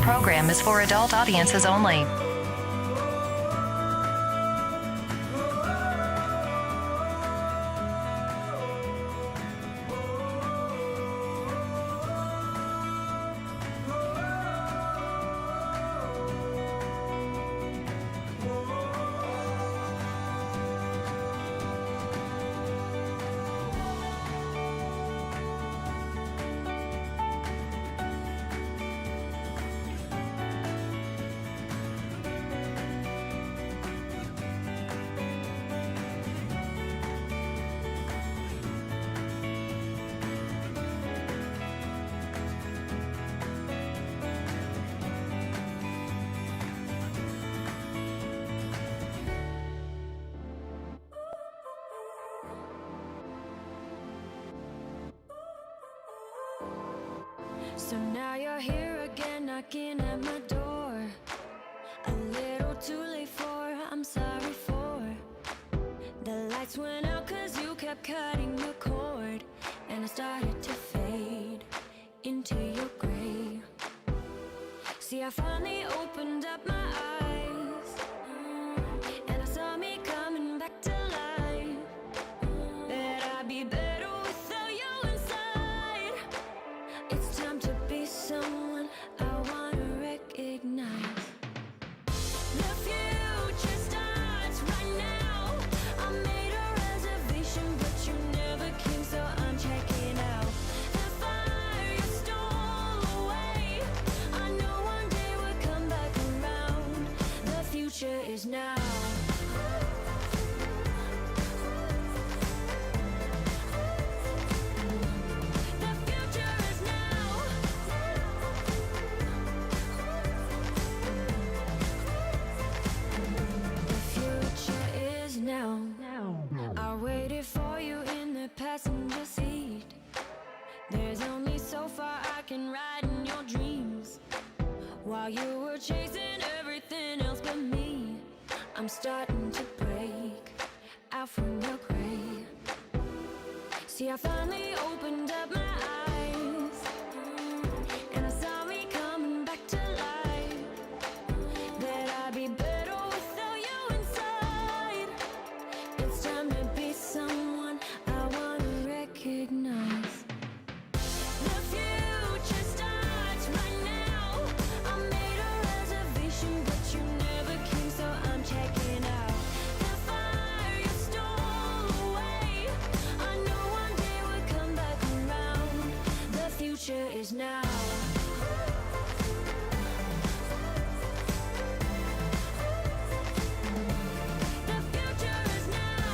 program is for adult audiences only. So now you're here again, knocking at my door. A little too late for, I'm sorry for. The lights went out cause you kept cutting the cord, and I started to fade into your gray. See, I finally opened up my eyes, and I saw me coming back to life. That I'd be better without you inside. It's time to be someone I wanna recognize. The future starts right now. I made a reservation, but you never came, so I'm checking out. The fire you stole away, I know one day we'll come back around. The future is now. I waited for you in the passenger seat. There's only so far I can ride in your dreams. While you were chasing everything else but me, I'm starting to break out from your gray. See, I finally opened up my eyes, and I saw me coming back to life. That I'd be better without you inside. It's time to be someone I wanna recognize. The future starts right now. I made a reservation, but you never came, so I'm checking out. The fire you stole away, I know one day we'll come back around. The future is now. The future is now.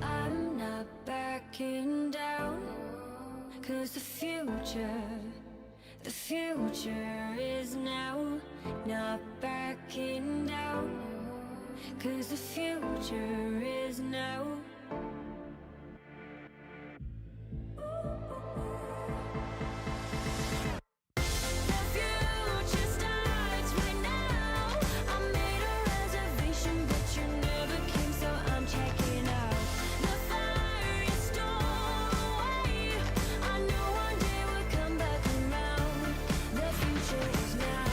I'm not backing down, cause the future is now. Not backing down, cause the future is now. The future starts right now. I made a reservation, but you never came, so I'm checking out. The fire you stole away, I know one day we'll come back around. The future is now.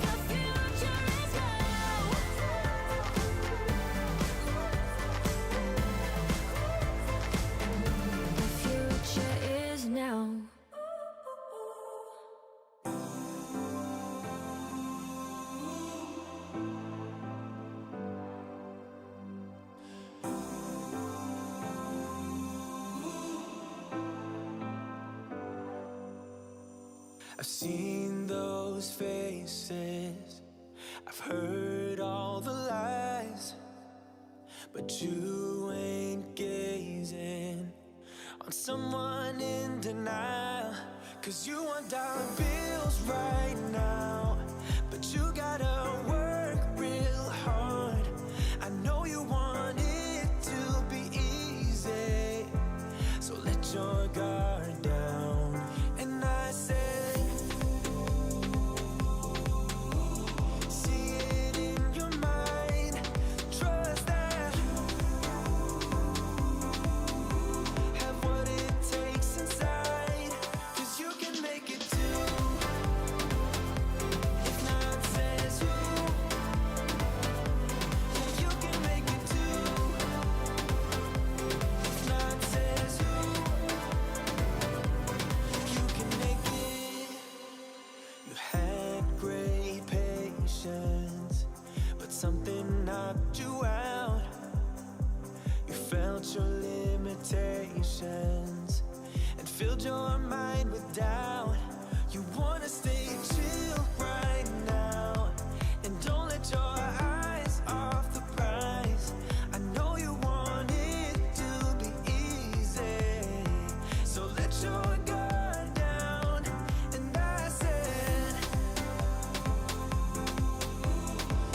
The future is now. The future is now. I've seen those faces, I've heard all the lies, but you ain't gazing on someone in denial. Cause you want dollar bills right now, but you gotta work real hard. I know you want it to be easy, so let your guard down. And I say, see it something knocked you out. You felt your limitations and filled your mind with doubt. You wanna stay chill right now and don't let your eyes off the prize. I know you want it to be easy, so let your guard down. And I said,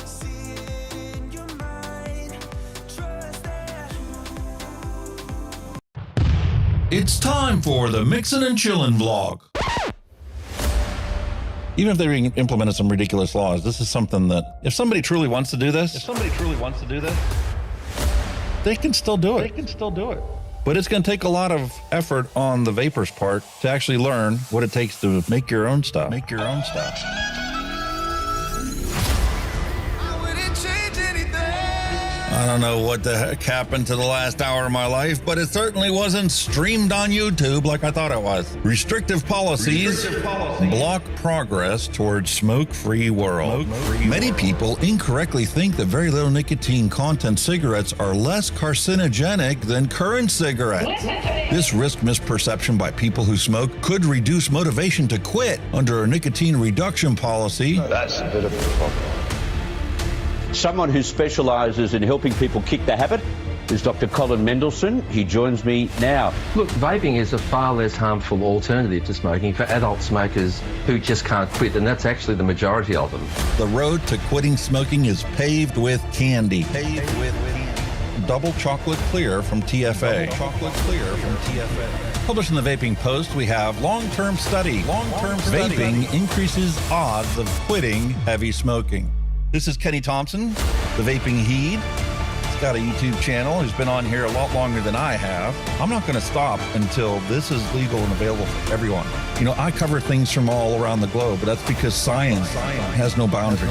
see it in your mind, trust that. It's time for the Mixin and Chillin vlog. Even if they implemented some ridiculous laws, this is something that if somebody truly wants to do this, they can still do it. But it's going to take a lot of effort on the vapors' part to actually learn what it takes to make your own stuff. I wouldn't change anything. I don't know what the heck happened to the last hour of my life, but it certainly wasn't streamed on YouTube like I thought it was. Restrictive policies block progress towards smoke-free world. Many people incorrectly think that very little nicotine content cigarettes are less carcinogenic than current cigarettes. This risk misperception by people who smoke could reduce motivation to quit under a nicotine reduction policy. That's a bit of a problem. Someone who specialises in helping people kick the habit is Dr. Colin Mendelsohn. He joins me now. Look, vaping is a far less harmful alternative to smoking for adult smokers who just can't quit, and that's actually the majority of them. The road to quitting smoking is paved with candy. Double chocolate clear from TFA. Published in the Vaping Post, we have long-term study. Vaping increases odds of quitting heavy smoking. This is Kenny Thompson, the Vaping Heed. He's got a YouTube channel. He's been on here a lot longer than I have. I'm not going to stop until this is legal and available for everyone. You know, I cover things from all around the globe, but that's because science has no boundary.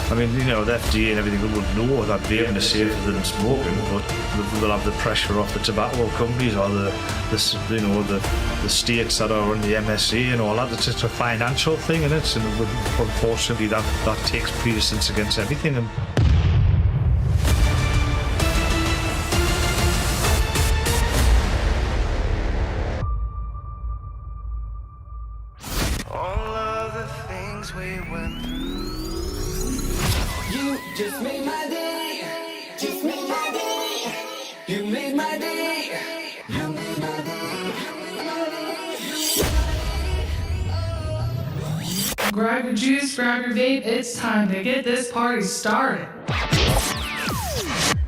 I mean, you know, the FDA and everything would know that vaping is safer than smoking, but they'll have the pressure off the tobacco companies or the states that are in the MSA and all that. It's just a financial thing, and unfortunately that takes precedence against everything. And All of the things we went through. You just made my day. Just made my day. You made my day. You made my day. Grab your juice, grab your vape, it's time to get this party started.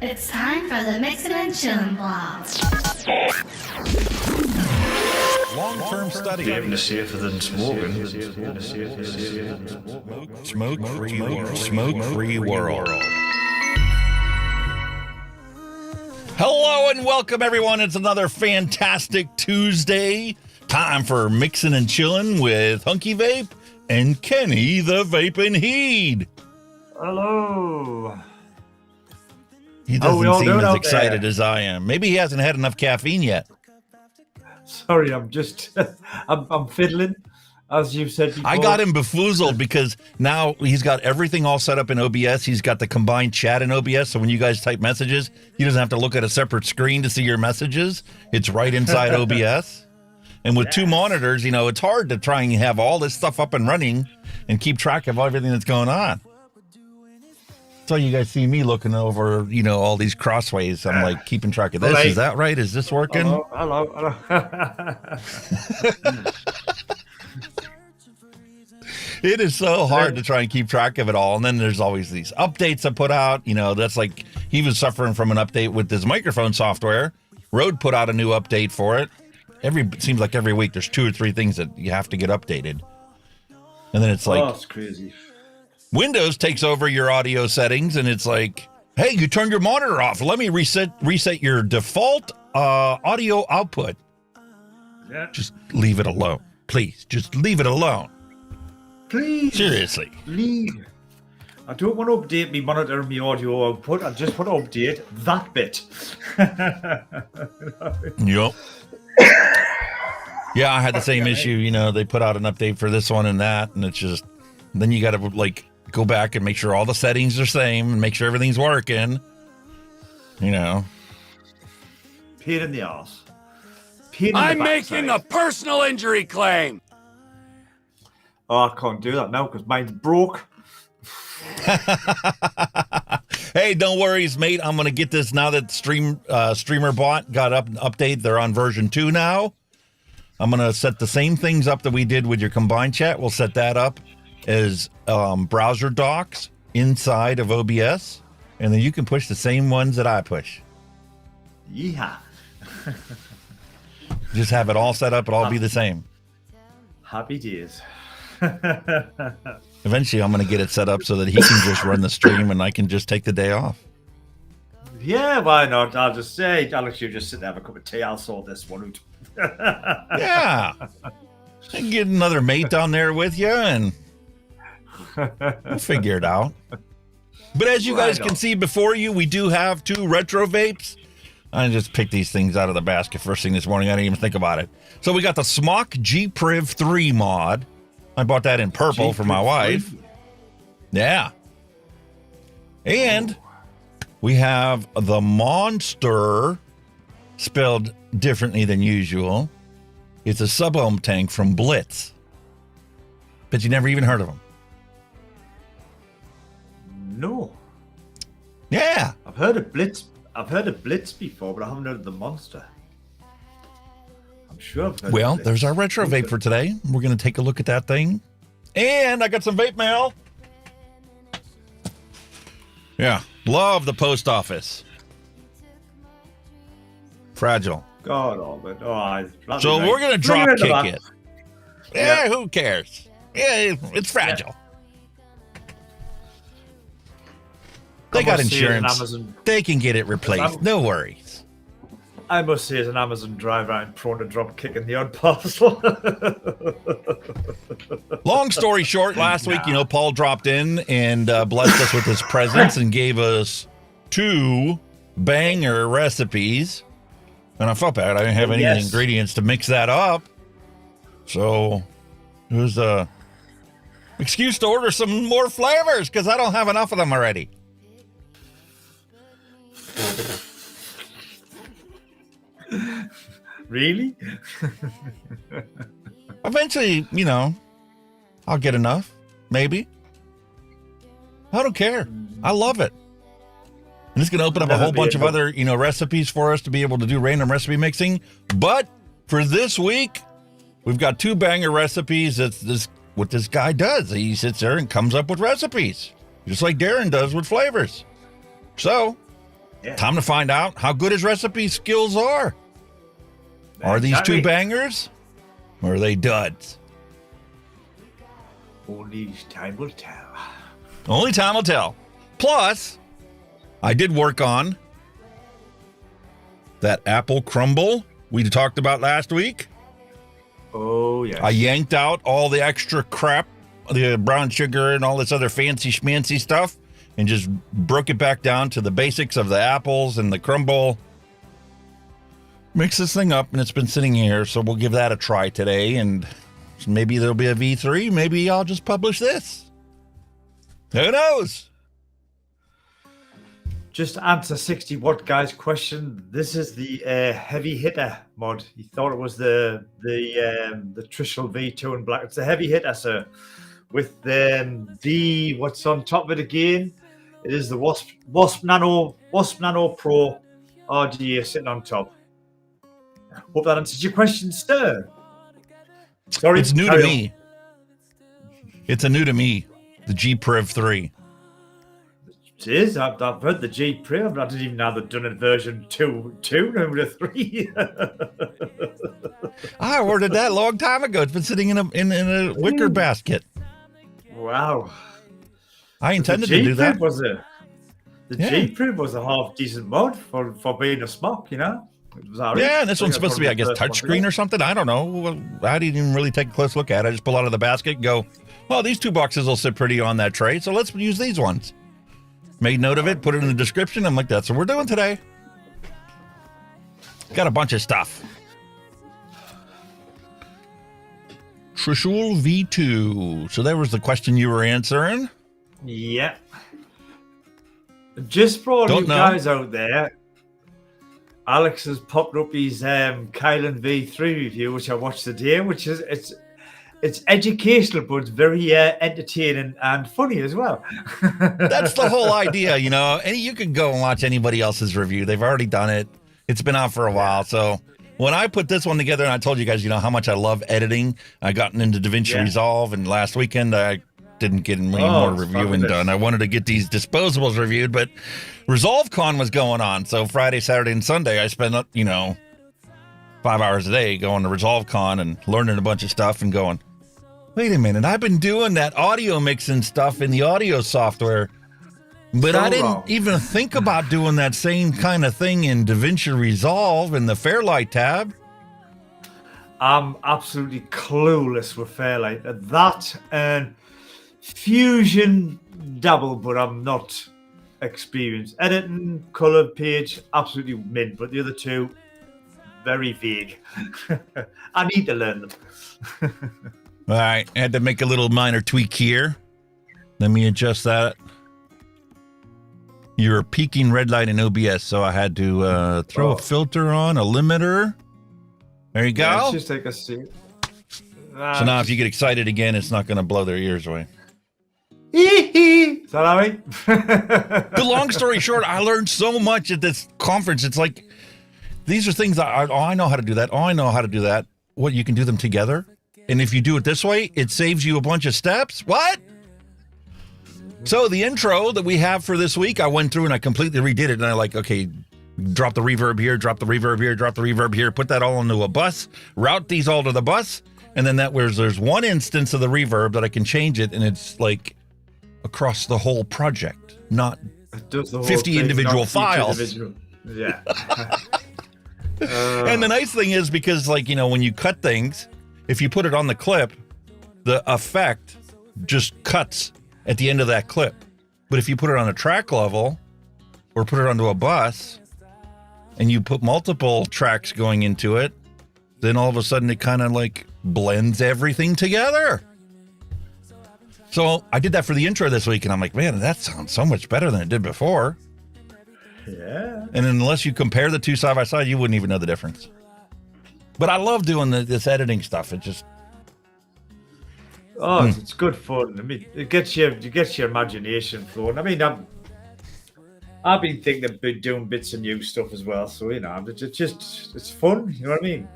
It's time for the Mixin and Chillin vlog. Long-term study. vaping is safer than smoking. Smoke-free world. Hello and welcome, everyone. It's another fantastic Tuesday. Time for Mixin and Chillin with Hunky Vape and Kenny the Vaping Heed. Hello. He doesn't seem as excited as I am. Maybe he hasn't had enough caffeine yet. Sorry, I'm just I'm fiddling, as you've said before. I got him befoozled because now he's got everything all set up in OBS. He's got the combined chat in OBS, so when you guys type messages, he doesn't have to look at a separate screen to see your messages. It's right inside OBS. And with two monitors, you know, it's hard to try and have all this stuff up and running and keep track of everything that's going on. So you guys see me looking over, you know, all these crossways. I'm like keeping track of this. Right. Is that right? Is this working? Hello. It is so hard to try and keep track of it all. And then there's always these updates I put out. You know, that's like he was suffering from an update with his microphone software. Rode put out a new update for it. Seems like every week there's 2 or 3 things that you have to get updated. And then it's like, oh, it's crazy. Windows takes over your audio settings and it's like, hey, you turned your monitor off. Let me reset your default audio output. Yeah. Just leave it alone. Please, just leave it alone. Please. Seriously. Leave. I don't want to update my monitor and my audio output. I just want to update that bit. Yep. Yeah, I had the same issue. You know, they put out an update for this one and that, and it's just, then you got to like go back and make sure all the settings are same and make sure everything's working. You know. Pain in the arse. I'm making a personal injury claim. Oh, I can't do that now because mine's broke. Hey, don't worry, mate. I'm going to get this now that Streamer Bot got update. They're on version 2 now. I'm going to set the same things up that we did with your combined chat. We'll set that up as browser docs inside of OBS, and then you can push the same ones that I push. Yeehaw. Just have it all set up. It'll all be the same. Happy days. Eventually, I'm going to get it set up so that he can just run the stream and I can just take the day off. Yeah, why not? I'll just say, Alex, you just sit there, have a cup of tea. I'll sort this one out. Yeah. And get another mate down there with you and we'll figure it out. But as you guys can see before you, we do have 2 retro vapes. I just picked these things out of the basket first thing this morning. I didn't even think about it. So we got the Smock g-priv 3 mod. I bought that in purple for my wife. Yeah. And we have the Monster, spelled differently than usual. It's a sub-ohm tank from Blitz. But you never even heard of them. No. Yeah. I've heard of Blitz. I've heard of Blitz before, but I haven't heard of the Monster. I'm sure I've heard of Blitz. There's our retro vape for today. We're going to take a look at that thing. And I got some vape mail. Yeah. Love the post office. Fragile. God, So we're going to drop kick it. Yeah, who cares? Yeah, it's fragile. They got insurance. They can get it replaced. No worries. I must say, as an Amazon driver, I'm prone to drop kicking the odd parcel. Long story short, last week, Paul dropped in and blessed us with his presence and gave us 2 banger recipes. And I felt bad. I didn't have any ingredients to mix that up. So it was a excuse to order some more flavors because I don't have enough of them already. Really? Eventually, I'll get enough. Maybe. I don't care. I love it. And it's going to open up a whole bunch of other, recipes for us to be able to do random recipe mixing. But for this week, we've got 2 banger recipes. That's what this guy does. He sits there and comes up with recipes, just like Darren does with flavors. So, time to find out how good his recipe skills are. Are these 2 bangers, or are they duds? Only time will tell. Only time will tell. Plus, I did work on that apple crumble we talked about last week. Oh, yes. I yanked out all the extra crap, the brown sugar and all this other fancy schmancy stuff, and just broke it back down to the basics of the apples and the crumble. Mix this thing up, and it's been sitting here, so we'll give that a try today, and maybe there'll be a V3. Maybe I'll just publish this. Who knows? Just to answer 60-watt guy's question, this is the heavy hitter mod. He thought it was the Trishul V2 in black. It's a heavy hitter, sir. With the what's on top of it again? It is the Wasp Nano Pro RGA sitting on top. Hope that answers your question, sir. Sorry, it's new to me. It's a new to me. The g-priv 3. It is. I've heard the g-priv, but I didn't even know they'd done it version 2, number 3. I ordered that a long time ago. It's been sitting in a wicker basket. Wow. I intended to do that. The g-priv was a half decent mod for being a smock, It was all right. Yeah, and this one's supposed to be, I guess, touchscreen or something. I don't know. I didn't even really take a close look at it. I just pull out of the basket and go, well, these 2 boxes will sit pretty on that tray, so let's use these ones. Made note of it, put it in the description. I'm like, that's what we're doing today. Got a bunch of stuff. Trishul V2. So that was the question you were answering. Yeah. Just for all Don't you know. guys out there, Alex has popped up his Kylan V3 review, which I watched today, which is it's educational, but it's very entertaining and funny as well. That's the whole idea, you know. And you can go and watch anybody else's review. They've already done it. It's been out for a while. So when I put this one together, and I told you guys, you know, how much I love editing, I gotten into DaVinci Resolve, and last weekend I didn't get any more reviewing done. I wanted to get these disposables reviewed, but ResolveCon was going on. So Friday, Saturday, and Sunday, I spent, you know, 5 hours a day going to ResolveCon and learning a bunch of stuff and going, wait a minute, I've been doing that audio mixing stuff in the audio software, but I didn't even think about doing that same kind of thing in DaVinci Resolve in the Fairlight tab. I'm absolutely clueless with Fairlight. That and Fusion double, but I'm not experienced. Editing, color page, absolutely mint, but the other two, very vague. I need to learn them. All right, I had to make a little minor tweak here. Let me adjust that. You're peaking red light in OBS, so I had to throw a filter on, a limiter. There you go. Yeah, let's just take a seat. So now if you get excited again, it's not going to blow their ears away. Is that all right? The long story short, I learned so much at this conference. It's like, these are things that I know how to do that. Oh, I know how to do that. What, you can do them together? And if you do it this way, it saves you a bunch of steps? What? So the intro that we have for this week, I went through and I completely redid it. And I like, okay, drop the reverb here, drop the reverb here, drop the reverb here, put that all into a bus, route these all to the bus. And then that where there's one instance of the reverb that I can change it. And it's like across the whole project, not 50 individual files. Yeah. And the nice thing is because, like, you know, when you cut things, if you put it on the clip, the effect just cuts at the end of that clip. But if you put it on a track level or put it onto a bus and you put multiple tracks going into it, then all of a sudden it kind of like blends everything together. So I did that for the intro this week and I'm like, man, that sounds so much better than it did before. Yeah. And unless you compare the two side by side, you wouldn't even know the difference. But I love doing this editing stuff. It just it's good fun. I mean, it gets your imagination flowing. I mean, I've been thinking of doing bits of new stuff as well. So you know, it's fun. You know what I mean?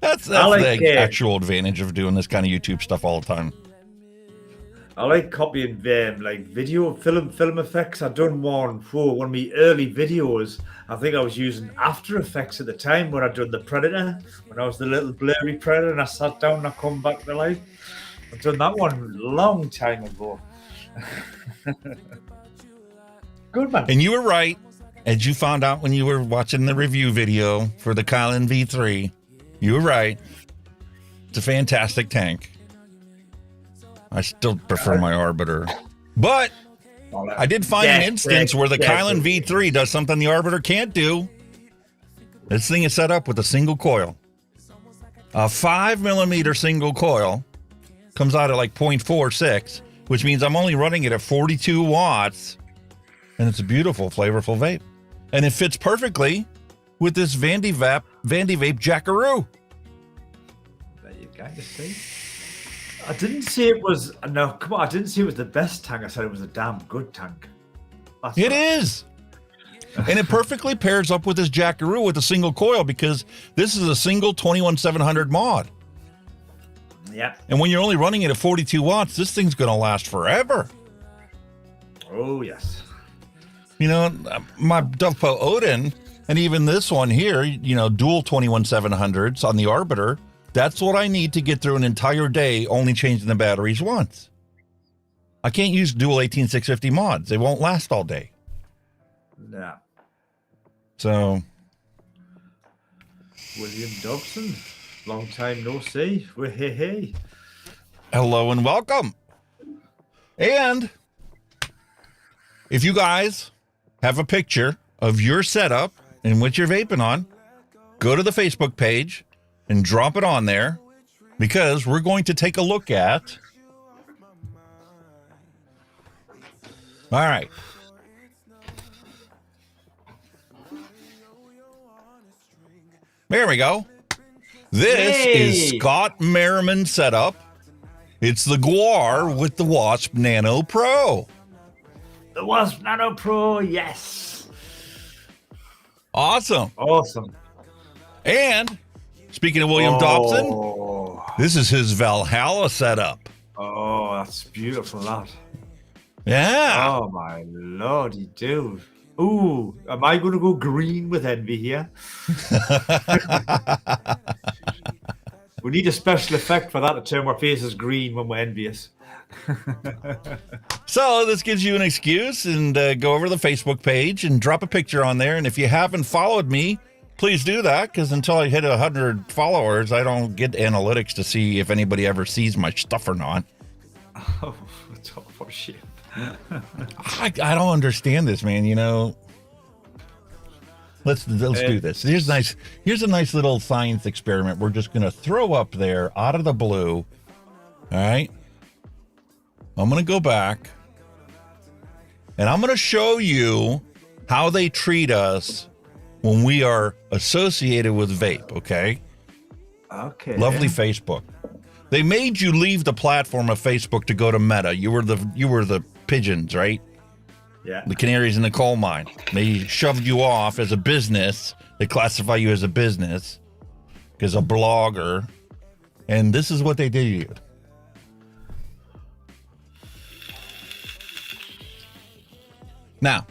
That's the actual advantage of doing this kind of YouTube stuff all the time. I like copying like video film effects. I done one for one of my early videos. I think I was using After Effects at the time when I done the Predator, when I was the little blurry Predator, and I sat down and I come back to life. I've done that one a long time ago. Good man. And you were right, as you found out when you were watching the review video for the Kylan V3. You were right. It's a fantastic tank. I still prefer my Arbiter. But I did find an instance where the Kylan V3 does something the Arbiter can't do. This thing is set up with a single coil. A 5mm single coil comes out at like 0.46, which means I'm only running it at 42 watts. And it's a beautiful, flavorful vape. And it fits perfectly with this Vandy Vape Jackaroo. There you go, you see. I didn't say it was I didn't say it was the best tank. I said it was a damn good tank. It is. And it perfectly pairs up with this Jackaroo with a single coil because this is a single 21700 mod. Yeah. And when you're only running it at 42 watts, this thing's going to last forever. Oh, yes. You know, my Dovpo Odin and even this one here, you know, dual 21700s on the Arbiter, that's what I need to get through an entire day only changing the batteries once. I can't use dual 18650 mods. They won't last all day. Yeah. So. William Dobson, long time no see. Hey. Hello and welcome. And if you guys have a picture of your setup and what you're vaping on, go to the Facebook page and drop it on there because we're going to take a look at All right. There we go. This is Scott Merriman's setup. It's the Guar with the Wasp Nano Pro. The Wasp Nano Pro, yes. Awesome. And speaking of William Dobson, this is his Valhalla setup. Oh, that's beautiful, that. Yeah. Oh, my lordy dude. Ooh, am I going to go green with envy here? We need a special effect for that to turn our faces green when we're envious. So this gives you an excuse, and go over to the Facebook page and drop a picture on there. And if you haven't followed me, please do that, because until I hit 100 followers, I don't get analytics to see if anybody ever sees my stuff or not. Oh, it's all for shit. I don't understand this, man. You know, let's do this. Here's a nice little science experiment. We're just gonna throw up there out of the blue. All right. I'm gonna go back, and I'm gonna show you how they treat us when we are associated with vape. Okay. Okay. Lovely Facebook. They made you leave the platform of Facebook to go to Meta. You were the pigeons, right? Yeah. The canaries in the coal mine. They shoved you off as a business. They classify you as a business, as a blogger. And this is what they did to you. Now,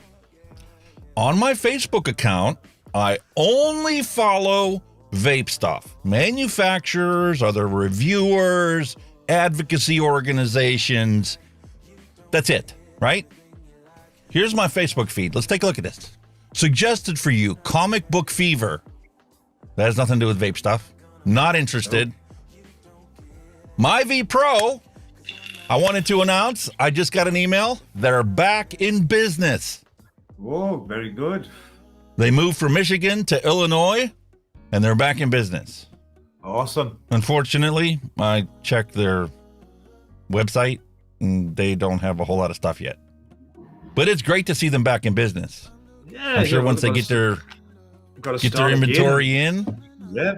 on my Facebook account, I only follow vape stuff. Manufacturers, other reviewers, advocacy organizations. That's it, right? Here's my Facebook feed. Let's take a look at this. Suggested for you, Comic Book Fever. That has nothing to do with vape stuff. Not interested. My V Pro. I wanted to announce, I just got an email. They're back in business. Whoa, very good. They moved from Michigan to Illinois, and they're back in business. Awesome. Unfortunately, I checked their website, and they don't have a whole lot of stuff yet. But it's great to see them back in business. Yeah, I'm sure once they get their inventory in. Yeah,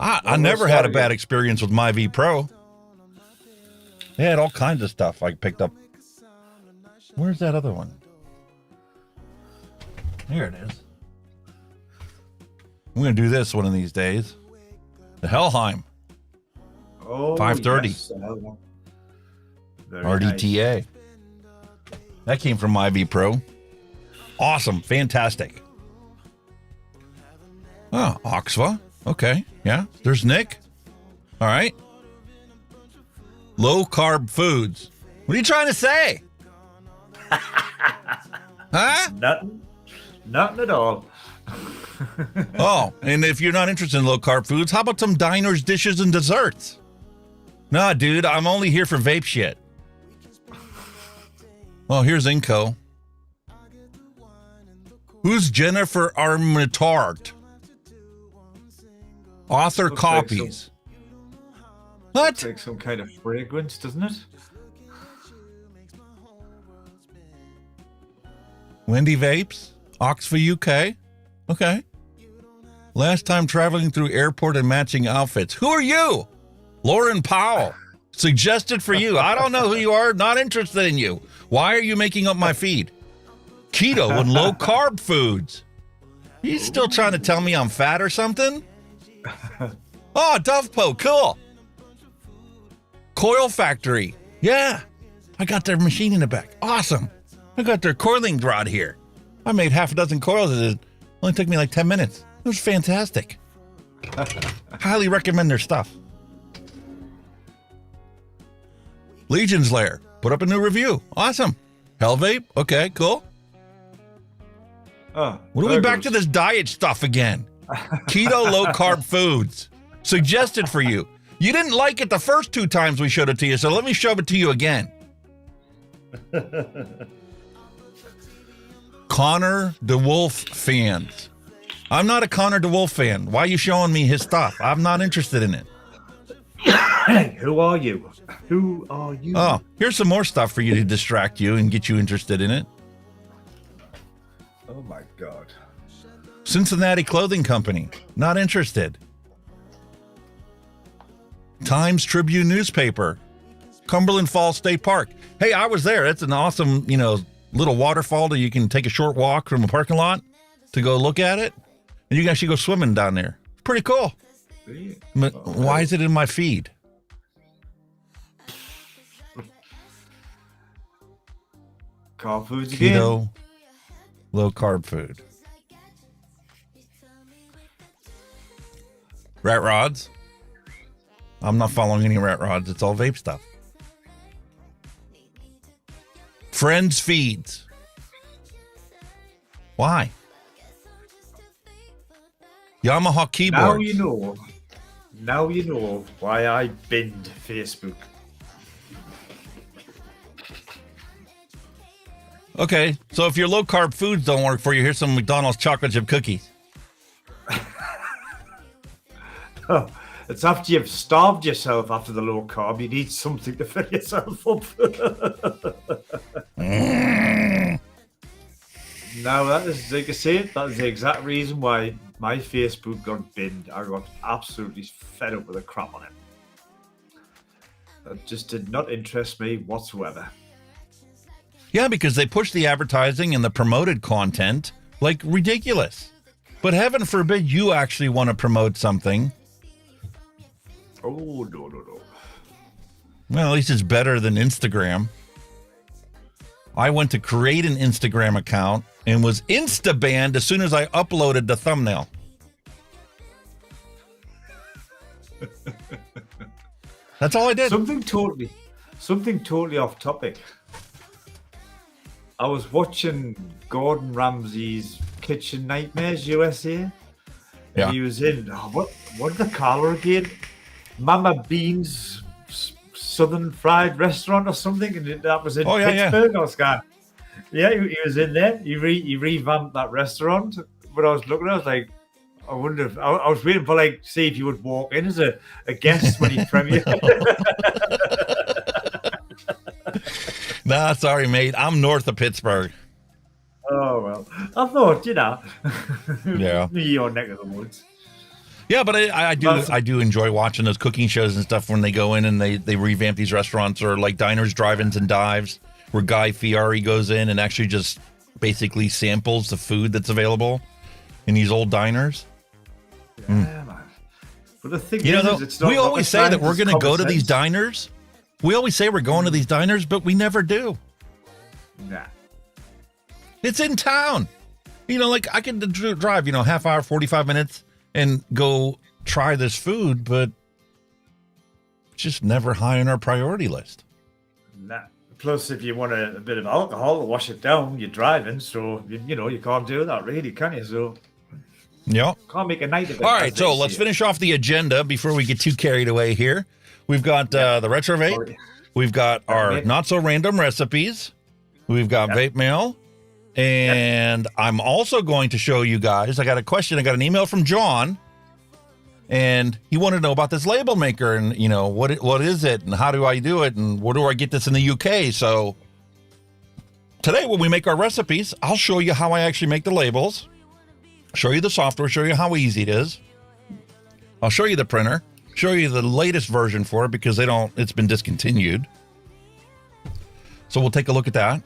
I never had a bad experience with my V Pro. They had all kinds of stuff I picked up. Where's that other one? Here it is. I'm going to do this one of these days. The Helheim. Oh, 530. Yes. RDTA. Nice. That came from my V Pro. Awesome. Fantastic. Oh, Oxva. Okay. Yeah. There's Nick. All right. Low carb foods. What are you trying to say? Huh? Nothing at all. Oh, and if you're not interested in low carb foods, how about some diners, dishes, and desserts? Nah, dude, I'm only here for vape shit. Oh, here's Inco. Who's Jennifer Armitard? Author Looks copies. What? Looks like some kind of fragrance, doesn't it? Wendy Vapes, Oxford, UK. Okay. Last time traveling through airport and matching outfits. Who are you? Lauren Powell. Suggested for you. I don't know who you are. Not interested in you. Why are you making up my feed? Keto and low carb foods. You still trying to tell me I'm fat or something? Oh, Dovepo, cool. Coil Factory. Yeah. I got their machine in the back. Awesome. I got their coiling rod here. I made half a dozen coils. It only took me like 10 minutes. It was fantastic. Highly recommend their stuff. Legion's Lair. Put up a new review. Awesome. Hell Vape. Okay, cool. Oh, what are we back to this diet stuff again? Keto low carb foods. Suggested for you. You didn't like it the first 2 times we showed it to you, so let me show it to you again. Connor DeWolf fans. I'm not a Connor DeWolf fan. Why are you showing me his stuff? I'm not interested in it. Who are you? Who are you? Oh, here's some more stuff for you to distract you and get you interested in it. Oh my God. Cincinnati Clothing Company. Not interested. Times Tribune newspaper. Cumberland Falls State Park. Hey, I was there. It's an awesome, little waterfall that you can take a short walk from a parking lot to go look at it. And you can actually go swimming down there. It's pretty cool. But why is it in my feed? Carb foods again. Keto, low carb food. Rat rods. I'm not following any rat rods. It's all vape stuff. Friends feeds. Why? Yamaha keyboards. Now you know why I binned Facebook. Okay, so if your low carb foods don't work for you, here's some McDonald's chocolate chip cookies. Oh, it's after you've starved yourself after the low carb, you need something to fill yourself up. Now, that is, like I say, that is the exact reason why my Facebook got binned. I got absolutely fed up with the crap on it. That just did not interest me whatsoever. Yeah, because they push the advertising and the promoted content like ridiculous. But heaven forbid you actually want to promote something. Oh, no. Well, at least it's better than Instagram. I went to create an Instagram account and was insta-banned as soon as I uploaded the thumbnail. That's all I did. Something totally off topic. I was watching Gordon Ramsay's Kitchen Nightmares USA. Yeah. And he was in, what the color again? Mama Bean's Southern Fried Restaurant or something, and that was in Pittsburgh. I was going, he was in there. He revamped that restaurant. But I was looking, I was like, I wonder if I was waiting for see if you would walk in as a guest when he premiered. Nah, sorry, mate. I'm north of Pittsburgh. Oh well, I thought Yeah, your neck of the woods. Yeah, but I do enjoy watching those cooking shows and stuff when they go in and they revamp these restaurants, or like diners, drive-ins, and dives, where Guy Fieri goes in and actually just basically samples the food that's available in these old diners. Yeah, man. But the thing is, it's not. We always say that we're going to go to these diners. We always say we're going to these diners, but we never do. Nah. It's in town. I can drive, half hour, 45 minutes and go try this food, but just never high on our priority list. Nah. Plus, if you want a bit of alcohol to wash it down, you're driving, so you can't do that, really, can you? So, yeah, can't make a night of it. All right, so let's finish off the agenda before we get too carried away here. We've got the retro vape. We've got our not so random recipes. We've got Vape Mail. And I'm also going to show you guys, I got a question. I got an email from John, and he wanted to know about this label maker and, what is it and how do I do it and where do I get this in the UK? So today when we make our recipes, I'll show you how I actually make the labels, show you the software, show you how easy it is. I'll show you the printer, show you the latest version for it because it's been discontinued. So we'll take a look at that.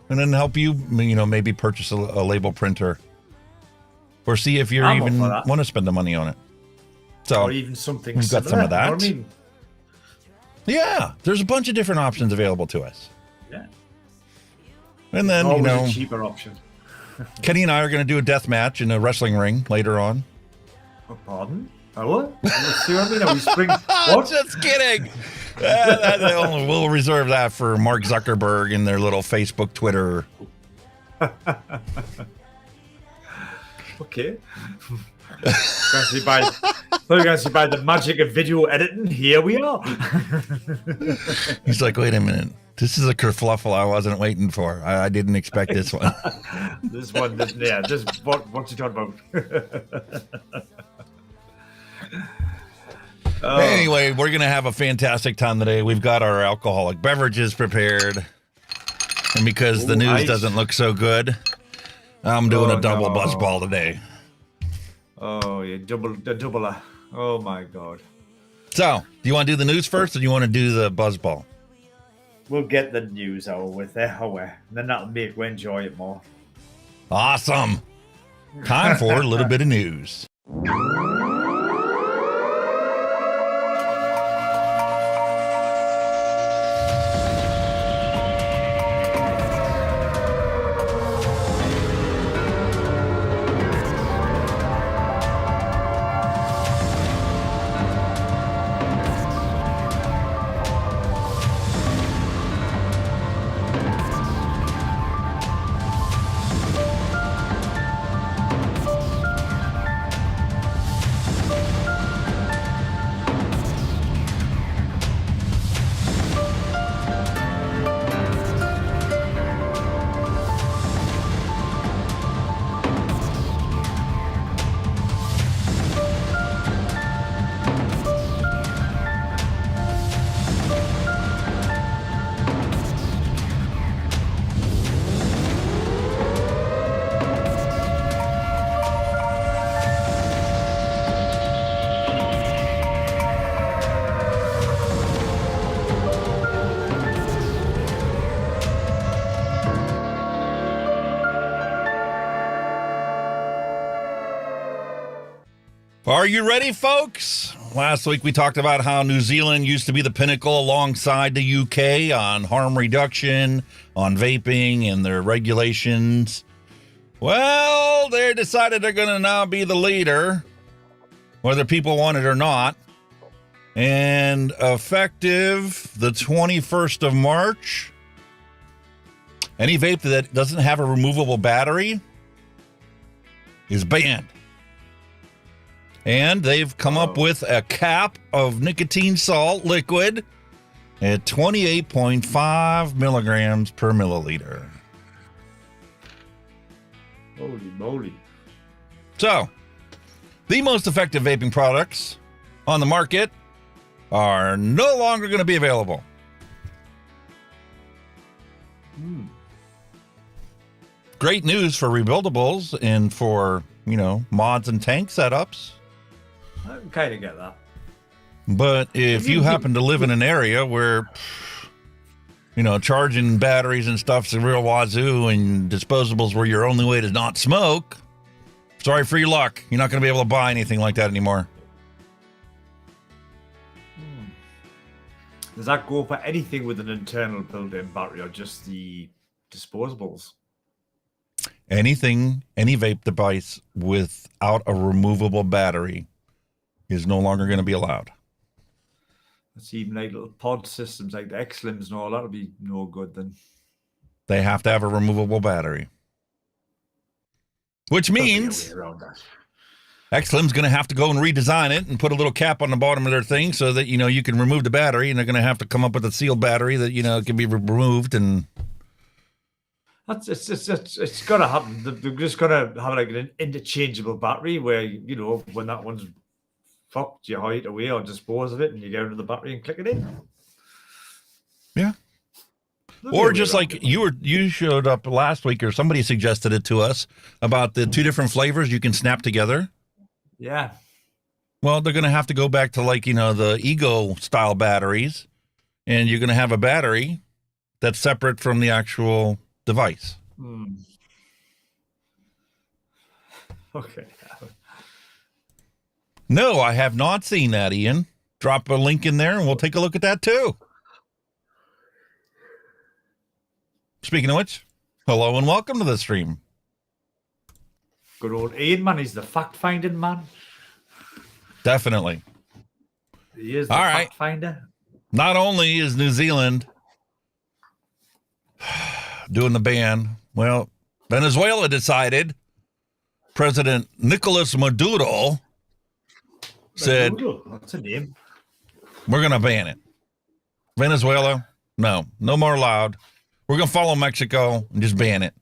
And then help you, maybe purchase a label printer, or see if you even want to spend the money on it. So, or even something. We've got some of that. You know what I mean? Yeah, there's a bunch of different options available to us. Yeah. And then a cheaper option. Kenny and I are going to do a death match in a wrestling ring later on. Oh, pardon? Oh, what? See what I mean? Are we spring? What? Just kidding. We'll reserve that for Mark Zuckerberg and their little Facebook, Twitter. Okay. We're going to see by the magic of video editing. Here we are. He's like, wait a minute. This is a kerfluffle I wasn't waiting for. I didn't expect this one. This one, what's he talking about? Anyway, we're going to have a fantastic time today. We've got our alcoholic beverages prepared. And because the news doesn't look so good, I'm doing a double buzzball today. Oh, yeah, doubler. Oh, my God. So, do you want to do the news first, or do you want to do the buzzball? We'll get the news out with it, and then that'll make we enjoy it more. Awesome. Time for a little bit of news. Are you ready, folks? Last week we talked about how New Zealand used to be the pinnacle alongside the UK on harm reduction, on vaping, and their regulations. Well, they decided they're going to now be the leader, whether people want it or not. And effective the 21st of March, any vape that doesn't have a removable battery is banned. And they've come up with a cap of nicotine salt liquid at 28.5 milligrams per milliliter. Holy moly. So, the most effective vaping products on the market are no longer going to be available. Great news for rebuildables and for, mods and tank setups. I can kind of get that. But if you happen to live in an area where, charging batteries and stuff's a real wazoo and disposables were your only way to not smoke, sorry for your luck. You're not going to be able to buy anything like that anymore. Does that go for anything with an internal built-in battery or just the disposables? Anything, any vape device without a removable battery is no longer going to be allowed. That's even like little pod systems like the X-Lims and all, that'll be no good then. They have to have a removable battery. Which means X-Lim's going to have to go and redesign it and put a little cap on the bottom of their thing so that, you can remove the battery, and they're going to have to come up with a sealed battery that, can be removed. And it's got to happen. They're just going to have like an interchangeable battery where, when that one's fucked, you hide it away or dispose of it and you go into the battery and click it in. Yeah. Or just like you showed up last week, or somebody suggested it to us about the two different flavors you can snap together. Yeah. Well, they're going to have to go back to the Ego style batteries, and you're going to have a battery that's separate from the actual device. Okay. No, I have not seen that, Ian. Drop a link in there and we'll take a look at that too. Speaking of which, hello and welcome to the stream. Good old Ian, man. He's the fact-finding man. Definitely. He is the fact finder. Not only is New Zealand doing the ban, well, Venezuela decided, President Nicolas Maduro said, that's a name. We're going to ban it. Venezuela, no more allowed. We're going to follow Mexico and just ban it.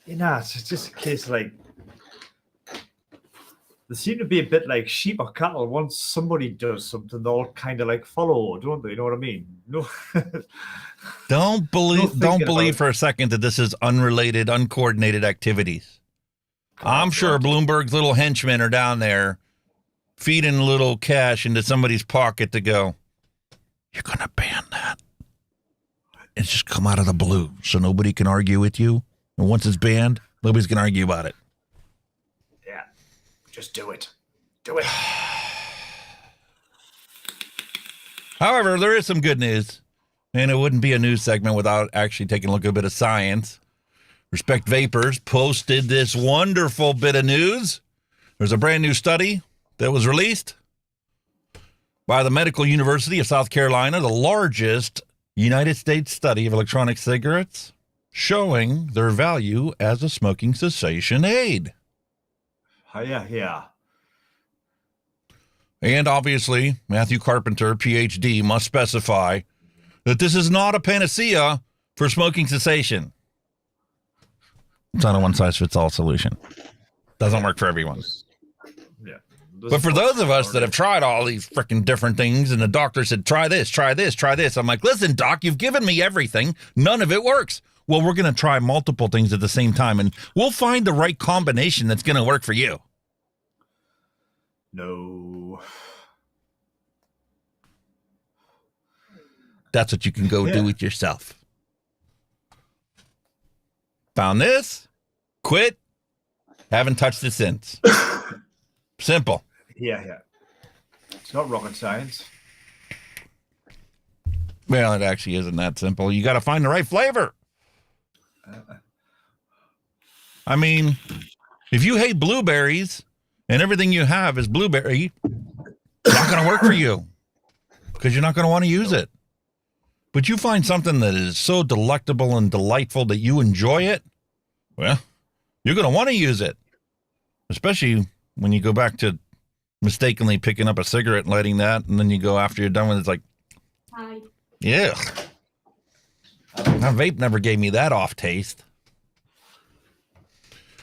It's just a case like they seem to be a bit like sheep or cattle. Once somebody does something, they'll kind of like follow, don't they? You know what I mean? No. Don't believe about for a second that this is unrelated, uncoordinated activities. I'm sure Bloomberg's little henchmen are down there feeding a little cash into somebody's pocket to go, you're going to ban that. It's just come out of the blue, so nobody can argue with you. And once it's banned, nobody's going to argue about it. Yeah. Just do it. Do it. However, there is some good news. And it wouldn't be a news segment without actually taking a look at a bit of science. Respect Vapors posted this wonderful bit of news. There's a brand new study that was released by the Medical University of South Carolina, the largest United States study of electronic cigarettes, showing their value as a smoking cessation aid. Yeah. And obviously, Matthew Carpenter, PhD, must specify that this is not a panacea for smoking cessation. It's not a one-size-fits-all solution. Doesn't work for everyone. Yeah. But for those of us that have tried all these freaking different things, and the doctor said, try this, try this, try this. I'm like, listen, doc, you've given me everything. None of it works. Well, we're going to try multiple things at the same time, and we'll find the right combination that's going to work for you. No. That's what you can go do it yourself. Found this, quit, haven't touched it since. Simple. Yeah. It's not rocket science. Well, it actually isn't that simple. You got to find the right flavor. I mean, if you hate blueberries and everything you have is blueberry, it's not going to work for you because you're not going to want to use it. But you find something that is so delectable and delightful that you enjoy it, well, you're going to want to use it. Especially when you go back to mistakenly picking up a cigarette and lighting that, and then you go after you're done with it, it's like, yeah. My vape never gave me that off taste.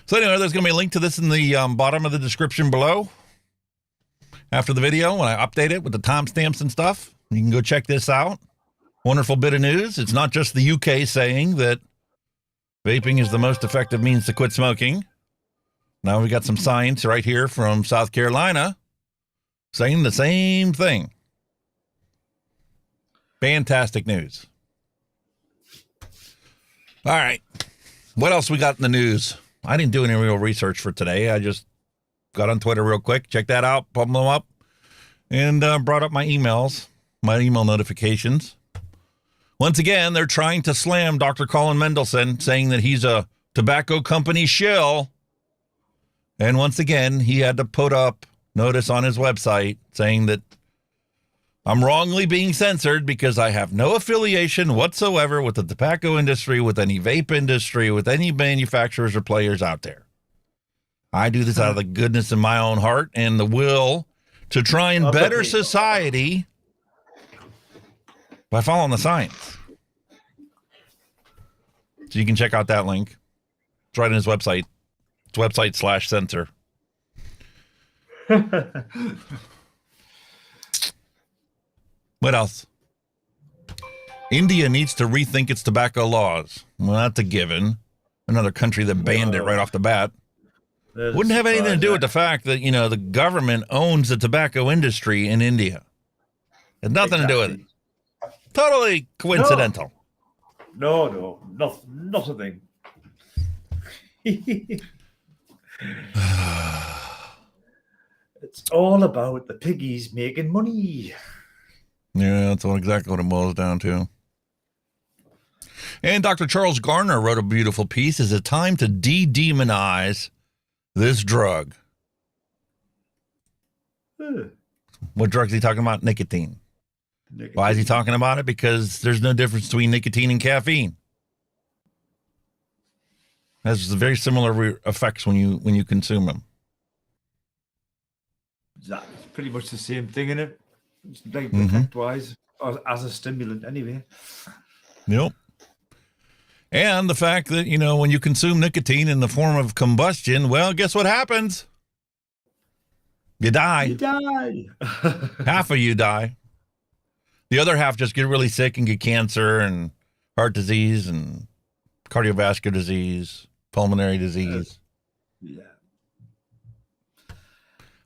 So anyway, there's going to be a link to this in the bottom of the description below. After the video, when I update it with the timestamps and stuff, you can go check this out. Wonderful bit of news. It's not just the UK saying that vaping is the most effective means to quit smoking. Now we got some science right here from South Carolina saying the same thing. Fantastic news. All right. What else we got in the news? I didn't do any real research for today. I just got on Twitter real quick, checked that out, pumped them up, and brought up my emails, my email notifications. Once again, they're trying to slam Dr. Colin Mendelsohn, saying that he's a tobacco company shill. And once again, he had to put up notice on his website saying that I'm wrongly being censored because I have no affiliation whatsoever with the tobacco industry, with any vape industry, with any manufacturers or players out there. I do this out of the goodness of my own heart and the will to try and better society by following the science. So you can check out that link. It's right on his website. It's website/censor. What else? India needs to rethink its tobacco laws. Well, that's a given. Another country that banned it right off the bat. Wouldn't have anything to do with the fact that, you know, the government owns the tobacco industry in India. It had nothing to do with it. Totally coincidental. No, not a thing. It's all about the piggies making money. Yeah, that's exactly what it boils down to. And Dr. Charles Garner wrote a beautiful piece. Is it time to de-demonize this drug? What drug is he talking about? Nicotine. Why is he talking about it? Because there's no difference between nicotine and caffeine. It has very similar effects when you consume them. That's pretty much the same thing, isn't it? It's like effect-wise, as a stimulant anyway. Yep. And the fact that, you know, when you consume nicotine in the form of combustion, well, guess what happens? You die. You die. Half of you die. The other half just get really sick and get cancer and heart disease and cardiovascular disease, pulmonary disease. Yeah.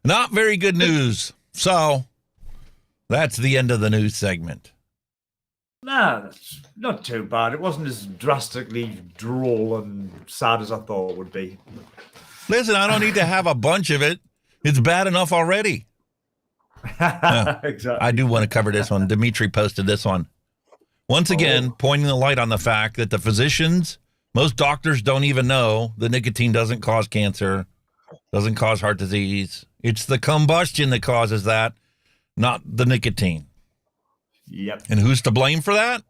Not very good news. So that's the end of the news segment. Nah, that's not too bad. It wasn't as drastically droll and sad as I thought it would be. Listen, I don't need to have a bunch of it. It's bad enough already. Exactly. I do want to cover this one. Dimitri posted this one. Once again, pointing the light on the fact that the physicians, most doctors don't even know that nicotine doesn't cause cancer, doesn't cause heart disease. It's the combustion that causes that, not the nicotine. Yep. And who's to blame for that?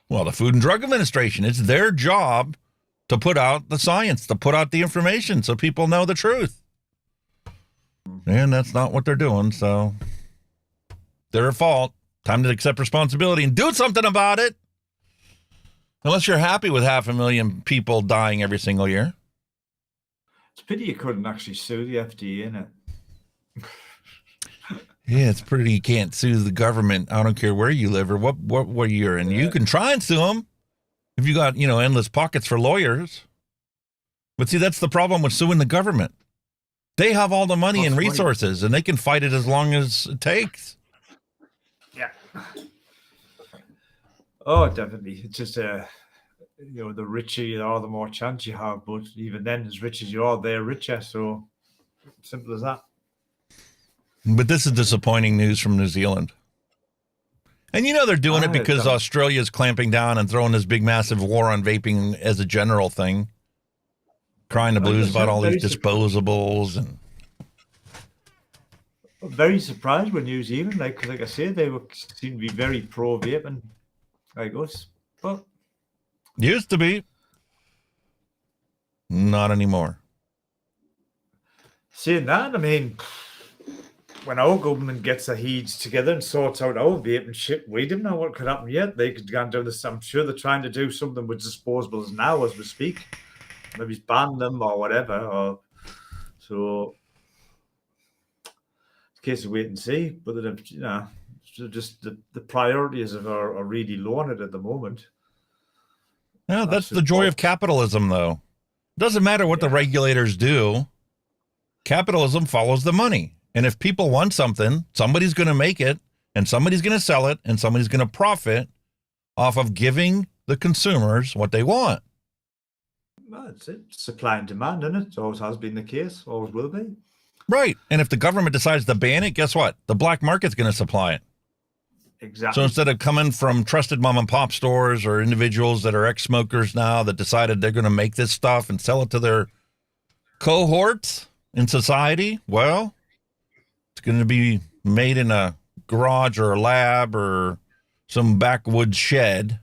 Well, the Food and Drug Administration. It's their job to put out the science, to put out the information so people know the truth. And that's not what they're doing, so they're at fault. Time to accept responsibility and do something about it. Unless you're happy with 500,000 people dying every single year. It's a pity you couldn't actually sue the FDA, innit? Yeah, it's pretty you can't sue the government. I don't care where you live or what you're in. You can try and sue them if you got, endless pockets for lawyers. But see, that's the problem with suing the government. They have all the money and resources, and they can fight it as long as it takes. Yeah. Oh, definitely. It's just, the richer you are, the more chance you have. But even then, as rich as you are, they're richer. So simple as that. But this is disappointing news from New Zealand. And they're doing it because Australia is clamping down and throwing this big, massive war on vaping as a general thing. Crying the blues about all these disposables. And I'm very surprised with New Zealand. Like I said, they seem to be very pro-vaping, like us. But used to be. Not anymore. Saying that, I mean, when our government gets their heads together and sorts out our vaping shit, we don't know what could happen yet. They could go and do this. I'm sure they're trying to do something with disposables now as we speak. Maybe ban them or whatever. So it's a case of wait and see. But just the priorities are really low on it at the moment. Yeah, that's the joy of capitalism, though. It doesn't matter what the regulators do. Capitalism follows the money. And if people want something, somebody's going to make it, and somebody's going to sell it, and somebody's going to profit off of giving the consumers what they want. Well, that's it. Supply and demand, isn't it? It always has been the case. Always will be. Right. And if the government decides to ban it, guess what? The black market's going to supply it. Exactly. So instead of coming from trusted mom and pop stores or individuals that are ex-smokers now that decided they're going to make this stuff and sell it to their cohorts in society, well, it's going to be made in a garage or a lab or some backwoods shed.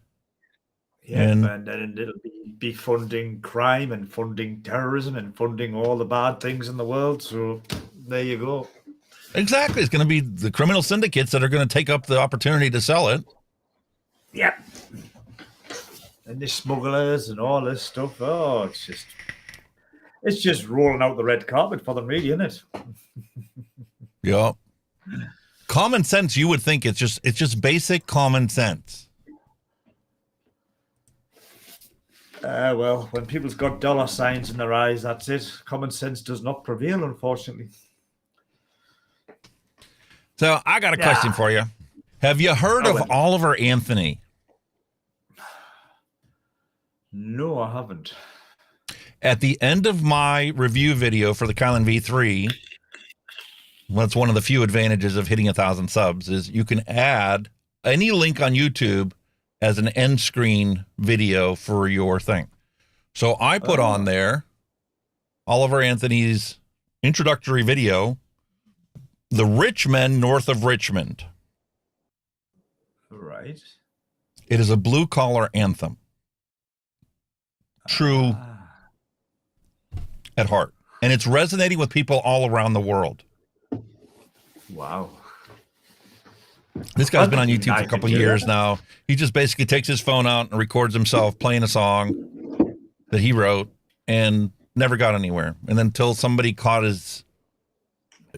Yeah, and then it'll be funding crime and funding terrorism and funding all the bad things in the world. So there you go. Exactly. It's going to be the criminal syndicates that are going to take up the opportunity to sell it. Yeah. And the smugglers and all this stuff. Oh, it's just rolling out the red carpet for them, really, isn't it? Yeah. Common sense, you would think it's just basic common sense. Well, when people's got dollar signs in their eyes, that's it. Common sense does not prevail, unfortunately. So I got a question for you. Have you heard of Oliver Anthony? No, I haven't. At the end of my review video for the Kylan V3, that's one of the few advantages of hitting 1,000 subs, is you can add any link on YouTube as an end screen video for your thing. So I put on there Oliver Anthony's introductory video, The Rich Men North of Richmond. Right. It is a blue-collar anthem. True at heart. And it's resonating with people all around the world. Wow. This guy's been on YouTube for a couple of years now. He just basically takes his phone out and records himself playing a song that he wrote and never got anywhere. And then until somebody caught his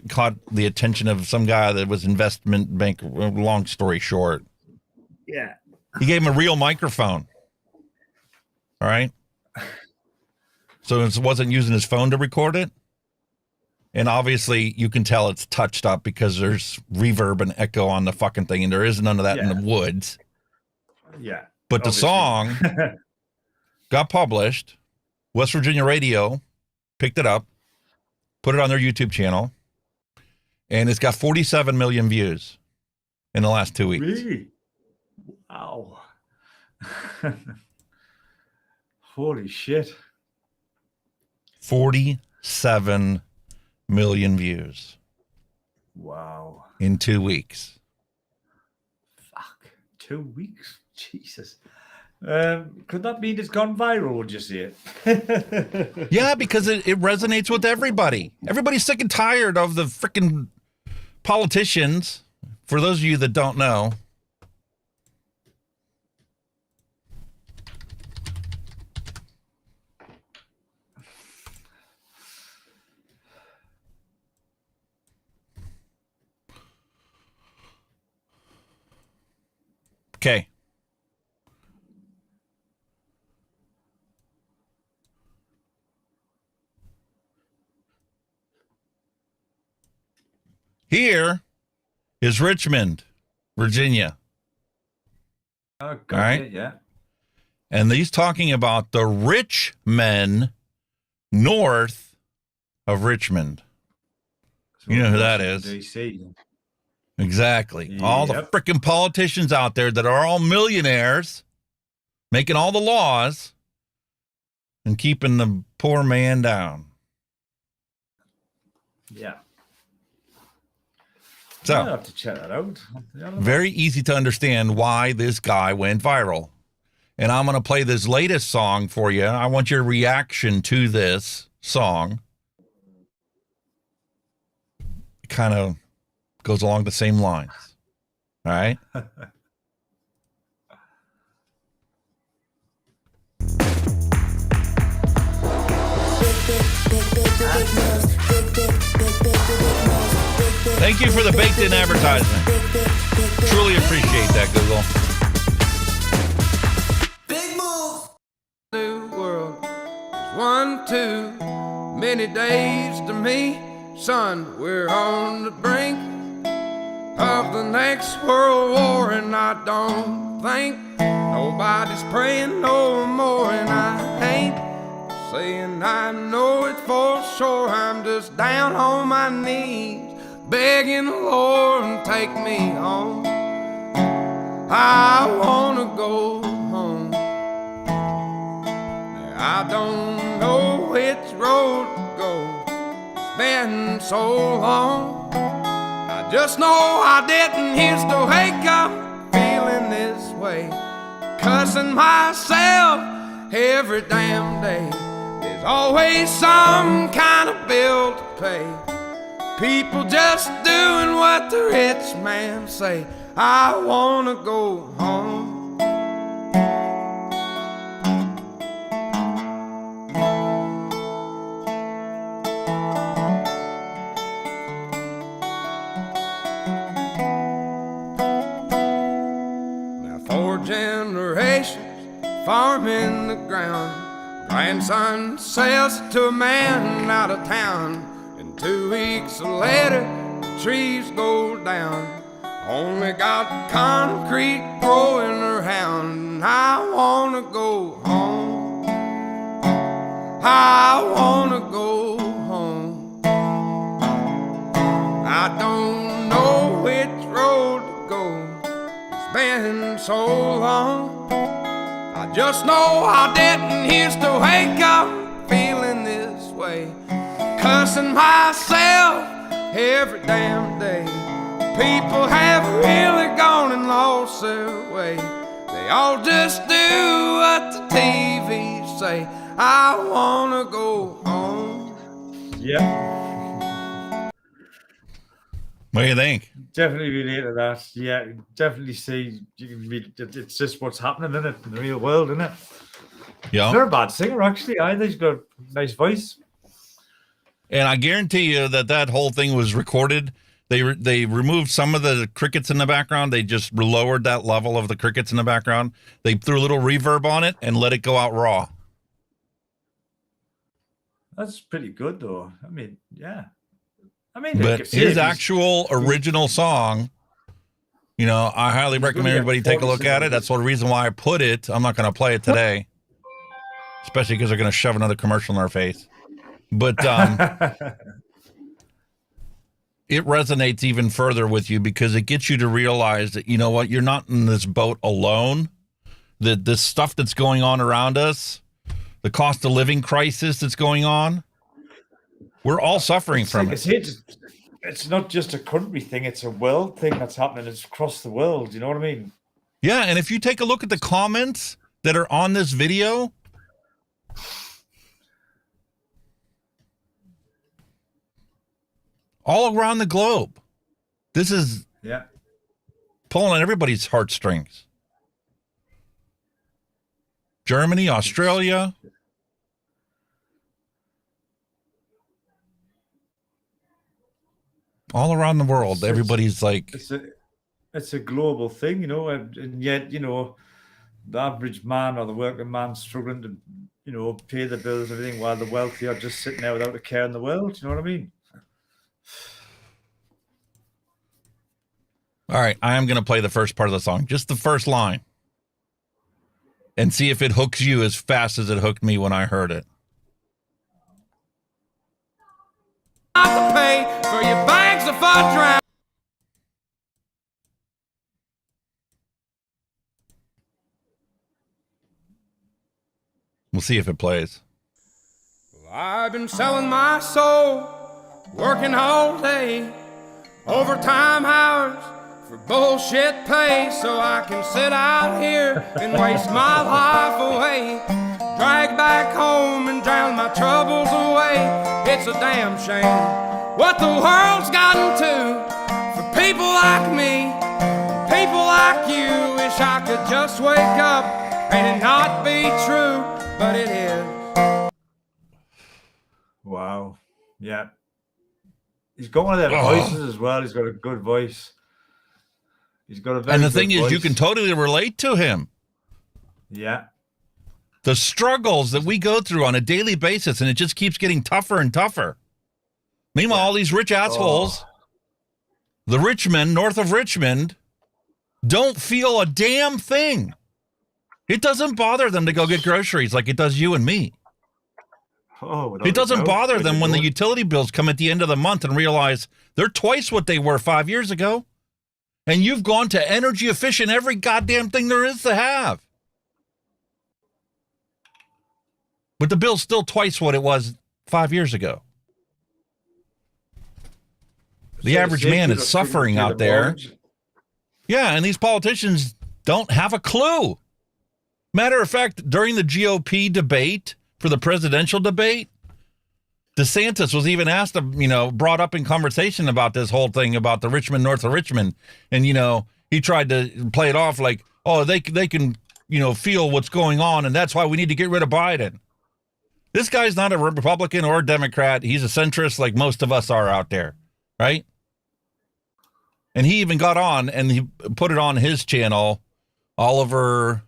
caught the attention of some guy that was investment bank. Long story short. Yeah. He gave him a real microphone. All right. So it wasn't using his phone to record it. And obviously you can tell it's touched up because there's reverb and echo on the fucking thing. And there is none of that in the woods. Yeah. But the song got published. West Virginia Radio picked it up, put it on their YouTube channel. And it's got 47 million views in the last 2 weeks. Really? Wow. Holy shit. 47 million views. Wow. In 2 weeks. Fuck. 2 weeks? Jesus. Could that mean it's gone viral, would you say it? Yeah, because it resonates with everybody. Everybody's sick and tired of the freaking politicians. For those of you that don't know, okay. Here is Richmond, Virginia. Oh, God, all right? Yeah. And he's talking about the rich men north of Richmond. So you know who that is. DC. Exactly. Yep. All the freaking politicians out there that are all millionaires, making all the laws and keeping the poor man down. Yeah. So, I'll have to check that out. Very easy to understand why this guy went viral. And I'm going to play this latest song for you. I want your reaction to this song. It kind of goes along the same lines. All right? Thank you for the baked-in advertisement. Truly appreciate that, Google. Big move. New world is one too many days to me. Son, we're on the brink of the next world war, and I don't think nobody's praying no more, and I ain't saying I know it for sure. I'm just down on my knees begging the Lord, take me home. I wanna go home. I don't know which road to go. It's been so long. I just know I didn't used to wake up feeling this way, cussing myself every damn day. There's always some kind of bill to pay. People just doing what the rich man say. I wanna go home. Now 4 generations farming the ground. Grandson sells to a man out of town. 2 weeks later, the trees go down. Only got concrete growing around. I wanna go home. I wanna go home. I don't know which road to go. It's been so long. I just know I didn't used to wake up feeling this way, cussing myself every damn day. People have really gone and lost their way. They all just do what the TV say. I wanna go home. Yeah. What do you think? Definitely relate to that. Yeah, definitely see. It's just what's happening in it, in the real world, isn't it? Yeah. They're a bad singer, actually. Either he's got a nice voice. And I guarantee you that whole thing was recorded. They removed some of the crickets in the background. They just lowered that level of the crickets in the background. They threw a little reverb on it and let it go out raw. That's pretty good, though. I mean, yeah. I mean, but his actual original song, you know, I highly recommend everybody take a look at it. That's the reason why I put it. I'm not going to play it today, especially because they're going to shove another commercial in our face. But it resonates even further with you because it gets you to realize that, you know what, you're not in this boat alone. That this stuff that's going on around us, the cost of living crisis that's going on, we're all suffering from it. It's not just a country thing, it's a world thing that's happening. It's across the world, you know what I mean? Yeah, and if you take a look at the comments that are on this video, all around the globe, this is pulling on everybody's heartstrings. Germany, Australia. All around the world, everybody's like... It's a global thing, you know, and yet, you know, the average man or the working man struggling to, you know, pay the bills and everything, while the wealthy are just sitting there without a care in the world. You know what I mean? All right, I am going to play the first part of the song, just the first line, and see if it hooks you as fast as it hooked me when I heard it. To pay for your bags of fun drown. We'll see if it plays. Well, I've been selling my soul, working all day, overtime hours for bullshit pay, so I can sit out here and waste my life away, drag back home and drown my troubles away. It's a damn shame what the world's gotten to for people like me, people like you. Wish I could just wake up and it not be true, but it is. Wow. Yeah. He's got one of them voices as well. He's got a good voice. He's got a very And the good thing voice. is, you can totally relate to him. Yeah. The struggles that we go through on a daily basis, and it just keeps getting tougher and tougher. Meanwhile, all these rich assholes, the Richmond, north of Richmond, don't feel a damn thing. It doesn't bother them to go get groceries like it does you and me. It doesn't bother them when the utility bills come at the end of the month and realize they're twice what they were 5 years ago. And you've gone to energy efficient every goddamn thing there is to have. But the bill's still twice what it was 5 years ago. The average man is suffering out there. Yeah, and these politicians don't have a clue. Matter of fact, during the GOP debate for the presidential debate, DeSantis was even asked, brought up in conversation about this whole thing about the Richmond, north of Richmond. And, he tried to play it off like, oh, they can, feel what's going on. And that's why we need to get rid of Biden. This guy's not a Republican or a Democrat. He's a centrist like most of us are out there. Right. And he even got on and he put it on his channel, Oliver,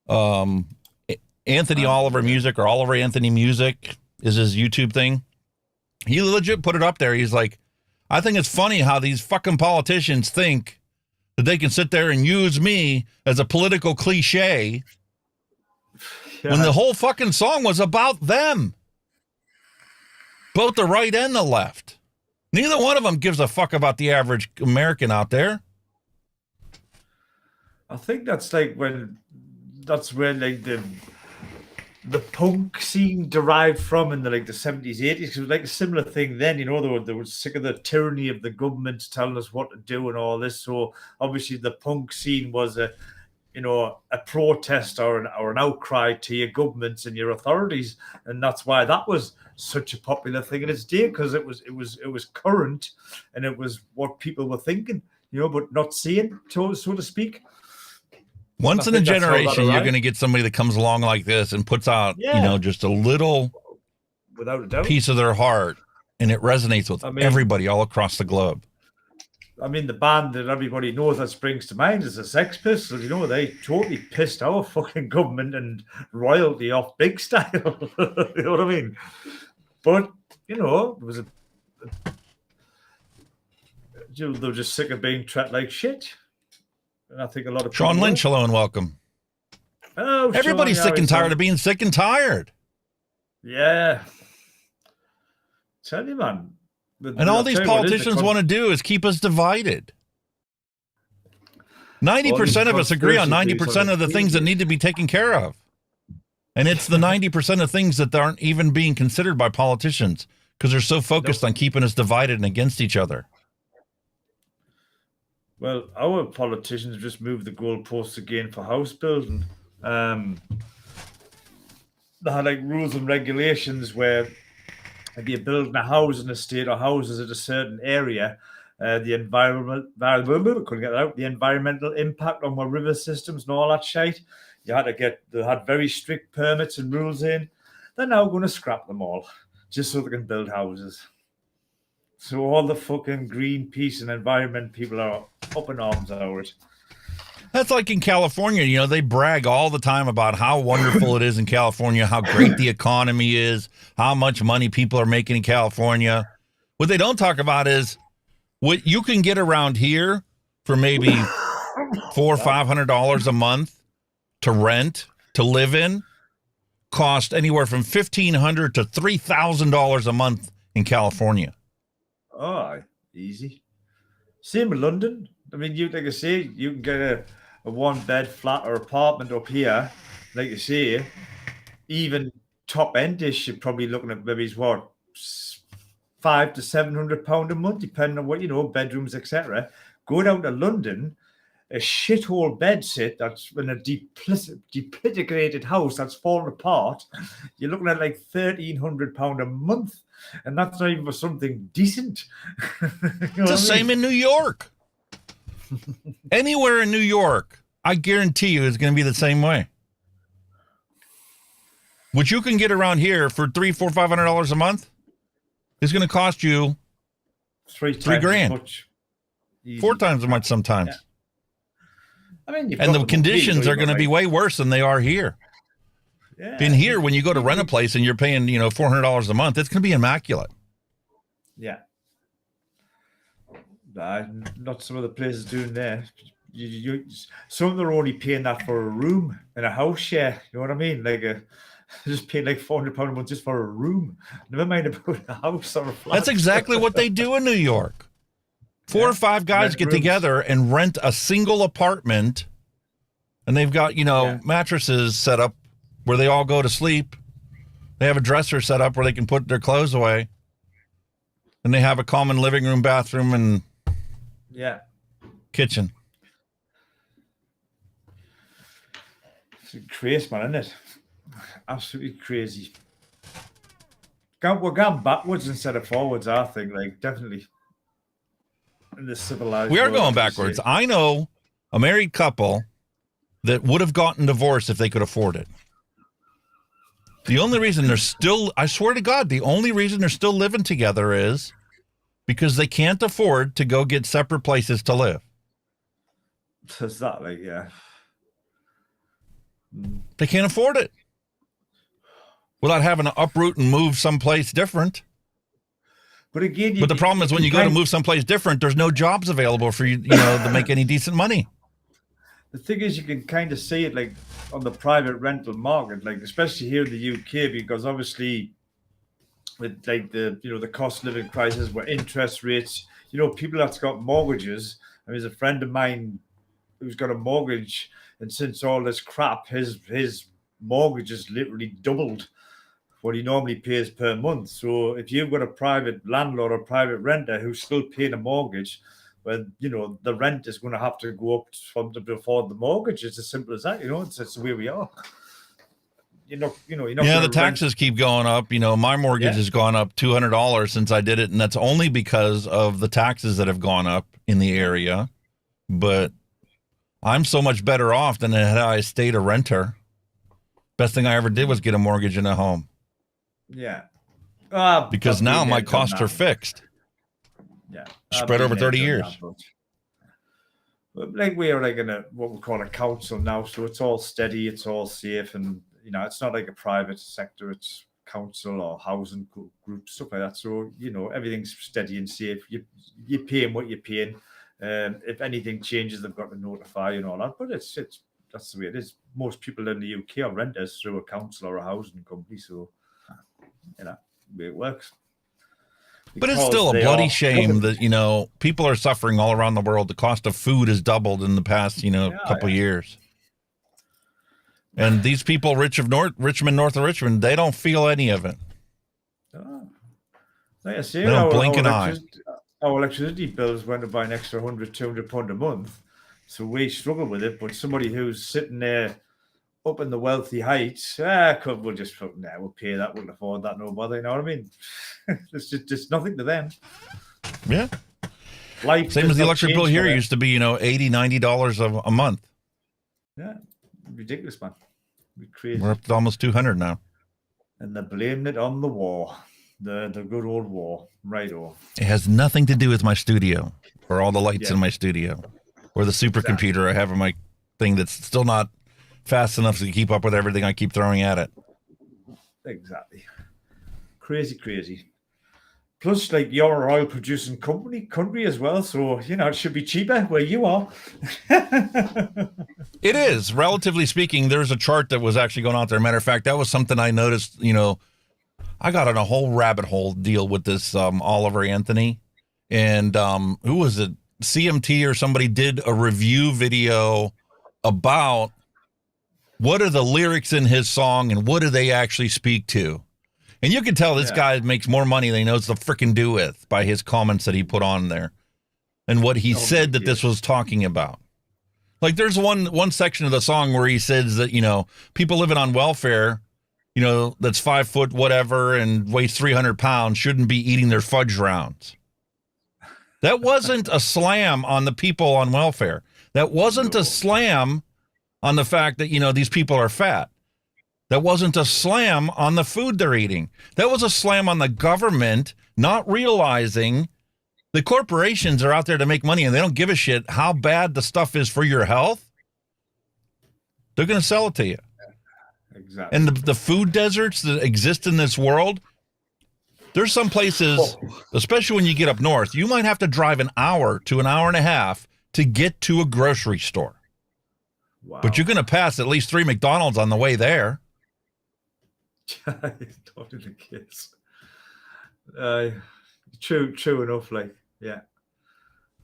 Anthony Oliver Music, or Oliver Anthony Music is his YouTube thing. He legit put it up there. He's like, I think it's funny how these fucking politicians think that they can sit there and use me as a political cliche when the whole fucking song was about them. Both the right and the left. Neither one of them gives a fuck about the average American out there. I think that's like that's where like the punk scene derived from in the 70s, 80s. Because it was like a similar thing then, they were sick of the tyranny of the government telling us what to do and all this. So obviously the punk scene was a protest or an outcry to your governments and your authorities, and that's why that was such a popular thing in its day, because it was current and it was what people were thinking, but not seeing, so to speak. Once in a generation, you're going to get somebody that comes along like this and puts out, just a little without a doubt piece of their heart and it resonates with everybody all across the globe. I mean, the band that everybody knows that springs to mind is the Sex Pistols. You know, they totally pissed our fucking government and royalty off big style. You know what I mean? But, you know, it was they were just sick of being treated like shit. And I think a lot of Sean Lynch, hello and welcome. Oh, everybody's Sean, sick and tired of being sick and tired. Yeah. Tell you, man. And all these politicians want to do is keep us divided. 90% of us agree on 90% of the things that need to be taken care of. And it's the 90% of things that aren't even being considered by politicians because they're so focused on keeping us divided and against each other. Well, our politicians just moved the goalposts again for house building. They had like rules and regulations where if you're building a house in a state or houses at a certain area, the environmental impact on our river systems and all that shit, they had very strict permits and rules in. They're now going to scrap them all just so they can build houses. So all the fucking Greenpeace and environment people are up in arms over it. That's like in California, you know, they brag all the time about how wonderful it is in California, how great the economy is, how much money people are making in California. What they don't talk about is what you can get around here for maybe $400 or $500 a month to rent, to live in, cost anywhere from $1,500 to $3,000 a month in California. Oh, easy. Same in London. I mean, like I say, you can get a one-bed flat or apartment up here. Like you say, even top-endish, you're probably looking at maybe £500 to £700 a month, depending on what, you know, bedrooms, etc. Go down to London, a shithole bed sit that's in a dilapidated house that's fallen apart. You're looking at like £1,300 a month, and that's not even for something decent. It's the same in New York. Anywhere in New York, I guarantee you it's going to be the same way. What you can get around here for $300, $400, $500 a month is going to cost you $3,000, 4 times as much sometimes. Yeah. I mean, and the conditions are going to be way worse than they are here. Yeah. In here, when you go to rent a place and you're paying, you know, $400 a month, it's going to be immaculate. Yeah. Not some of the places doing there. Some of them are only paying that for a room in a house share. You know what I mean? Like just paying like £400 a month just for a room. Never mind about a house or a flat. That's exactly what they do in New York. 4 or 5 guys get together and rent a single apartment, and they've got, you know, mattresses set up where they all go to sleep. They have a dresser set up where they can put their clothes away, and they have a common living room, bathroom, and kitchen. It's crazy, man, isn't it? Absolutely crazy. We're going backwards instead of forwards, I think. Like, definitely. In the civilized we are world, going backwards. I know a married couple that would have gotten divorced if they could afford it. The only reason they're still, I swear to God, the only reason they're still living together is because they can't afford to go get separate places to live. Is that like, yeah. They can't afford it without having to uproot and move someplace different. But again, the problem is when you go to move someplace different, there's no jobs available for you, you know, to make any decent money. The thing is, you can kind of see it like on the private rental market, like especially here in the UK, because obviously with like the, you know, the cost of living crisis, where interest rates, you know, people that's got mortgages. I mean, there's a friend of mine who's got a mortgage, and since all this crap, his mortgage has literally doubled what he normally pays per month. So if you've got a private landlord or private renter who's still paying a mortgage, well, you know, the rent is going to have to go up from to afford the mortgage. It's as simple as that. You know, it's the way we are. You're not the taxes keep going up. You know, my mortgage has gone up $200 since I did it, and that's only because of the taxes that have gone up in the area. But I'm so much better off than had I stayed a renter. Best thing I ever did was get a mortgage in a home. Yeah. Because now my costs are fixed. Yeah. Spread over 30 years. But like we are like in what we call a council now, so it's all steady, it's all safe, and it's not like a private sector, it's council or housing groups, stuff like that. So everything's steady and safe. You're paying what you're paying. If anything changes, they've got to notify and all that. But it's that's the way it is. Most people in the UK are renters through a council or a housing company, so the way it works. But it's still a bloody shame that, people are suffering all around the world. The cost of food has doubled in the past, couple years. And these people, Richmond, north of Richmond, they don't feel any of it. Like I say, they don't blink an eye. Our electricity bills went up by an extra £100-200 a month. So we struggle with it. But somebody who's sitting there up in the wealthy heights, we'll just we'll pay that, we'll afford that, no bother, you know what I mean? It's just nothing to them. Yeah. Life same as the electric bill here used to be, $80-90 a month. Yeah, ridiculous, man. Crazy. We're up to almost 200 now. And they're blaming it on the war, the good old war, right? It has nothing to do with my studio or all the lights in my studio or the supercomputer I have in my thing that's still not fast enough to keep up with everything I keep throwing at it. Exactly. Crazy. Plus, like, you're an oil producing country as well, so it should be cheaper where you are. It is, relatively speaking. There's a chart that was actually going out there. Matter of fact, that was something I noticed. I got on a whole rabbit hole deal with this Oliver Anthony, and who was it? CMT or somebody did a review video about what are the lyrics in his song and what do they actually speak to. And you can tell this guy makes more money than he knows to freaking do with by his comments that he put on there and what he said that this was talking about. Like there's one section of the song where he says that, people living on welfare, that's 5 foot whatever and weighs 300 pounds shouldn't be eating their fudge rounds. That wasn't a slam on the people on welfare. That wasn't a slam on the fact that, these people are fat. That wasn't a slam on the food they're eating. That was a slam on the government not realizing the corporations are out there to make money and they don't give a shit how bad the stuff is for your health. They're going to sell it to you. Exactly. And the food deserts that exist in this world, there's some places, especially when you get up north, you might have to drive an hour to an hour and a half to get to a grocery store. Wow. But you're going to pass at least 3 McDonald's on the way there. Totally the case. True enough. Like, yeah,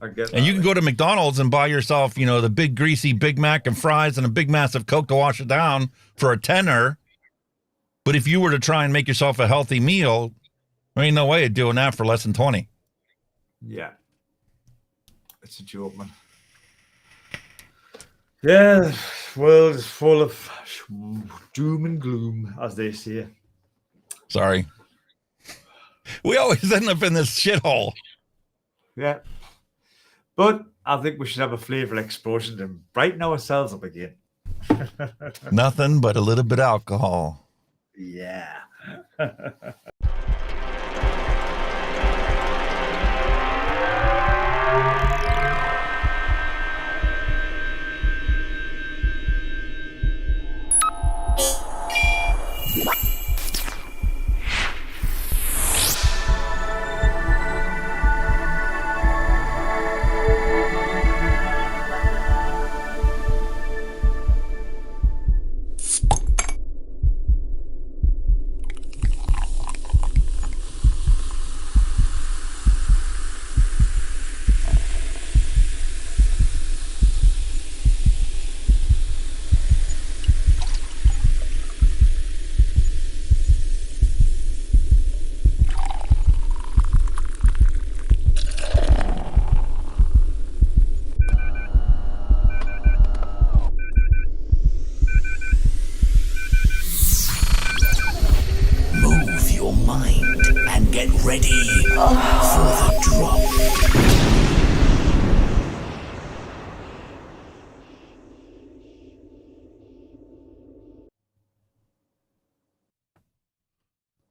I get that. And you can go to McDonald's and buy yourself, the big greasy Big Mac and fries and a big massive Coke to wash it down for a $10. But if you were to try and make yourself a healthy meal, there ain't no way of doing that for less than 20. Yeah, it's a joke, man. Yeah, the world is full of doom and gloom, as they say. Sorry. We always end up in this shithole. Yeah. But I think we should have a flavor explosion and brighten ourselves up again. Nothing but a little bit of alcohol. Yeah.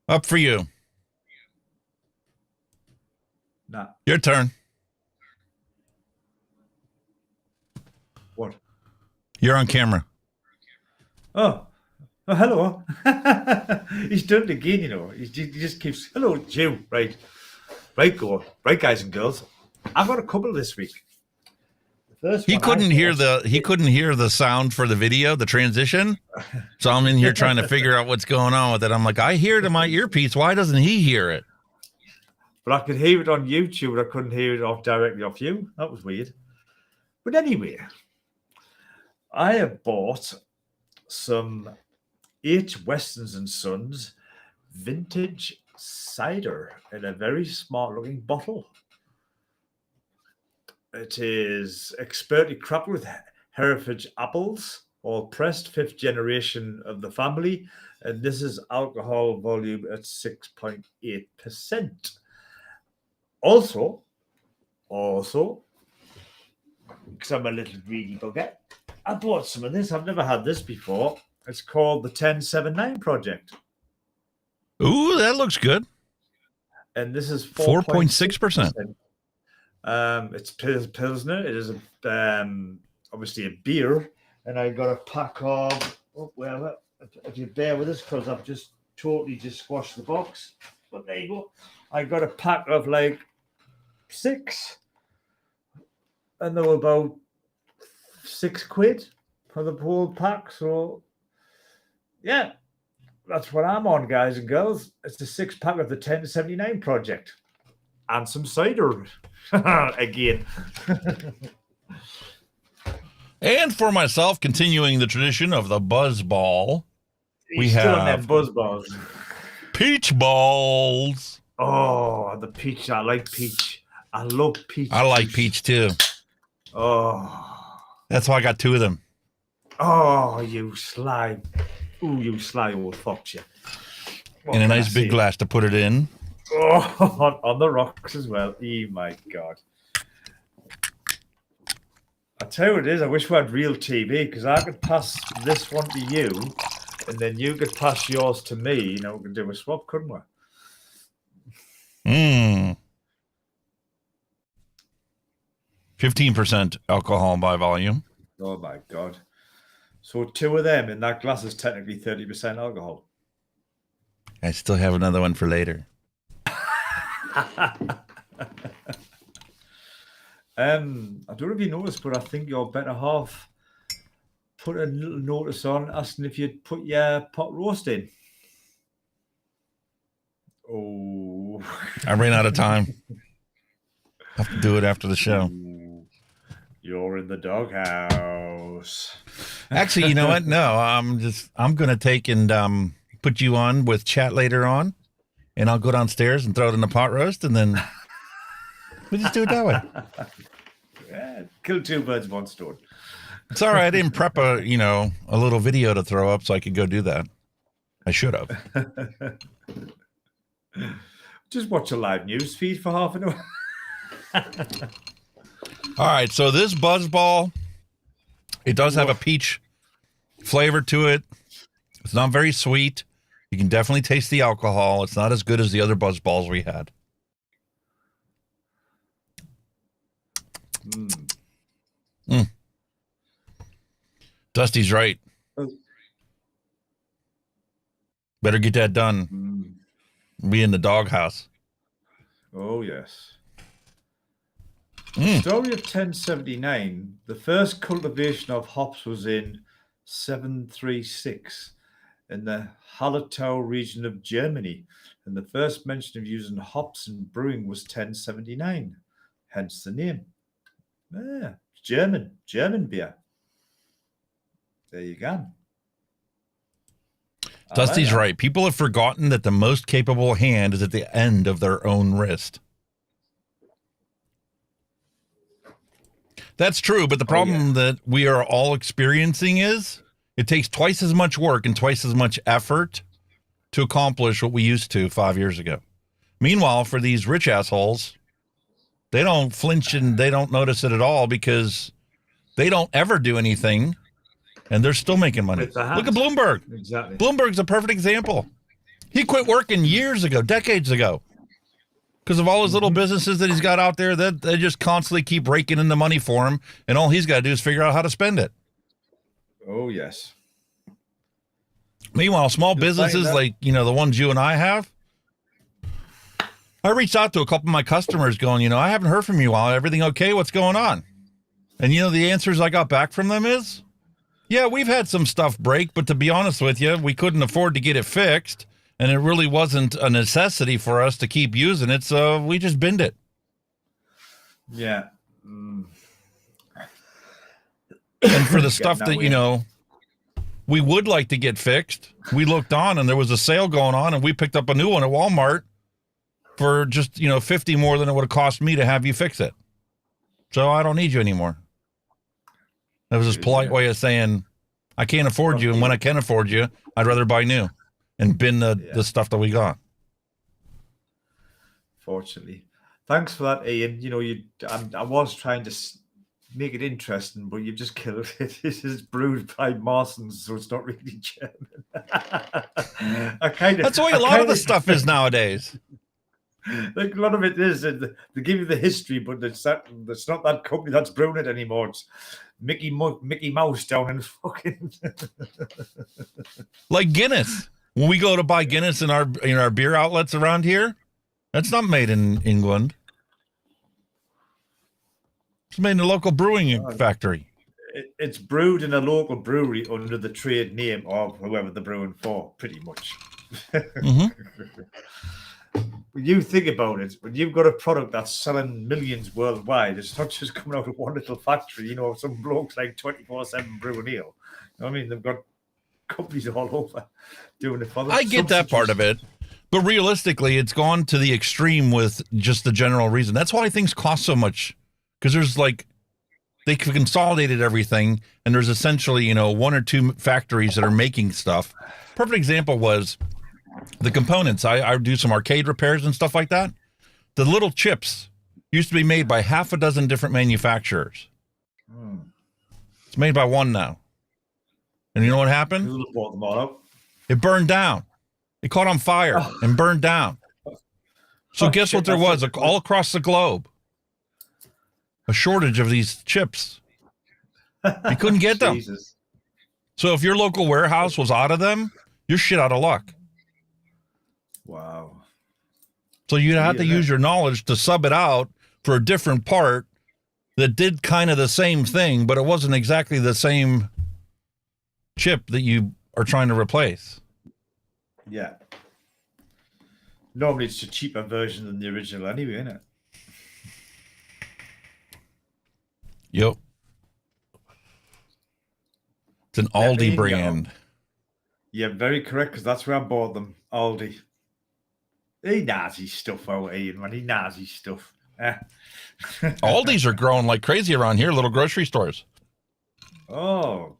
Up for you. Nah. Your turn. What? You're on camera. Oh, hello. He's done it again, you know. He just keeps, hello, Jew. Right, go. Right, guys and girls. I've got a couple this week. The first He couldn't hear the sound for the video, the transition. So I'm in here trying to figure out what's going on with it. I'm like, I hear it in my earpiece. Why doesn't he hear it? But I could hear it on YouTube, but I couldn't hear it directly off you. That was weird. But anyway, I have bought some H. Westons and Sons vintage cider in a very smart looking bottle. It is expertly crafted with heritage apples, all pressed, 5th generation of the family, and this is alcohol volume at 6.8%. Also, because I'm a little greedy bugger, I bought some of this. I've never had this before. It's called the 1079 Project. Ooh, that looks good. And this is 4.6%. It's Pilsner. It is obviously a beer. And I got a pack of, if you bear with us, because I've just totally squashed the box. But there you go. I got a pack of like 6. And they were about £6 for the whole pack. So, yeah, that's what I'm on, guys and girls. It's a 6-pack of the 1079 Project. And some cider. Again. And for myself, continuing the tradition of the Buzz Ball, we still have on them Buzz Balls. Peach Balls. Oh, the peach. I like peach. I love peach. I like peach too. Oh. That's why I got 2 of them. Oh, you sly. Ooh, you sly old fox, you. In a nice big glass to put it in. Oh, on the rocks as well. Oh, my God. I tell you what it is. I wish we had real TV because I could pass this one to you and then you could pass yours to me. You know, we could do a swap, couldn't we? 15% alcohol by volume. Oh, my God. So 2 of them in that glass is technically 30% alcohol. I still have another one for later. I don't know if you noticed, but I think your better half put a little notice on asking if you'd put your pot roast in. Oh. I ran out of time. I have to do it after the show. You're in the doghouse. Actually, you know what? No, I'm going to take and put you on with chat later on, and I'll go downstairs and throw it in the pot roast, and then we just do it that way. Yeah, kill 2 birds, 1 stone. It's all right. I didn't prep a little video to throw up so I could go do that. I should have. Just watch a live news feed for half an hour. All right, so this Buzzball, it does have a peach flavor to it. It's not very sweet. You can definitely taste the alcohol. It's not as good as the other Buzzballs we had. Dusty's right. Better get that done. Be in the doghouse. Oh, yes. Story of 1079. The first cultivation of hops was in 736 in the Hallertau region of Germany, and the first mention of using hops in brewing was 1079, hence the name. Yeah, German beer. There you go. Dusty's right. People have forgotten that the most capable hand is at the end of their own wrist. That's true, but the problem that we are all experiencing is it takes twice as much work and twice as much effort to accomplish what we used to 5 years ago. Meanwhile, for these rich assholes, they don't flinch and they don't notice it at all because they don't ever do anything, and they're still making money. Look at Bloomberg. Exactly. Bloomberg's a perfect example. He quit working years ago, decades ago. Because of all his little businesses that he's got out there, that they just constantly keep raking in the money for him, and all he's got to do is figure out how to spend it. Oh, yes. Meanwhile, small businesses like, the ones you and I have, I reached out to a couple of my customers going, I haven't heard from you in a while. Everything okay? What's going on? And, the answers I got back from them is, yeah, we've had some stuff break, but to be honest with you, we couldn't afford to get it fixed. And it really wasn't a necessity for us to keep using it, so we just binned it. Yeah. And for the stuff that, we would like to get fixed, we looked on and there was a sale going on, and we picked up a new one at Walmart for just, 50 more than it would have cost me to have you fix it. So I don't need you anymore. That was his polite way of saying, I can't afford you, and when I can afford you, I'd rather buy new. And bin the stuff that we got. Fortunately. Thanks for that, Ian. I was trying to make it interesting, but you've just killed it. This is brewed by Marston's, so it's not really German. That's the way a lot of the stuff is nowadays. Like a lot of it is. They give you the history, but it's not that company that's brewing it anymore. It's Mickey Mouse down in fucking... Like Guinness. When we go to buy Guinness in our beer outlets around here, that's not made in England. It's made in a local brewing factory. It's brewed in a local brewery under the trade name of whoever they're brewing for, pretty much. Mm-hmm. When you think about it, when you've got a product that's selling millions worldwide, it's not just coming out of one little factory. Some blokes like 24/7 brewing ale. You know what I mean? They've got companies all over doing it for them. I get that part of it, but realistically, it's gone to the extreme with just the general reason. That's why things cost so much, because there's they consolidated everything, and there's essentially one or two factories that are making stuff. Perfect example was the components. I do some arcade repairs and stuff like that. The little chips used to be made by half a dozen different manufacturers. It's made by one now. And you know what happened? Who bought them all up? It burned down. It caught on fire and burned down. So guess what there was all across the globe? A shortage of these chips. You couldn't get them. So if your local warehouse was out of them, you're shit out of luck. Wow. So you had to use your knowledge to sub it out for a different part that did kind of the same thing, but it wasn't exactly the same chip that you are trying to replace. Yeah. Normally it's a cheaper version than the original anyway, isn't it? Yep. It's an Aldi brand. Yeah, very correct, because that's where I bought them. Aldi. He Nazi stuff out, Ian, man. He Nazi stuff. Aldi's are growing like crazy around here, little grocery stores. Oh.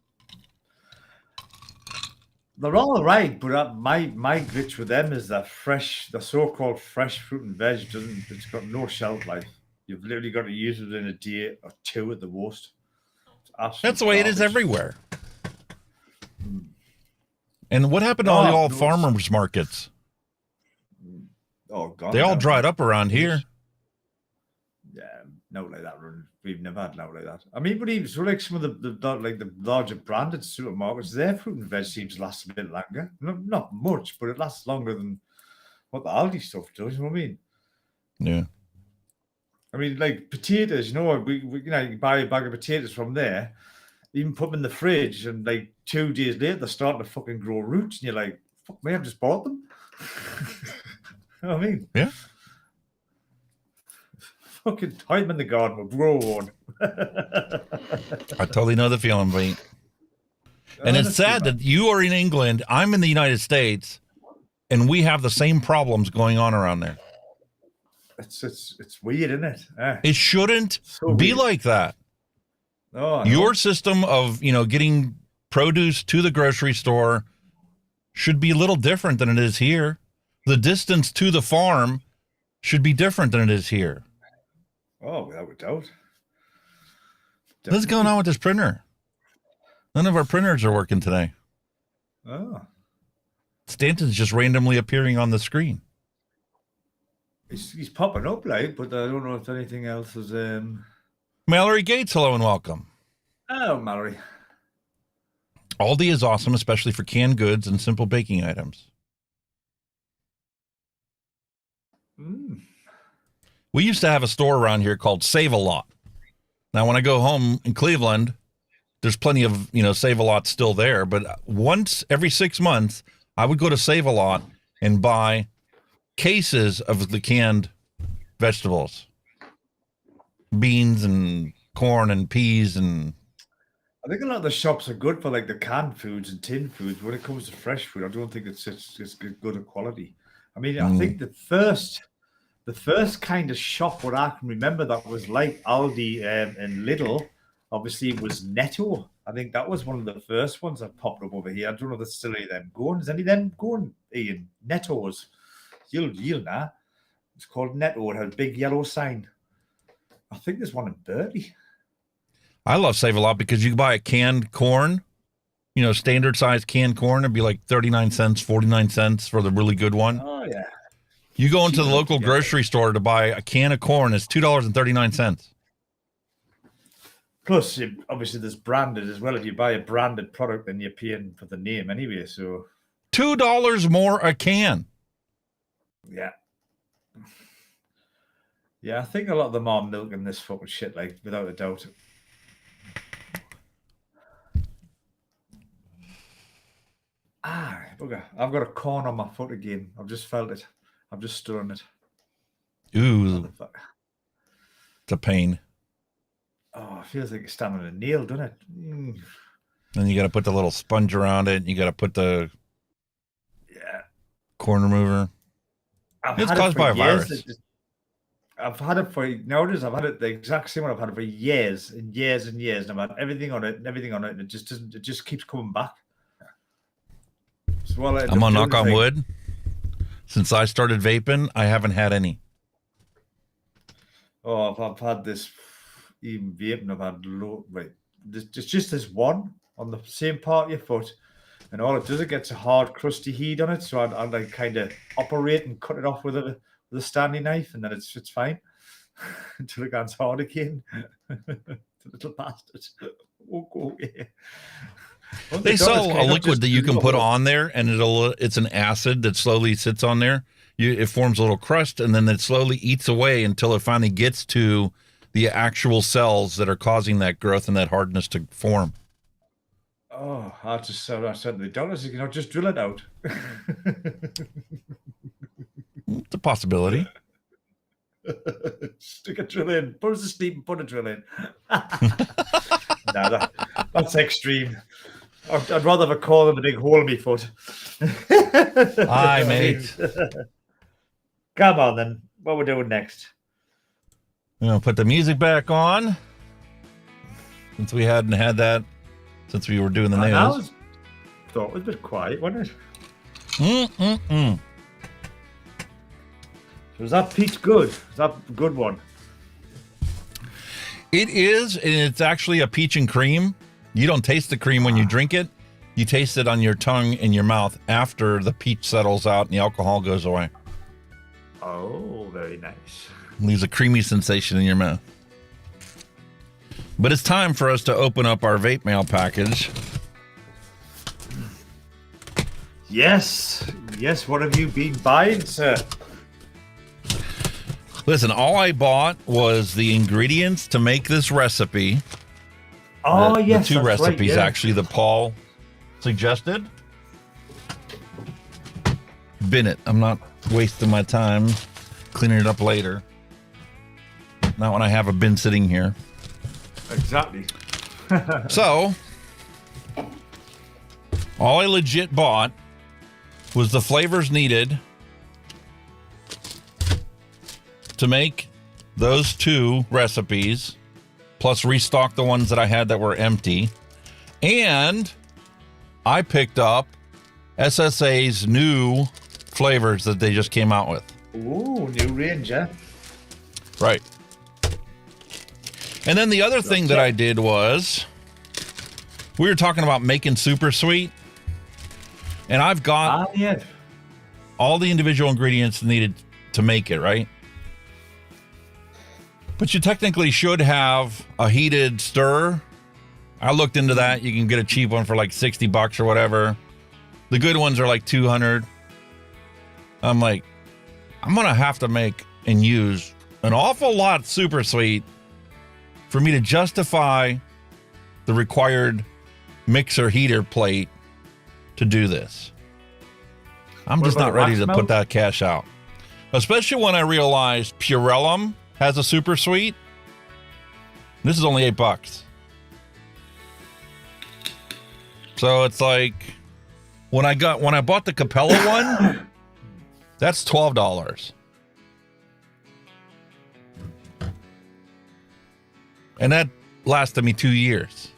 They're all right, but my glitch with them is that the so-called fresh fruit and veg it's got no shelf life. You've literally got to use it in a day or two at the worst. That's the way it is everywhere. And what happened to all the old farmers markets? Oh, God. They all dried up around here. Yeah, no like that. We've never had no like that. I mean, but even so, like some of the larger branded supermarkets, their fruit and veg seems to last a bit longer. Not much, but it lasts longer than what the Aldi stuff does. You know what I mean? Yeah. I mean, like potatoes. We you buy a bag of potatoes from there, even put them in the fridge, and like 2 days later, they're starting to fucking grow roots, and you're like, "Fuck me, I've just bought them." You know what I mean? Yeah. Fucking time in the garden will grow one. I totally know the feeling, mate. And it's sad that you are in England, I'm in the United States, and we have the same problems going on around there. It's weird, isn't it? It shouldn't be like that. Oh, your system of getting produce to the grocery store should be a little different than it is here. The distance to the farm should be different than it is here. Oh, without a doubt. What's going on with this printer? None of our printers are working today. Oh. Stanton's just randomly appearing on the screen. He's popping up, like, but I don't know if anything else is. Mallory Gates, hello and welcome. Oh, Mallory. Aldi is awesome, especially for canned goods and simple baking items. We used to have a store around here called Save a Lot. Now, when I go home in Cleveland, there's plenty of, Save a Lot still there. But once every 6 months, I would go to Save a Lot and buy cases of the canned vegetables, beans and corn and peas. And I think a lot of the shops are good for like the canned foods and tin foods. When it comes to fresh food, I don't think it's good a quality. I mean, I think the first kind of shop what I can remember that was like Aldi and Lidl, obviously, was Netto. I think that was one of the first ones that popped up over here. I don't know if there's still any of them going. Is any of them going, Ian? Netto's. You'll know. It's called Netto. It has a big yellow sign. I think there's one in Birdie. I love Save a Lot because you can buy a canned corn, standard size canned corn. It'd be like 39 cents, 49 cents for the really good one. Oh, yeah. You go into the local grocery store to buy a can of corn, it's $2.39. Plus, obviously, there's branded as well. If you buy a branded product, then you're paying for the name anyway. So $2 more a can. Yeah. Yeah, I think a lot of them are milking this fucking shit, like, without a doubt. Bugger. I've got a corn on my foot again. I've just felt it. I've just stood on it. Ooh. It's a pain. Oh, it feels like you're standing on a nail, doesn't it? Then you got to put the little sponge around it. You got to put the corn remover. It's caused by a virus. I've had it for nowadays. I've had it the exact same one. I've had it for years and years and years, and I've had everything on it, and it just doesn't. It just keeps coming back. So I'm gonna knock on wood. Since I started vaping, I haven't had any. Oh, I've had this. Even vaping, I've had just this one on the same part of your foot, and all it does, it gets a hard, crusty heat on it. So I'd like kind of operate and cut it off with a standing knife, and then it's fine until it gets hard again. The little bastard won't go away. They sell a liquid that you can put on there, and it's an acid that slowly sits on there. It forms a little crust, and then it slowly eats away until it finally gets to the actual cells that are causing that growth and that hardness to form. Oh, I said to the doctors, just drill it out. It's a possibility. Stick a drill in. Put us to sleep and put a drill in. No, that's extreme. I'd rather have a core than a big hole in my foot. Aye, mate. Come on, then. What we're doing next? I'm going to put the music back on. Since we hadn't had that since we were doing the nails. I thought it was a bit quiet, wasn't it? So is that peach good? Is that a good one? It is, and it's actually a peach and cream. You don't taste the cream when you drink it. You taste it on your tongue and your mouth after the peach settles out and the alcohol goes away. Oh, very nice. Leaves a creamy sensation in your mouth. But it's time for us to open up our Vape Mail package. Yes. Yes, what have you been buying, sir? Listen, all I bought was the ingredients to make this recipe. Oh, yes. The two recipes, actually, that Paul suggested. Bin it. I'm not wasting my time cleaning it up later. Not when I have a bin sitting here. Exactly. So, all I legit bought was the flavors needed to make those two recipes, plus restock the ones that I had that were empty. And I picked up SSA's new flavors that they just came out with. Ooh, new range, yeah. Right. And then the other thing that I did was, we were talking about making super sweet, and I've got all the individual ingredients needed to make it, right? But you technically should have a heated stir. I looked into that. You can get a cheap one for like $60 or whatever. The good ones are like 200. I'm like, I'm going to have to make and use an awful lot super sweet for me to justify the required mixer heater plate to do this. I'm just not ready to put that cash out. Especially when I realized Purellum has a super sweet. This is only $8. So it's like when I bought the Capella one, that's $12. And that lasted me 2 years.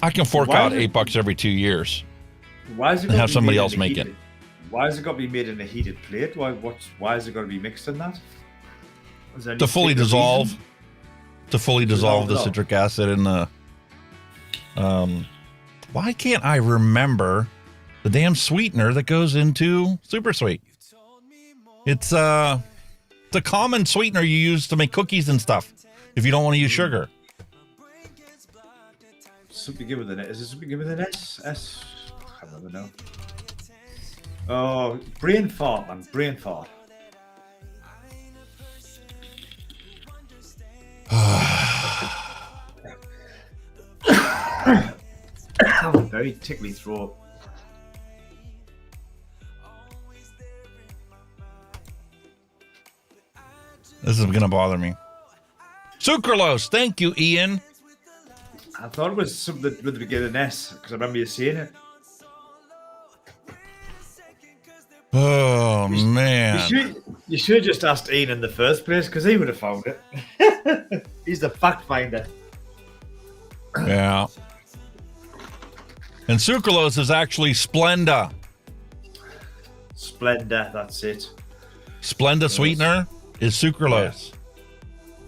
I can fork out $8 every 2 years. Why is it and have somebody else make it? Why has it got to be made in a heated plate? Why is it got to be mixed in that? To fully dissolve. To fully dissolve the citric acid in the. Why can't I remember the damn sweetener that goes into super sweet? It's a common sweetener you use to make cookies and stuff. If you don't want to use sugar. Something good with an S. Is it something good with an S? S. I don't know. Oh, brain fart, man. Brain fart. Very tickly throat. This is gonna bother me. Sucralose, thank you, Ian. I thought it was something with the beginning of S because I remember you saying it. Oh man! You should have just asked Ian in the first place because he would have found it. He's the fact finder. Yeah. And sucralose is actually Splenda. Splenda, that's it. Splenda sweetener is sucralose. Yeah.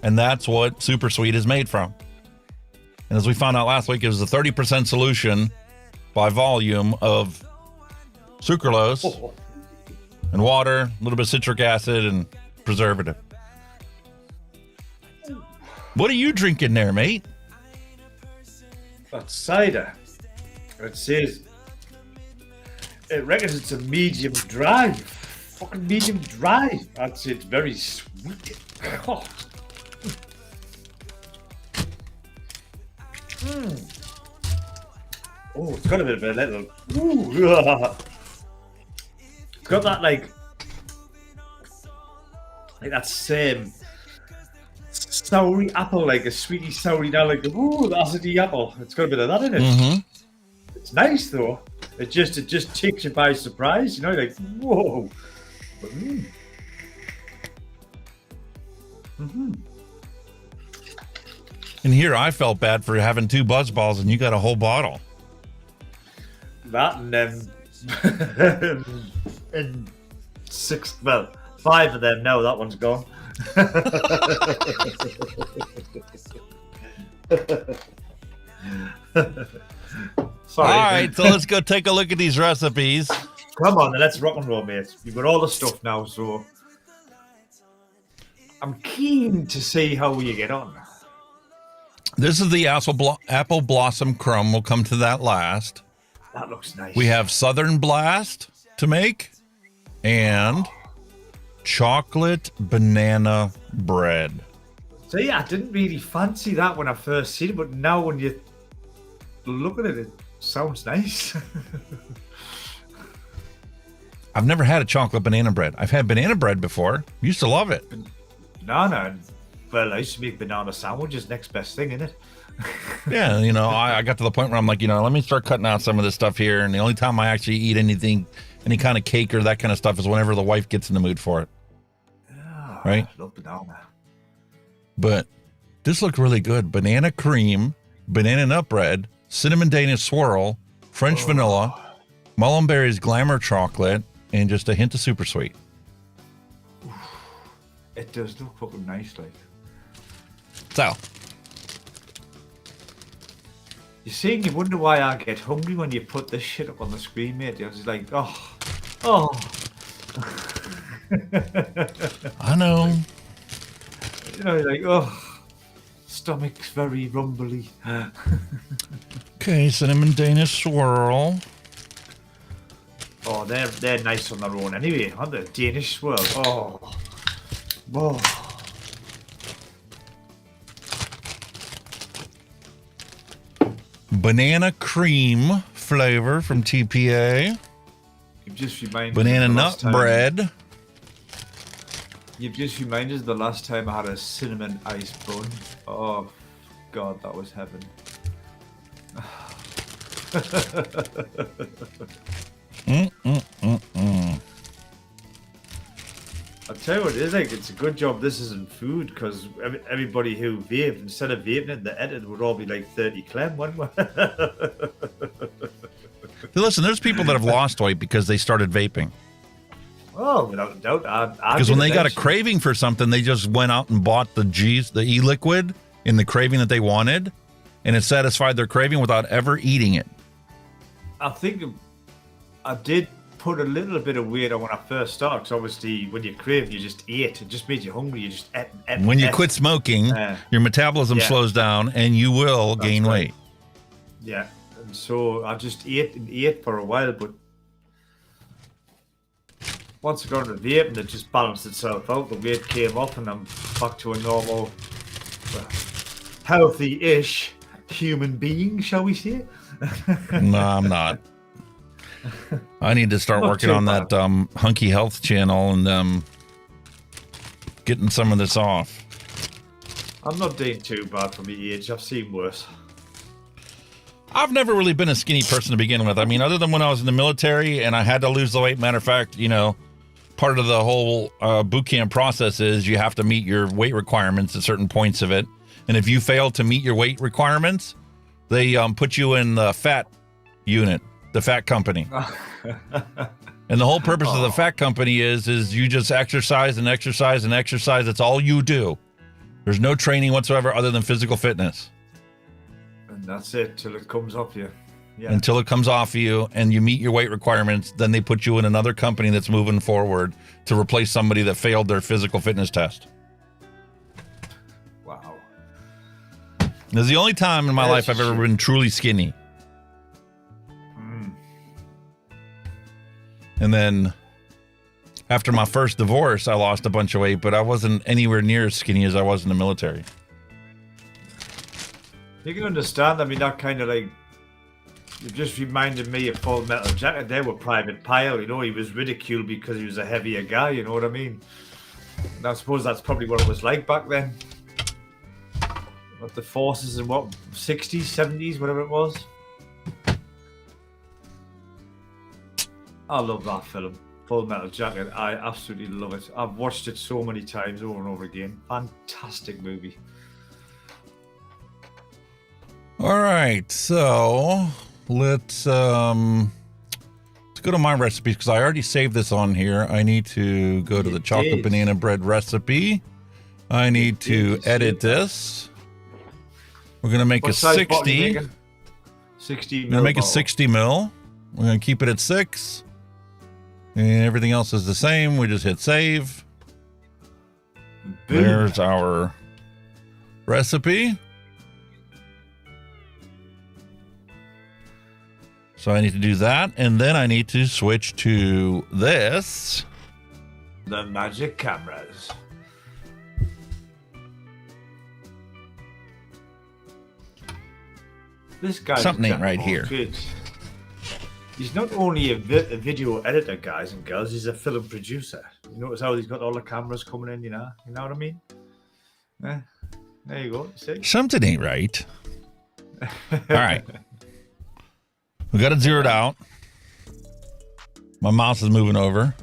And that's what super sweet is made from. And as we found out last week, it was a 30% solution by volume of sucralose and water, a little bit of citric acid and preservative. What are you drinking there, mate? That's cider. It says, it reckons it's a medium dry. Fucking medium dry. That's it. Very sweet. Oh. Oh, it's got a bit of a little. Ooh. It's got that like that same soury apple, like a sweety soury now, like the acidy apple. It's got a bit of that in it. Mm-hmm. It's nice though. It just takes you by surprise, you know, like whoa. Mm-hmm. And here I felt bad for having 2 buzz balls and you got a whole bottle. That and then and 5 of them. No, that one's gone. Sorry. All right, so let's go take a look at these recipes. Come on, then let's rock and roll, mate. You've got all the stuff now, so I'm keen to see how you get on. This is the apple blossom crumb. We'll come to that last. That looks nice. We have Southern Blast to make and chocolate banana bread. So yeah, I didn't really fancy that when I first seen it, but now when you look at it, it sounds nice. I've never had a chocolate banana bread. I've had banana bread before. Used to love it. No. Well, I used to make banana sandwiches. Next best thing, isn't it? Yeah, you know, I got to the point where I'm like, you know, let me start cutting out some of this stuff here. And the only time I actually eat anything, any kind of cake or that kind of stuff is whenever the wife gets in the mood for it. Yeah, right? I love banana. But this looked really good. Banana cream, banana nut bread, cinnamon Danish swirl, French vanilla, Mullenberry's glamour chocolate, and just a hint of super sweet. It does look fucking nice, like. So. You see, you wonder why I get hungry when you put this shit up on the screen, mate. You're just like, oh. I know. You know, like, oh, stomach's very rumbly. Okay, cinnamon Danish swirl. Oh, they're nice on their own anyway, aren't they? Danish swirl. Oh. Oh. Banana cream flavor from TPA. You've just reminded Banana me nut bread. You've just reminded us the last time I had a cinnamon ice bun. Oh, God, that was heaven. I'll tell you what it is like. It's a good job this isn't food, because everybody who vaped, instead of vaping it, the edit would all be like 30 clem, wouldn't we? Listen, there's people that have lost weight because they started vaping. Oh, without a doubt. Because when they got a craving for something, they just went out and bought the e-liquid in the craving that they wanted, and it satisfied their craving without ever eating it. I think I did put a little bit of weight on when I first started, because obviously when you crave, you just ate. It just made you hungry. You just ate. When you quit smoking, your metabolism slows down, and you will gain weight. Yeah, and so I just ate and ate for a while, but once I got into vaping, it just balanced itself out. The weight came off, and I'm back to a normal, healthy-ish human being, shall we say? No, I'm not. I need to start working on that Hunky Health channel and getting some of this off. I'm not doing too bad for my age. I've seen worse. I've never really been a skinny person to begin with. I mean, other than when I was in the military and I had to lose the weight. Matter of fact, you know, part of the whole boot camp process is you have to meet your weight requirements at certain points of it. And if you fail to meet your weight requirements, they put you in the fat unit, the fat company. And the whole purpose of the fat company is you just exercise and exercise and exercise. That's all you do. There's no training whatsoever other than physical fitness. And that's it till it comes off you. Yeah. Until it comes off you and you meet your weight requirements, then they put you in another company that's moving forward to replace somebody that failed their physical fitness test. Wow. This is the only time in my life I've ever been truly skinny. And then after my first divorce, I lost a bunch of weight, but I wasn't anywhere near as skinny as I was in the military. You can understand, I mean, that kind of like, it just reminded me of Full Metal Jacket there with Private Pyle. You know, he was ridiculed because he was a heavier guy, you know what I mean? And I suppose that's probably what it was like back then. What the forces in what, 60s, 70s, whatever it was. I love that film, Full Metal Jacket. I absolutely love it. I've watched it so many times over and over again. Fantastic movie. All right, so let's go to my recipes because I already saved this on here. I need to go to the chocolate banana bread recipe. I need to edit this. We're gonna make a 60. 60 mil. We're gonna make a 60 mil. We're gonna keep it at 6. And everything else is the same. We just hit save. Boom. There's our recipe. So I need to do that. And then I need to switch to this. The magic cameras. This guy. Something ain't right here. He's not only a video editor, guys and girls, he's a film producer. You notice how he's got all the cameras coming in, you know what I mean? Yeah. There you go. See? Something ain't right. All right. We got it zeroed out. My mouse is moving over.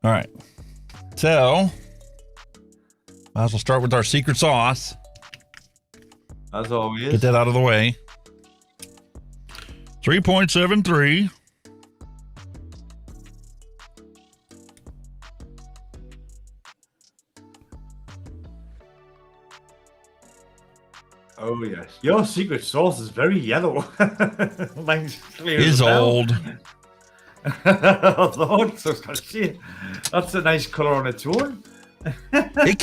All right. So, might as well start with our secret sauce. As always. Get that out of the way. 3.73. Oh yes, your secret sauce is very yellow. Mine's clear. Is old. I thought so. That's a nice color on its own. It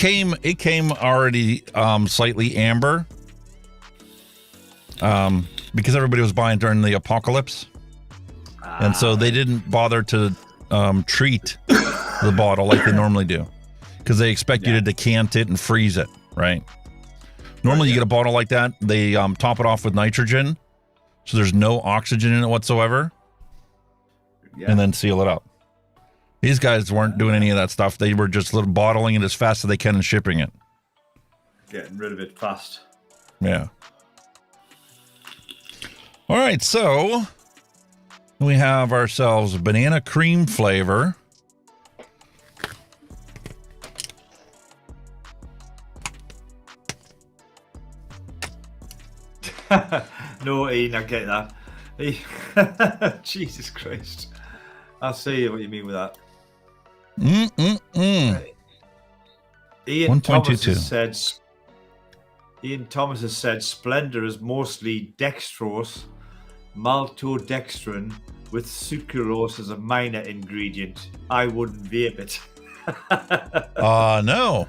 came already slightly amber. Because everybody was buying during the apocalypse. And so they didn't bother to treat the bottle like they normally do. Because they expect you to decant it and freeze it, right? Normally you get a bottle like that, they top it off with nitrogen, so there's no oxygen in it whatsoever, and then seal it up. These guys weren't doing any of that stuff. They were just bottling it as fast as they can and shipping it. Getting rid of it fast. Yeah. All right, so we have ourselves a banana cream flavor. No, Ian, I get that. Jesus Christ. I see what you mean with that. Ian Thomas has said Splendor is mostly dextrose, maltodextrin, with sucralose as a minor ingredient. I wouldn't vape it. No.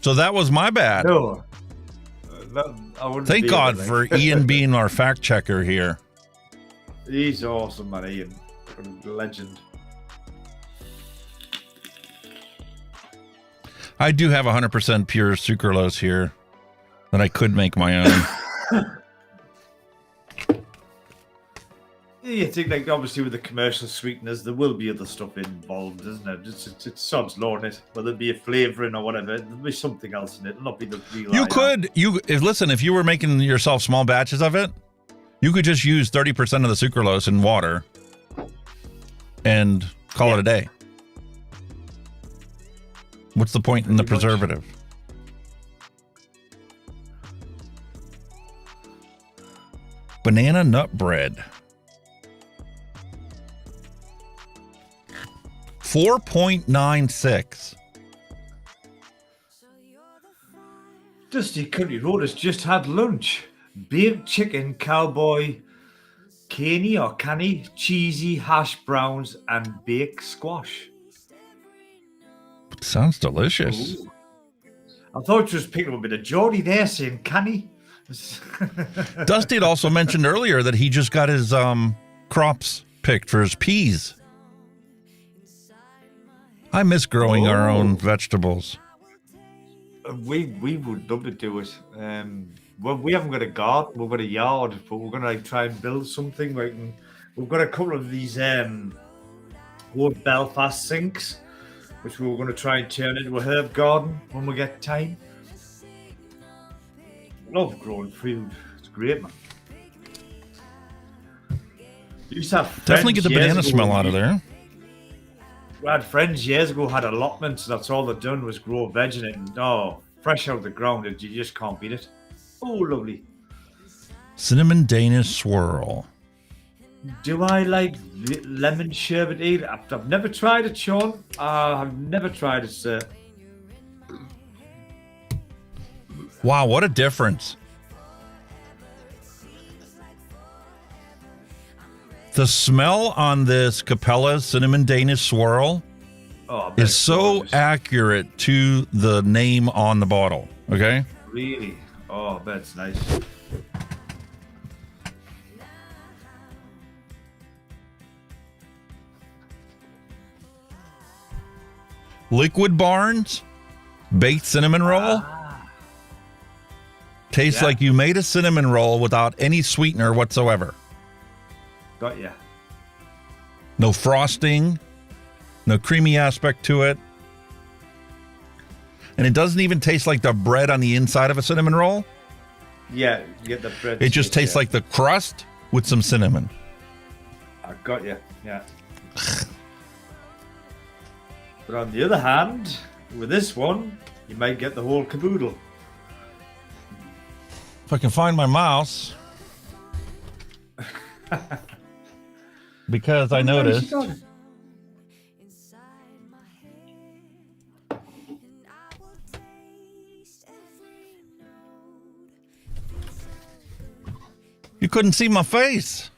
So that was my bad. No. I wouldn't. Thank God for Ian being our fact checker here. He's awesome, man, Ian. Legend. I do have 100% pure sucralose here that I could make my own. You think, like, obviously with the commercial sweeteners, there will be other stuff involved, isn't it? It's sod's law in it. Whether it be a flavouring or whatever, there'll be something else in it. It'll not be the real. If you were making yourself small batches of it, you could just use 30% of the sucralose in water and call it a day. What's the point in the preservative? Banana nut bread. 4.96. Dusty Country Road has just had lunch. Baked chicken, cowboy, canny or canny, cheesy hash browns, and baked squash. Sounds delicious. Ooh. I thought you was picking up a bit of Geordie there saying canny. Dusty had also mentioned earlier that he just got his crops picked for his peas. I miss growing our own vegetables. We would love to do it. Well, we haven't got a garden, we've got a yard, but we're gonna try and build something. We've got a couple of these old Belfast sinks, which we were going to try and turn into a herb garden when we get time. Love growing food. It's great, man. You used to have definitely get the banana smell out of there. We had friends years ago had allotments. That's all they'd done was grow veg in it. And fresh out of the ground, you just can't beat it. Oh, lovely. Cinnamon Danish swirl. Do I like lemon sherbet either? I've never tried it, Sean. I've never tried it, sir. Wow, what a difference. The smell on this Capella Cinnamon Danish swirl is so accurate to the name on the bottle. Okay? Really? Oh, that's nice. Liquid Barnes baked cinnamon roll. Tastes like you made a cinnamon roll without any sweetener whatsoever. Got ya. No frosting, no creamy aspect to it. And it doesn't even taste like the bread on the inside of a cinnamon roll. Yeah, you get the bread. It just tastes like the crust with some cinnamon. I got you. Yeah. But on the other hand, with this one, you might get the whole caboodle. If I can find my mouse. Because I noticed. You couldn't see my face.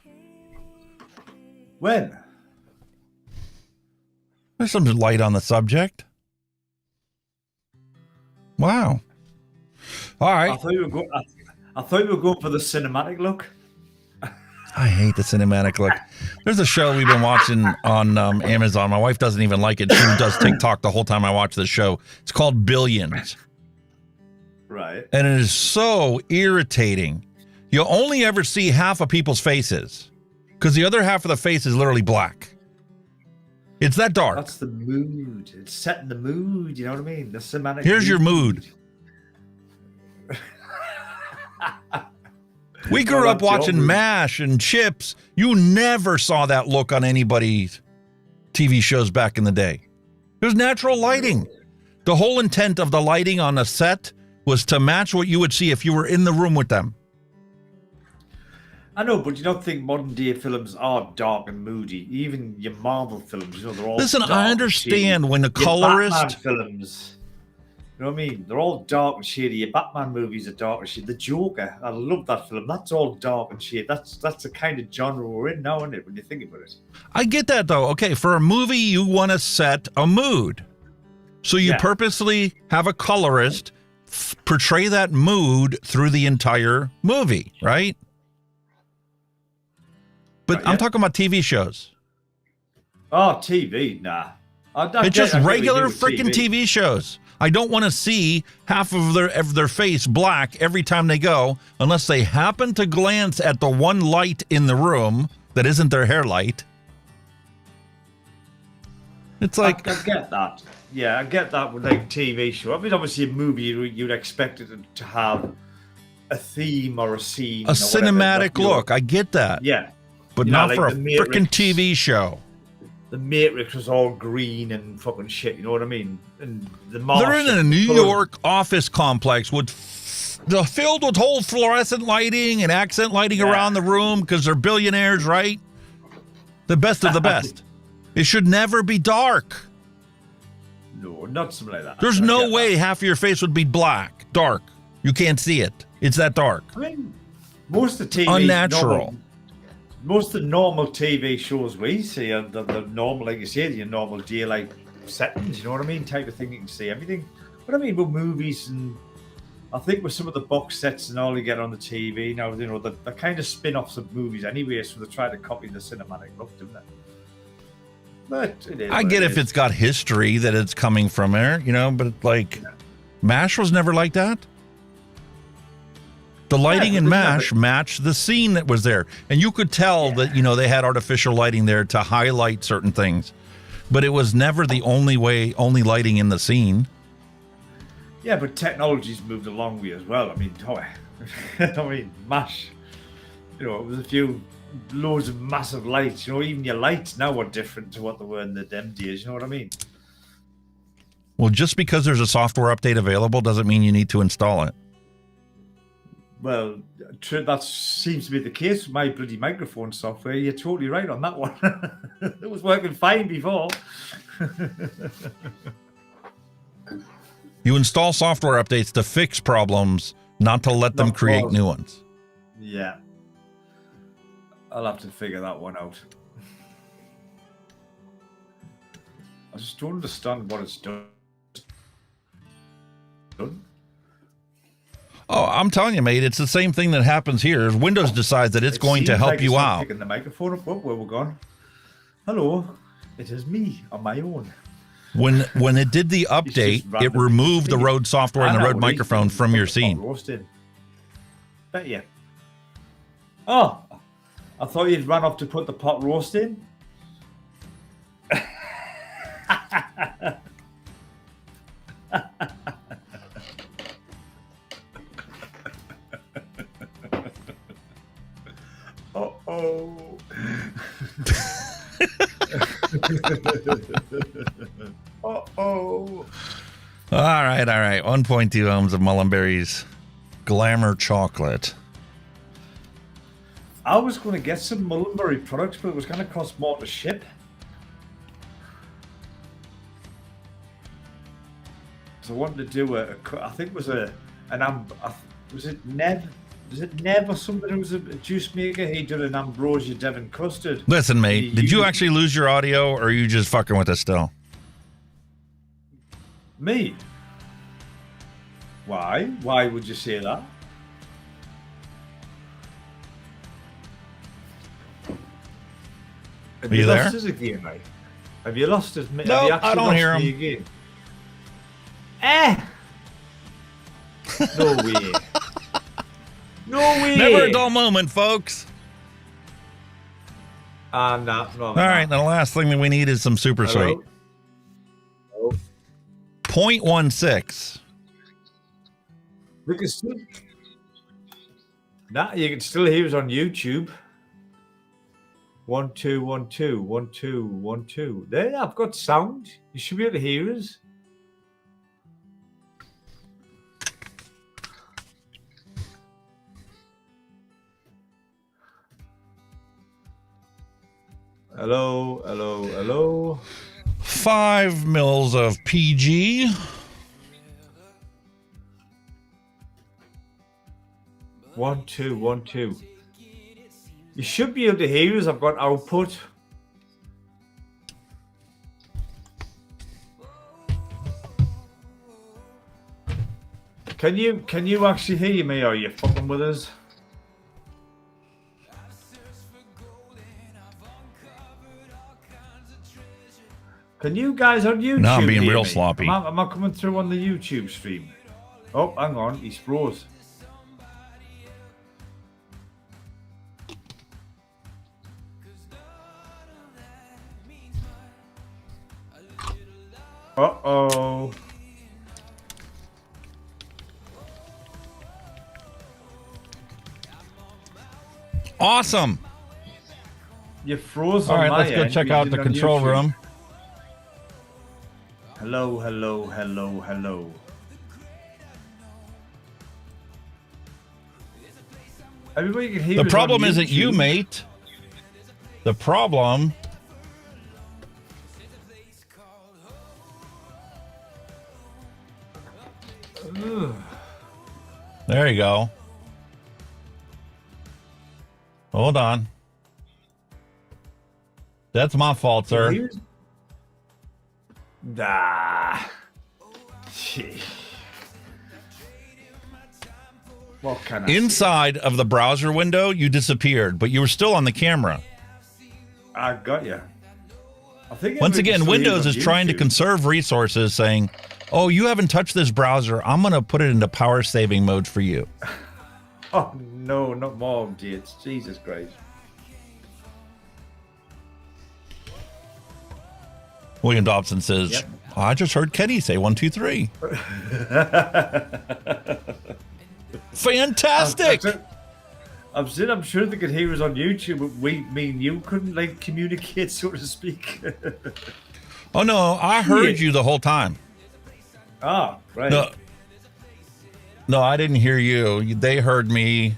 When? There's some light on the subject. Wow. All right. I thought you were going for the cinematic look. I hate the cinematic look. There's a show we've been watching on Amazon. My wife doesn't even like it. She does TikTok the whole time I watch the show. It's called Billions. Right. And it is so irritating. You'll only ever see half of people's faces because the other half of the face is literally black. It's that dark. That's the mood. It's setting the mood. You know what I mean? The cinematic. Here's your mood. We grew up watching MASH and Chips. You never saw that look on anybody's TV shows back in the day. It was natural lighting. The whole intent of the lighting on a set was to match what you would see if you were in the room with them. I know, but you don't think modern day films are dark and moody? Even your Marvel films, you know, they're all. Listen, dark I understand and when the your colorist Batman films. You know what I mean? They're all dark and shady. Your Batman movies are dark and shady. The Joker, I love that film. That's all dark and shady. That's the kind of genre we're in now, isn't it? When you think about it. I get that though. Okay, for a movie, you want to set a mood, so you purposely have a colorist portray that mood through the entire movie, right? But I'm talking about TV shows. Oh, TV, nah. It's just regular freaking TV shows. I don't want to see half of their face black every time they go, unless they happen to glance at the one light in the room that isn't their hair light. It's like I get that. Yeah, I get that with like TV show. I mean, obviously a movie you'd expect it to have a theme or a scene, a cinematic look. I get that. Yeah, but not for a freaking TV show. The Matrix was all green and fucking shit. You know what I mean? And the Martian, they're in a New York office complex with filled with whole fluorescent lighting and accent lighting around the room because they're billionaires, right? The best of the best. It should never be dark. No, not something like that. There's no way half of your face would be black, dark. You can't see it. It's that dark. I mean, most of the TV unnatural. Most of the normal TV shows we see are the normal, like you say, your normal daylight settings, you know what I mean? Type of thing, you can see everything. But I mean, with movies, and I think with some of the box sets and all you get on the TV now, you know, they're kind of spin-offs of movies anyway, so they try to copy the cinematic look, don't they? But it is. I get if it's got history that it's coming from there, you know, but like MASH was never like that. The lighting in MASH matched the scene that was there. And you could tell that, you know, they had artificial lighting there to highlight certain things. But it was never the only lighting in the scene. Yeah, but technology's moved a long way as well. I mean, MASH, you know, it was loads of massive lights. You know, even your lights now are different to what they were in the dem days. You know what I mean? Well, just because there's a software update available doesn't mean you need to install it. Well, that seems to be the case with my bloody microphone software. You're totally right on that one. It was working fine before. You install software updates to fix problems, not to let them create new ones. Yeah. I'll have to figure that one out. I just don't understand what it's done. Oh, I'm telling you, mate, it's the same thing that happens here. Windows decides that it's going to help you out. Picking the microphone up. Where we're gone. Hello, it is me on my own. When it did the update, it removed the Rode software and the Rode microphone from your scene. Bet you. Oh, I thought you'd run off to put the pot roast in. Uh-oh. Uh-oh. All right. 1.2 ohms of Mullenberry's Glamour Chocolate. I was going to get some Mullenberry products, but it was going to cost more to ship. So I wanted to do I think it was was it Nev? Was it Nev or something who was a juice maker? He did an Ambrosia Devon custard. Listen, mate, did you actually lose your audio, or are you just fucking with us still? Me? Why? Why would you say that? Have Are you there? lost us again, mate? Have you lost us? Have No, you actually I don't lost hear me him. again? No way. No way. Never a dull moment, folks. No. All right, and the last thing that we need is some super sweet. Oh. 0.16. We can still. Nah, you can still hear us on YouTube. 1 2 1 2 1 2 1 2. There, I've got sound. You should be able to hear us. Hello, hello, hello. 5 mils of PG. One, two, 1 2. You should be able to hear us. I've got output. Can you actually hear me? Or are you fucking with us? Can you guys on YouTube? No, I'm being hear real me? sloppy. Am I coming through on the YouTube stream? Oh, hang on, he's froze. Uh-oh. Awesome. You froze All on right, my let's go end. check You out did the on control YouTube. room. Hello, hello, hello, hello. Everybody can hear The us problem on isn't you, YouTube. mate. The problem Ugh. There you go. Hold on. That's my fault, sir. Nah. Gee. What can I say? Inside of the browser window, you disappeared, but you were still on the camera. I got you. I think Once everybody again, can still hear Windows on is trying to YouTube. conserve resources, saying, oh, you haven't touched this browser. I'm going to put it into power saving mode for you. Oh, no, not more updates. Jesus Christ. William Dobson says, Yep. I just heard Kenny say 1, 2, 3. Fantastic. I'm sure they could hear us on YouTube, but me and you couldn't like communicate, so to speak. Oh, no, I heard you the whole time. Ah, right. No, I didn't hear you. They heard me.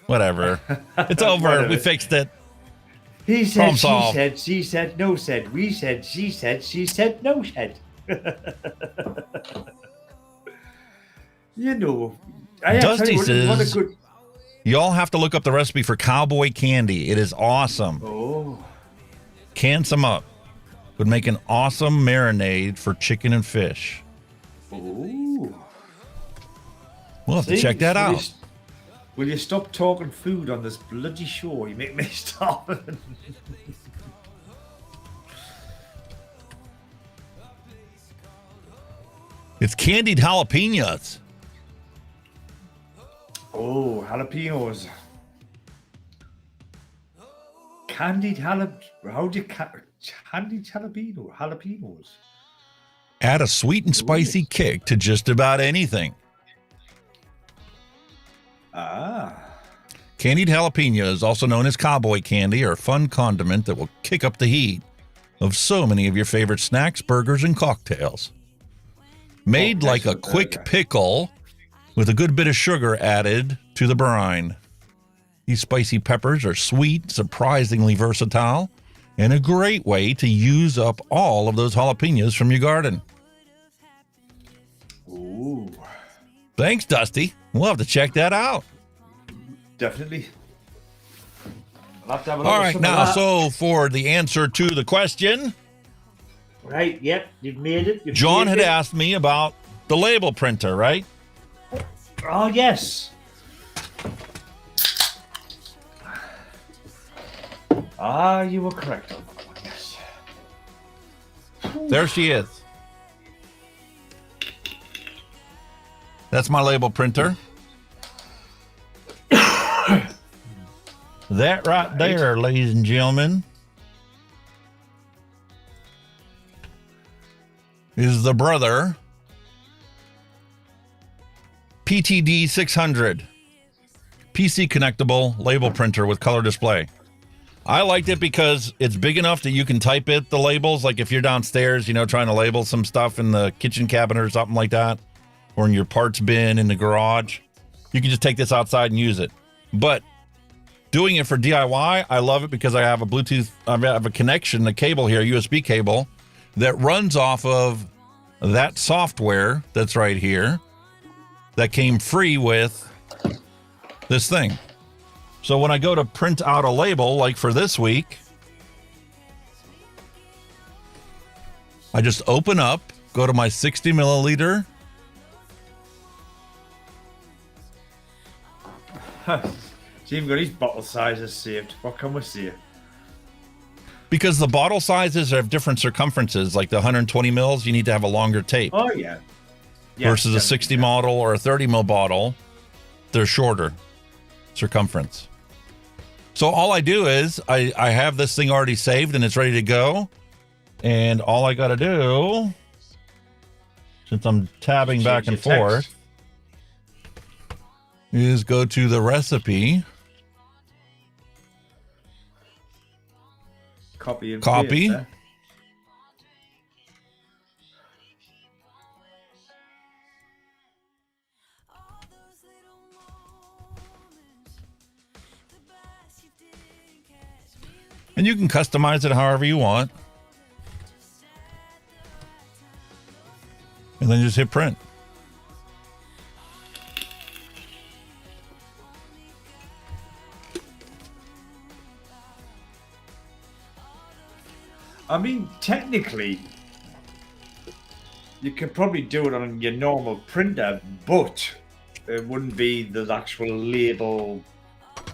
Whatever. It's over. Whatever. We fixed it. He said, Problem she solved. said, she said, no said, we said, she said, no said. You know, Dusty what a says, good. y'all have to look up the recipe for Cowboy Candy. It is awesome. Oh, Can some up. Would make an awesome marinade for chicken and fish. oh. We'll have to check that out. Will you stop talking food on this bloody show? You make me stop. It's candied jalapenos. Oh, jalapenos. Candied jalapeno. How do you candied jalapenos? Add a sweet and spicy kick to just about anything. Ah. Candied jalapenos, also known as Cowboy Candy, are a fun condiment that will kick up the heat of so many of your favorite snacks, burgers, and cocktails. Made like a quick pickle with a good bit of sugar added to the brine. These spicy peppers are sweet, surprisingly versatile, and a great way to use up all of those jalapenos from your garden. Ooh. Thanks, Dusty. We'll have to check that out. Definitely. I'll have to have a look All at right, some of now, that. so for the answer to the question, Right, yep, you've made it. John had asked me about the label printer, right? Oh, yes. Ah, you were correct on that one, yes. There she is. That's my label printer. That right there, ladies and gentlemen, is the Brother PTD 600 PC connectable label printer with color display. I liked it because it's big enough that you can type it, the labels, like if you're downstairs, you know, trying to label some stuff in the kitchen cabinet or something like that, or in your parts bin in the garage. You can just take this outside and use it. But doing it for DIY, I love it because I have a Bluetooth, I have a connection, a cable here, USB cable, that runs off of that software that's right here that came free with this thing. So when I go to print out a label, like for this week, I just open up, go to my 60 milliliter. Jim got his bottle sizes saved. What can we see? Because the bottle sizes have different circumferences, like the 120 mils, you need to have a longer tape. Oh, yeah. Versus a 60 model or a 30 mil bottle, they're shorter circumference. So all I do is I have this thing already saved and it's ready to go. And all I got to do, since I'm tabbing back and forth, is go to the recipe. Copy. And you can customize it however you want. And then just hit print. I mean, technically, you could probably do it on your normal printer, but it wouldn't be the actual label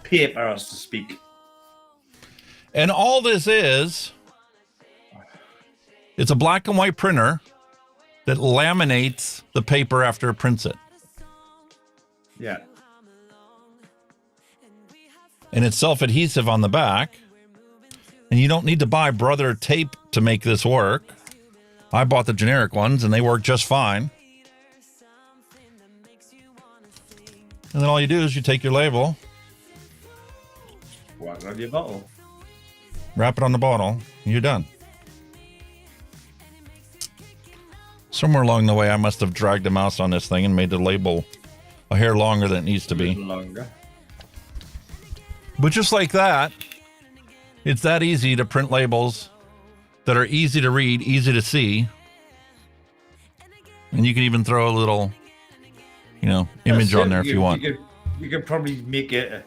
paper, so to speak. And all this is, it's a black and white printer that laminates the paper after it prints it. Yeah. And it's self-adhesive on the back. And you don't need to buy Brother tape to make this work. I bought the generic ones and they work just fine. And then all you do is you take your label, Whack it on your bottle. Wrap it on the bottle, and you're done. Somewhere along the way, I must have dragged the mouse on this thing and made the label a hair longer than it needs to be. Longer. But just like that, it's that easy to print labels that are easy to read, easy to see. And you can even throw a little, image on there if you want. You could probably make a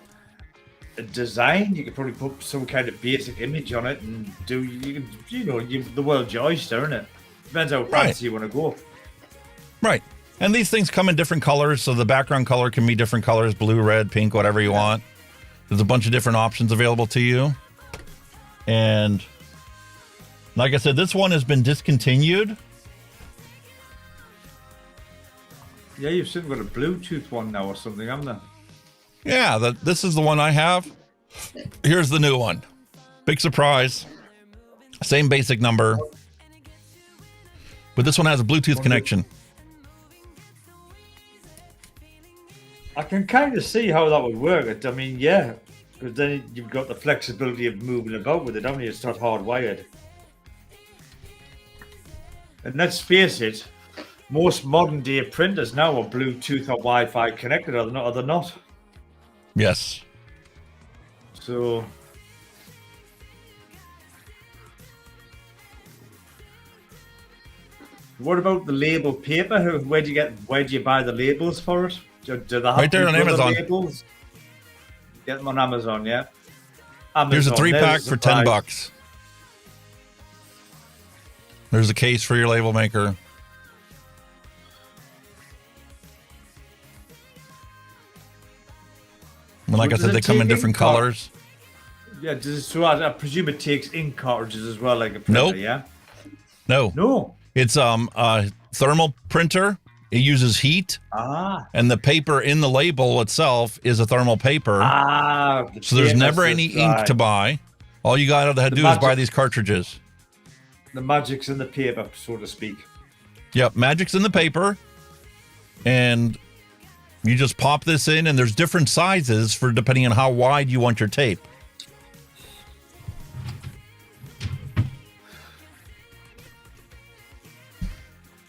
design. You could probably put some kind of basic image on it and do, the world's your oyster, isn't it? Depends how fancy you want to go. Right. And these things come in different colors, so the background color can be different colors, blue, red, pink, whatever you want. There's a bunch of different options available to you. And like I said, this one has been discontinued. Yeah, you've still got a Bluetooth one now or something, haven't you? Yeah, this is the one I have. Here's the new one. Big surprise. Same basic number. But this one has a Bluetooth connection. I can kind of see how that would work. I mean, yeah, because then you've got the flexibility of moving about with it, haven't you? It's not hardwired. And let's face it, most modern day printers now are Bluetooth or Wi-Fi connected, are they not? Yes. So what about the label paper? Where do you buy the labels for it? Do they have right there on Amazon. Labels? Get them on Amazon, yeah. Amazon. Here's a 3-pack for $10. There's a case for your label maker. And like I said, they come in different colors. Yeah, so I presume it takes ink cartridges as well, like a printer, Nope. yeah? No. It's a thermal printer. It uses heat. And the paper in the label itself is a thermal paper. So there's never any ink to buy. All you got to do is buy these cartridges. The magic's in the paper, so to speak. Yep, magic's in the paper. And you just pop this in, and there's different sizes for depending on how wide you want your tape.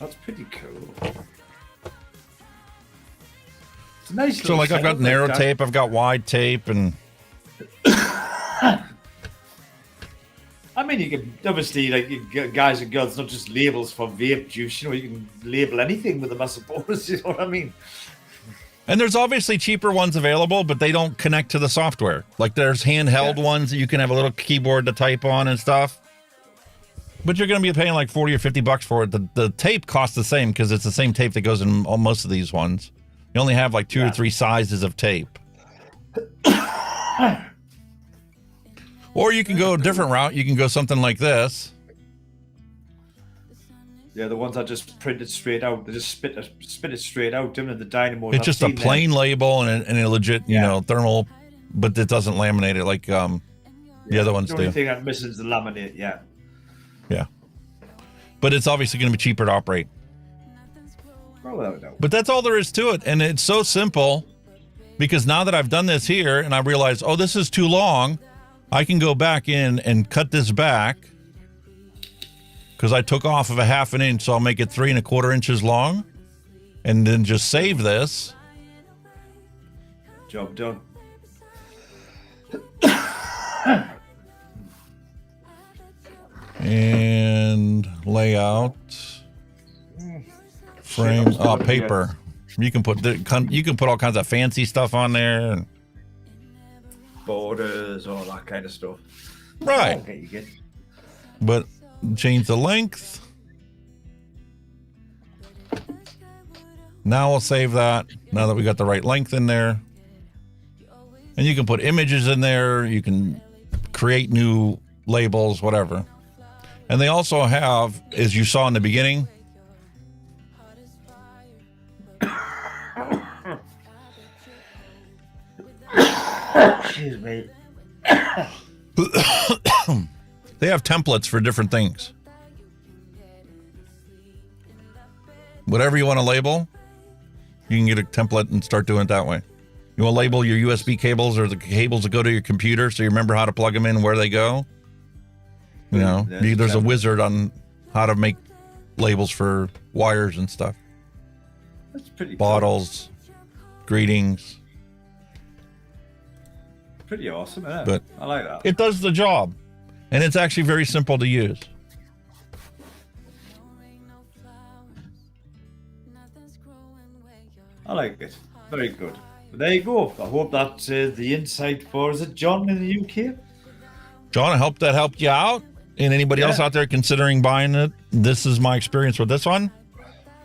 That's pretty cool. It's a nice. So like I've got narrow tape, I've got wide tape, and I mean, you can obviously, like, guys and girls, not just labels for vape juice. You know, you can label anything with them, I suppose. You know what I mean? and there's obviously cheaper ones available, but they don't connect to the software. Like there's handheld ones that you can have a little keyboard to type on and stuff. But you're going to be paying like 40 or 50 bucks for it. The tape costs the same because it's the same tape that goes in most of these ones. You only have like 2 or 3 sizes of tape. Or you can go a different route. You can go something like this. Yeah, the ones that just print it straight out. They just spit it straight out, don't they? The dynamo. It's just a plain label and a legit, you know, thermal, but it doesn't laminate it like the other ones do. The only thing that misses is the laminate, yeah. Yeah. But it's obviously going to be cheaper to operate. Well, without a doubt. But that's all there is to it. And it's so simple because now that I've done this here and I realize, oh, this is too long, I can go back in and cut this back because I took off of a 1/2 inch, so I'll make it 3 1/4 inches long and then just save this. Job done. And layout, frame, paper. You can put all kinds of fancy stuff on there, and borders, all that kind of stuff. Right. Okay, you get. But change the length. Now we'll save that. Now that we got the right length in there, and you can put images in there. You can create new labels, whatever. And they also have, as you saw in the beginning, excuse me. They have templates for different things. Whatever you want to label, you can get a template and start doing it that way. You want to label your USB cables or the cables that go to your computer so you remember how to plug them in and where they go. You know, there's a wizard on how to make labels for wires and stuff. That's pretty bottles, greetings. Pretty awesome, isn't it? But I like that. It does the job. And it's actually very simple to use. I like it. Very good. But there you go. I hope that's the insight for, is it John in the UK? John, I hope that helped you out. And anybody else out there considering buying it, this is my experience with this one.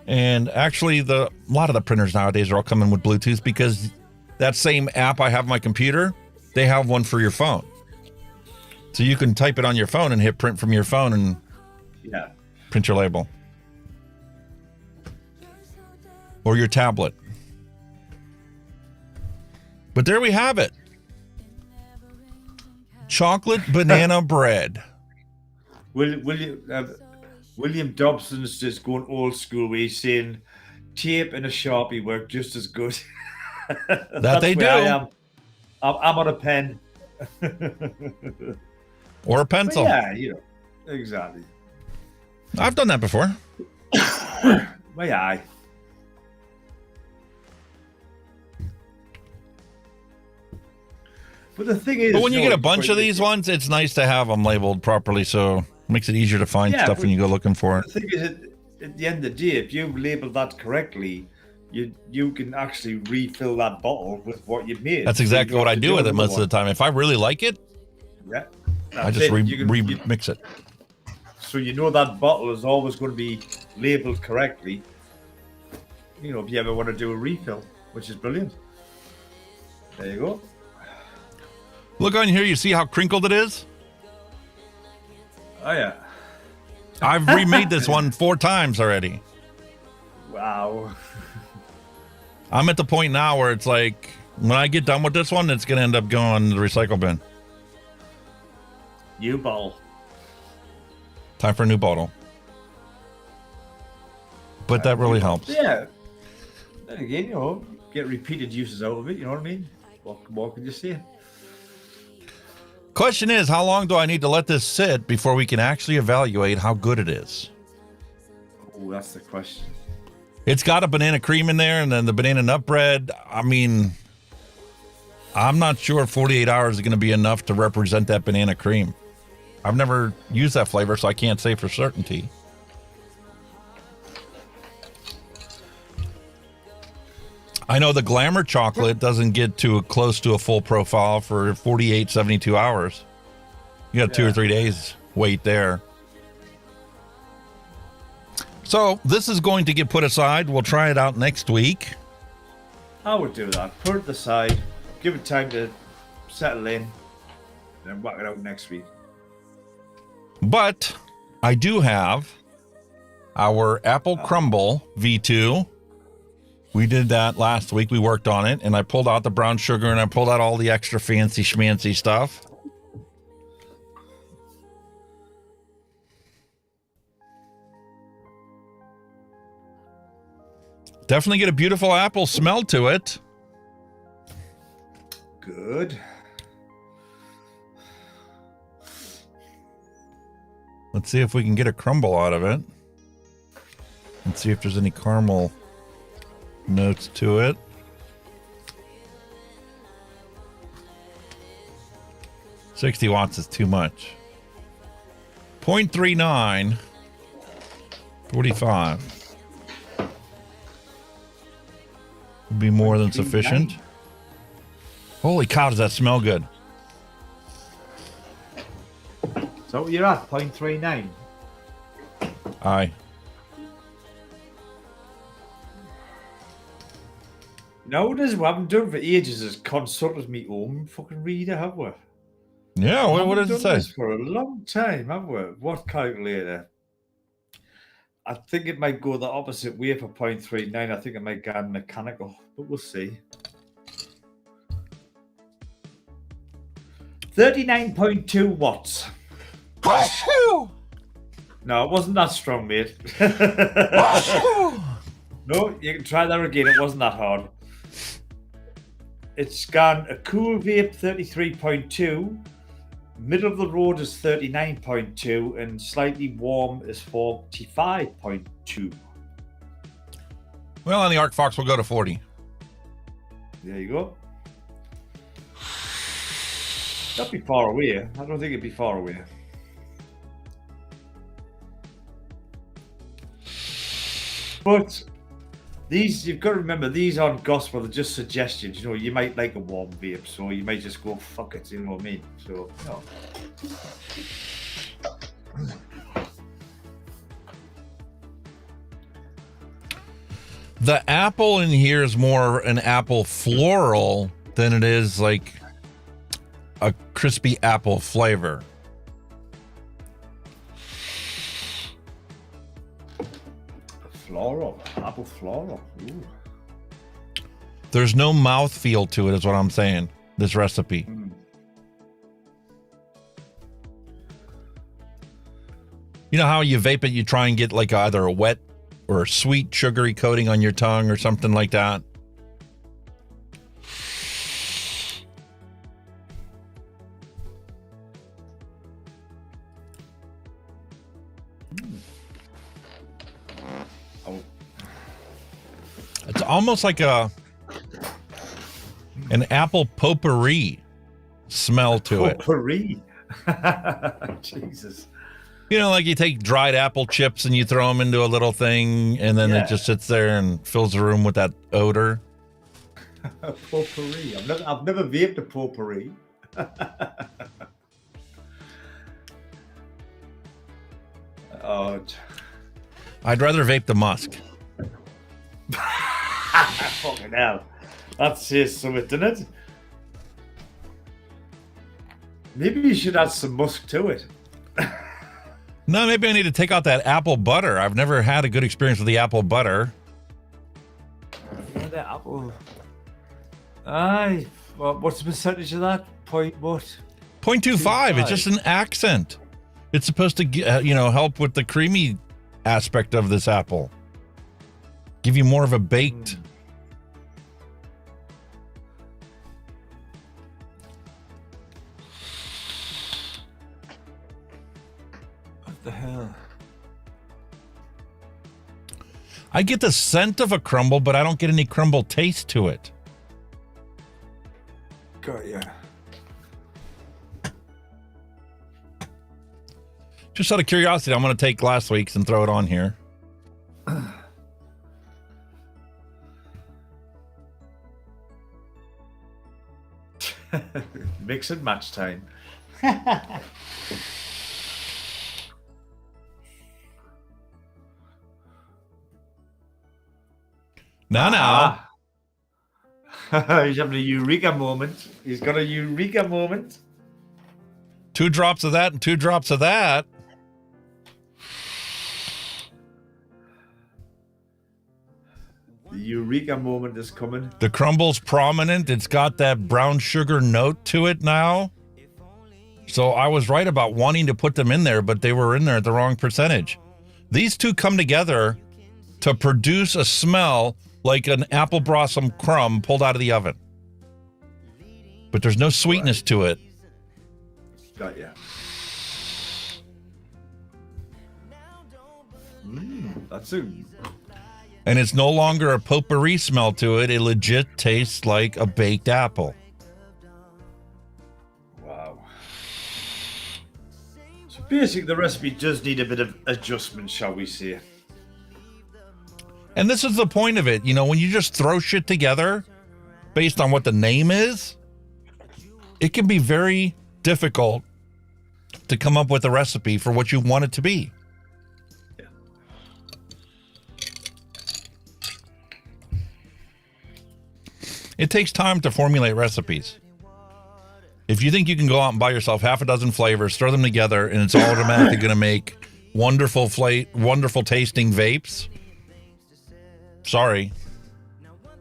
And actually, a lot of the printers nowadays are all coming with Bluetooth because that same app I have on my computer, they have one for your phone. So you can type it on your phone and hit print from your phone and print your label. Or your tablet. But there we have it. Chocolate banana bread. William Dobson's just going old school where he's saying tape and a Sharpie work just as good. That they do. I'm on a pen. Or a pencil. But yeah, you know, exactly. I've done that before. Well, aye. But the thing is, but when you get a bunch of these ones, it's nice to have them labeled properly, so it makes it easier to find stuff when you go looking for it. The thing is, at the end of the day, if you label that correctly, you can actually refill that bottle with what you've made. That's exactly what I do with it most of the time. If I really like it, I just remix it. So you know that bottle is always going to be labeled correctly. You know, if you ever want to do a refill, which is brilliant. There you go. Look on here. You see how crinkled it is? Oh, yeah. I've remade this one 4 times already. Wow. I'm at the point now where it's like, when I get done with this one, it's going to end up going in the recycle bin. New bottle. Time for a new bottle. But that really helps. Yeah. Then again, you know, get repeated uses out of it, you know what I mean? What more can you say? Question is, how long do I need to let this sit before we can actually evaluate how good it is? Oh, that's the question. It's got a banana cream in there and then the banana nut bread. I mean, I'm not sure 48 hours is going to be enough to represent that banana cream. I've never used that flavor, so I can't say for certainty. I know the Glamour chocolate doesn't get too close to a full profile for 48, 72 hours. You got 2 or 3 days wait there. So this is going to get put aside. We'll try it out next week. I would do that. Put it aside. Give it time to settle in. And then whack it out next week. But I do have our Apple Crumble V2. We did that last week. We worked on it, and I pulled out the brown sugar, and I pulled out all the extra fancy schmancy stuff. Definitely get a beautiful apple smell to it. Good. Let's see if we can get a crumble out of it. Let's see if there's any caramel notes to it. $60 is too much. 0.39. 45. Would be more than sufficient. Holy cow, does that smell good? So you're at 0.39. Aye. Nowadays, what I've done for ages is consulted me own fucking reader, have we? Yeah, what does it say? This for a long time, have we? What calculator? I think it might go the opposite way for 0.39. I think it might go mechanical, but we'll see. 39.2 watts. No, it wasn't that strong, mate. No, you can try that again. It wasn't that hard. It's gone a cool vape 33.2, middle of the road is 39.2, and slightly warm is 45.2. Well, on the Arc Fox, we'll go to 40. There you go. That'd be far away. I don't think it'd be far away. But these, you've got to remember, these aren't gospel, they're just suggestions. You know, you might like a warm vape, so you might just go, fuck it, you know what I mean? So, no. The apple in here is more an apple floral than it is like a crispy apple flavor. Floral, apple floral. Ooh. There's no mouthfeel to it, is what I'm saying. This recipe. You know how you vape it, you try and get like either a wet or a sweet sugary coating on your tongue or something like that. It's almost like an apple potpourri smell to it. Potpourri? Jesus. You know, like you take dried apple chips and you throw them into a little thing, and then it just sits there and fills the room with that odor. Potpourri. I've never vaped a potpourri. Oh, I'd rather vape the musk. fucking hell. That says something, doesn't it? Maybe you should add some musk to it. No, maybe I need to take out that apple butter. I've never had a good experience with the apple butter. Yeah, the apple. Aye. What's the percentage of that? Point what? 0.25. It's just an accent. It's supposed to, help with the creamy aspect of this apple. Give you more of a baked. What the hell? I get the scent of a crumble, but I don't get any crumble taste to it. Got ya. Just out of curiosity, I'm going to take last week's and throw it on here. Mix and match time. Now. He's having a eureka moment. He's got a eureka moment. 2 drops of that and 2 drops of that. The eureka moment is coming. The crumble's prominent. It's got that brown sugar note to it now. So I was right about wanting to put them in there, but they were in there at the wrong percentage. These two come together to produce a smell like an apple blossom crumb pulled out of the oven. But there's no sweetness to it. Got ya. That's a... And it's no longer a potpourri smell to it. It legit tastes like a baked apple. Wow. So basically the recipe does need a bit of adjustment, shall we say. And this is the point of it. When you just throw shit together based on what the name is, it can be very difficult to come up with a recipe for what you want it to be. Yeah. It takes time to formulate recipes. If you think you can go out and buy yourself half a dozen flavors, throw them together, and it's automatically going to make wonderful tasting vapes, sorry,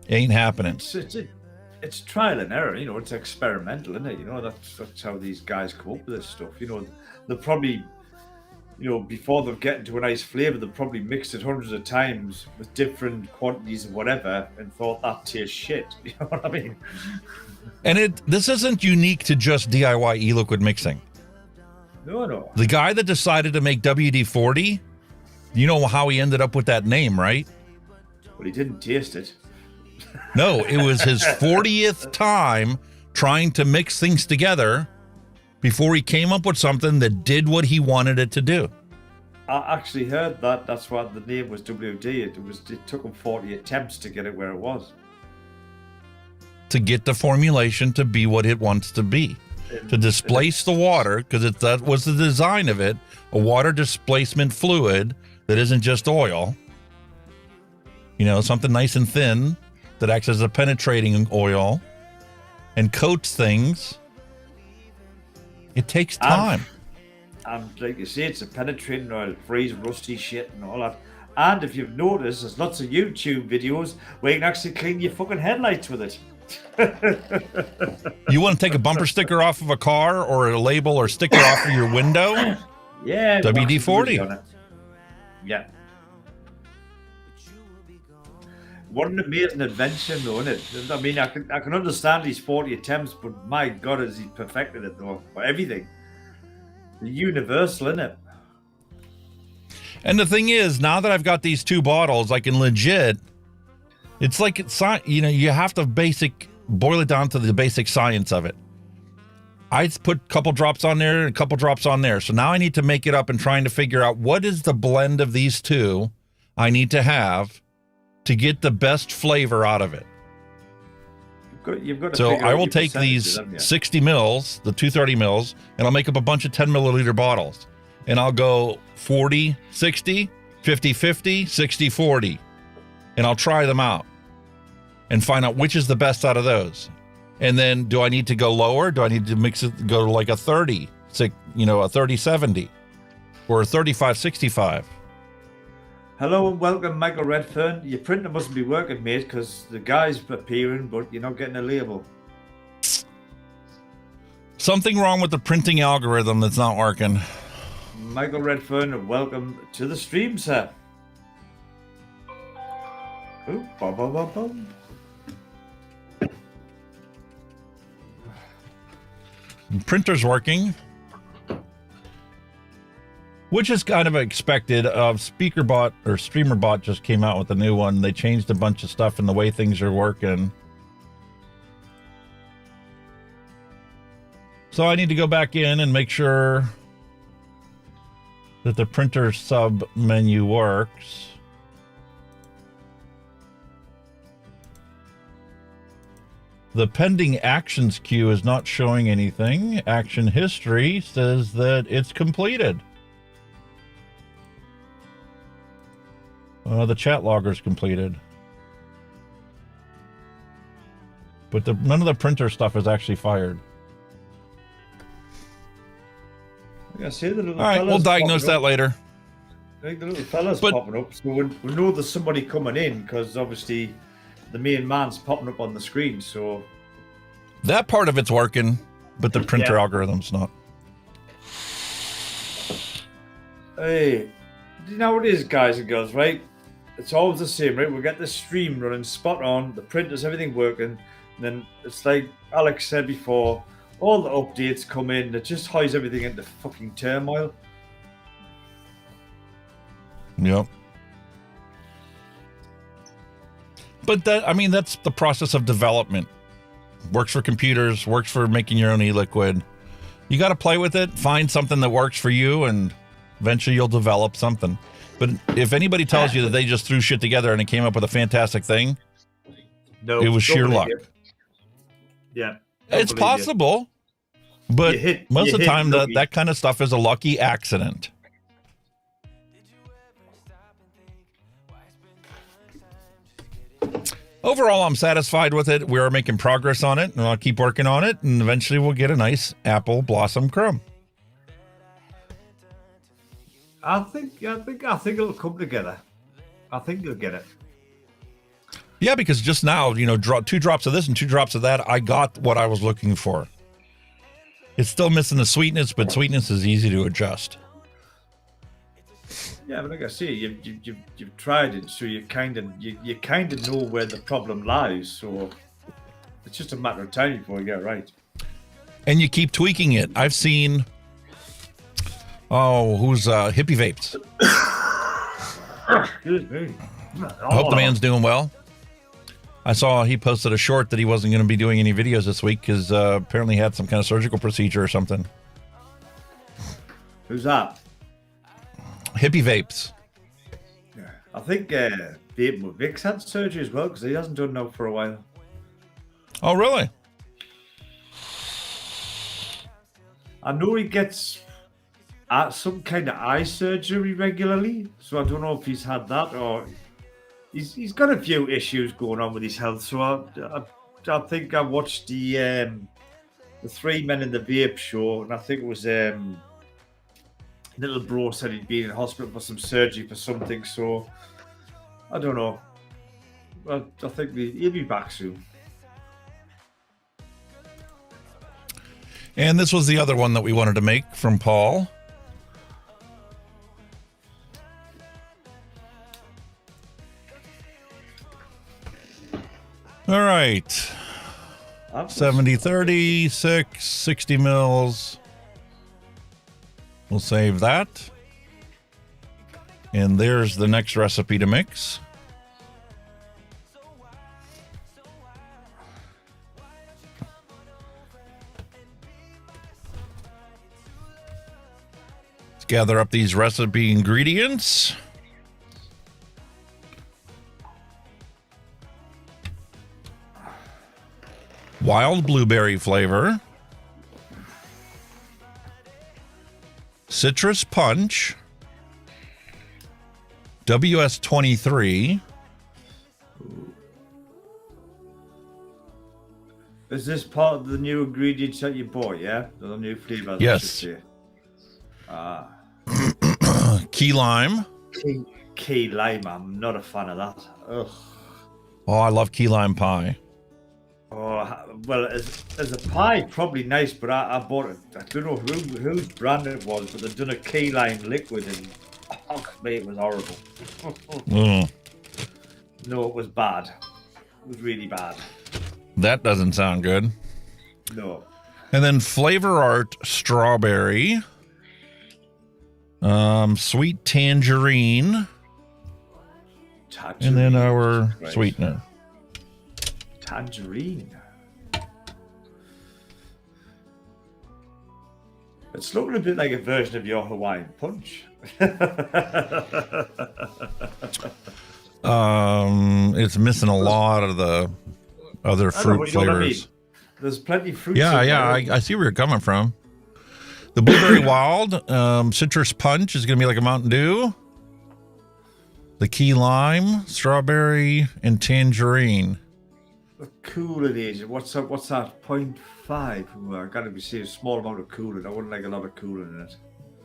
ain't happening. It's trial and error, it's experimental, isn't it? That's how these guys come up with this stuff. They'll probably, before they get into a nice flavor, they've probably mixed it hundreds of times with different quantities and whatever and thought that tastes shit. You know what I mean? And this isn't unique to just DIY e-liquid mixing. No. The guy that decided to make WD-40, you know how he ended up with that name, right? Well, he didn't taste it. No, it was his 40th time trying to mix things together before he came up with something that did what he wanted it to do. I actually heard that. That's why the name was WD. It took him 40 attempts to get it where it was. To get the formulation to be what it wants to be. To displace the water, because that was the design of it, a water displacement fluid that isn't just oil. Something nice and thin that acts as a penetrating oil and coats things. It takes time. And like you say, it's a penetrating oil, freeze rusty shit and all that. And if you've noticed, there's lots of YouTube videos where you can actually clean your fucking headlights with it. You want to take a bumper sticker off of a car or a label or sticker off of your window? Yeah. WD-40. Yeah. What an amazing invention, though, isn't it? I mean, I can understand these 40 attempts, but my God, has he perfected it, though, for everything. The universal, isn't it? And the thing is, now that I've got these 2 bottles, I can legit, it's like, you have to boil it down to the basic science of it. I put a couple drops on there and a couple drops on there. So now I need to make it up and trying to figure out what is the blend of these 2 I need to have to get the best flavor out of it. You've got to so figure I out will your take these percentages, 60 mils, the 230 mils, and I'll make up a bunch of 10 milliliter bottles. And I'll go 40, 60, 50, 50, 60, 40. And I'll try them out and find out which is the best out of those. And then do I need to go lower? Do I need to mix it, go to like a 30, a 3070 or a 3565? Hello and welcome, Michael Redfern. Your printer mustn't be working, mate, because the guy's appearing, but you're not getting a label. Something wrong with the printing algorithm that's not working. Michael Redfern, welcome to the stream, sir. Ooh, bum, bum, bum, bum. Printer's working, which is kind of expected. SpeakerBot or StreamerBot just came out with a new one. They changed a bunch of stuff in the way things are working. So I need to go back in and make sure that the printer sub menu works. The pending actions queue is not showing anything. Action history says that it's completed. The chat logger is completed. But none of the printer stuff is actually fired. I see the little all right, we'll diagnose that later. I think the little fella's popping up, so we know there's somebody coming in, because obviously the main man's popping up on the screen, so... That part of it's working, but the printer algorithm's not. Hey, you know what it is, guys and girls, right? It's always the same, right? We get the stream running spot on, the printers, everything working, and then it's like Alex said before, all the updates come in that just hides everything into fucking turmoil. Yep. But that's the process of development. Works for computers, works for making your own e-liquid. You got to play with it, find something that works for you, and eventually you'll develop something. But if anybody tells you that they just threw shit together and it came up with a fantastic thing, no, it was sheer luck. Yeah. It's possible, but most of the time that kind of stuff is a lucky accident. Overall, I'm satisfied with it. We're making progress on it, and I'll keep working on it, and eventually we'll get a nice apple blossom crumb. I think it'll come together. I think you'll get it. Yeah, because just now, 2 drops of this and 2 drops of that, I got what I was looking for. It's still missing the sweetness, but sweetness is easy to adjust. Yeah, but like I say, you've tried it, so you kind of know where the problem lies. So it's just a matter of time before you get it right. And you keep tweaking it. I've seen, who's Hippie Vapes? Excuse me. I hope the man's doing well. I saw he posted a short that he wasn't going to be doing any videos this week because apparently he had some kind of surgical procedure or something. Who's that? Hippie Vapes. Yeah, I think Vic's had surgery as well because he hasn't done that for a while. Oh, really? I know he gets some kind of eye surgery regularly, so I don't know if he's had that or he's got a few issues going on with his health. So I think I watched the 3 Men in the Vape show, and I think it was little bro said he'd been in hospital for some surgery for something. So I don't know. I think he'll be back soon. And this was the other one that we wanted to make from Paul. All right. 70, 30, 6, 60 mils. We'll save that. And there's the next recipe to mix. Let's gather up these recipe ingredients. Wild blueberry flavor. Citrus punch. WS23. Is this part of the new ingredients that you bought? Yeah, the new flavors. Yes. Key lime. Key lime. I'm not a fan of that. Ugh. Oh, I love key lime pie. Oh well, as a pie, probably nice, but I bought it. I don't know whose brand it was, but they've done a key lime liquid, and oh, mate, it was horrible. No, it was bad. It was really bad. That doesn't sound good. No. And then Flavor Art strawberry, sweet tangerine, and then our sweetener. Tangerine. It's looking a bit like a version of your Hawaiian punch. It's missing a lot of the other fruit flavors. There's plenty of fruit. Yeah, I see where you're coming from. The Blueberry Wild, Citrus Punch is going to be like a Mountain Dew. The Key Lime, Strawberry, and Tangerine. The coolant is, what's that? 0.5? Ooh, I gotta be saying a small amount of coolant. I wouldn't like a lot of coolant in it.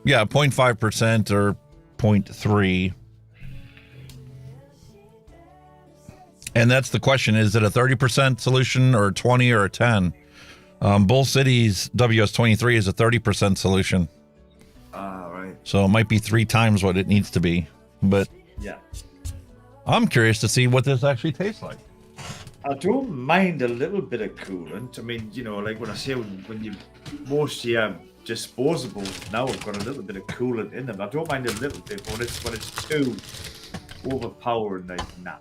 Yeah, 0.5% or 0.3. And that's the question. Is it a 30% solution or a 20 or a 10? Bull City's WS23 is a 30% solution. Right. So it might be 3 times what it needs to be. But yeah, I'm curious to see what this actually tastes like. I don't mind a little bit of coolant. I mean, you know, like when I say when you most disposables now have got a little bit of coolant in them. I don't mind a little bit, but when it's too overpowering, like nah.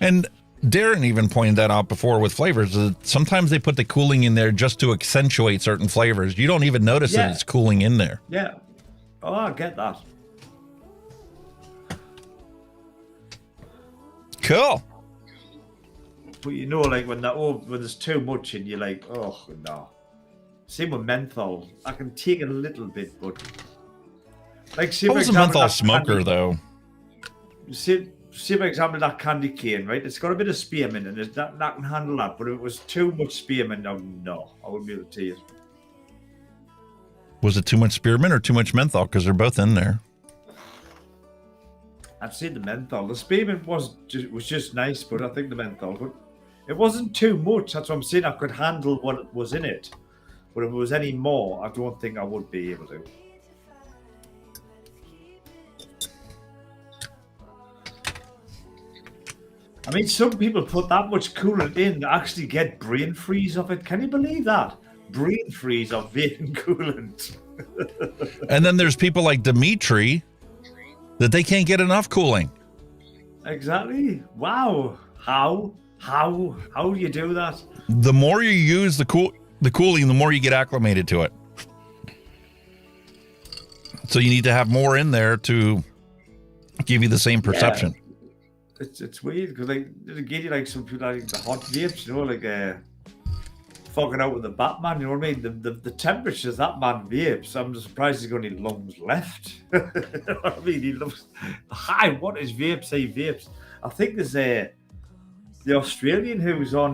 And Darren even pointed that out before with flavors. Sometimes they put the cooling in there just to accentuate certain flavors. You don't even notice that it's cooling in there. Yeah. Oh, I get that. Cool. But you know, like when there's too much and you're like, oh no. Same with menthol. I can take a little bit, but like I was a menthol smoker though. See, for example, that candy cane, right? It's got a bit of spearmint and that can handle that. But if it was too much spearmint, no, I wouldn't be able to take it. Was it too much spearmint or too much menthol? Because they're both in there. I've seen the menthol. The spearmint was just nice, but I think the menthol, but it wasn't too much. That's what I'm saying. I could handle what was in it, but if it was any more, I don't think I would be able to. I mean, some people put that much coolant in to actually get brain freeze of it. Can you believe that? Brain freeze of vaping coolant. And then there's people like Dimitri that they can't get enough cooling. Exactly. Wow. How do you do that? The more you use the cooling, the more you get acclimated to it. So you need to have more in there to give you the same perception. Yeah. It's weird because like they give you like some people like the hot vapes, you know, like fucking out with the Batman, you know what I mean? The temperatures that man vapes, I'm surprised he's got any lungs left. You know what I mean? He looks hi. What is vapes? Say vapes. I think there's the Australian who's on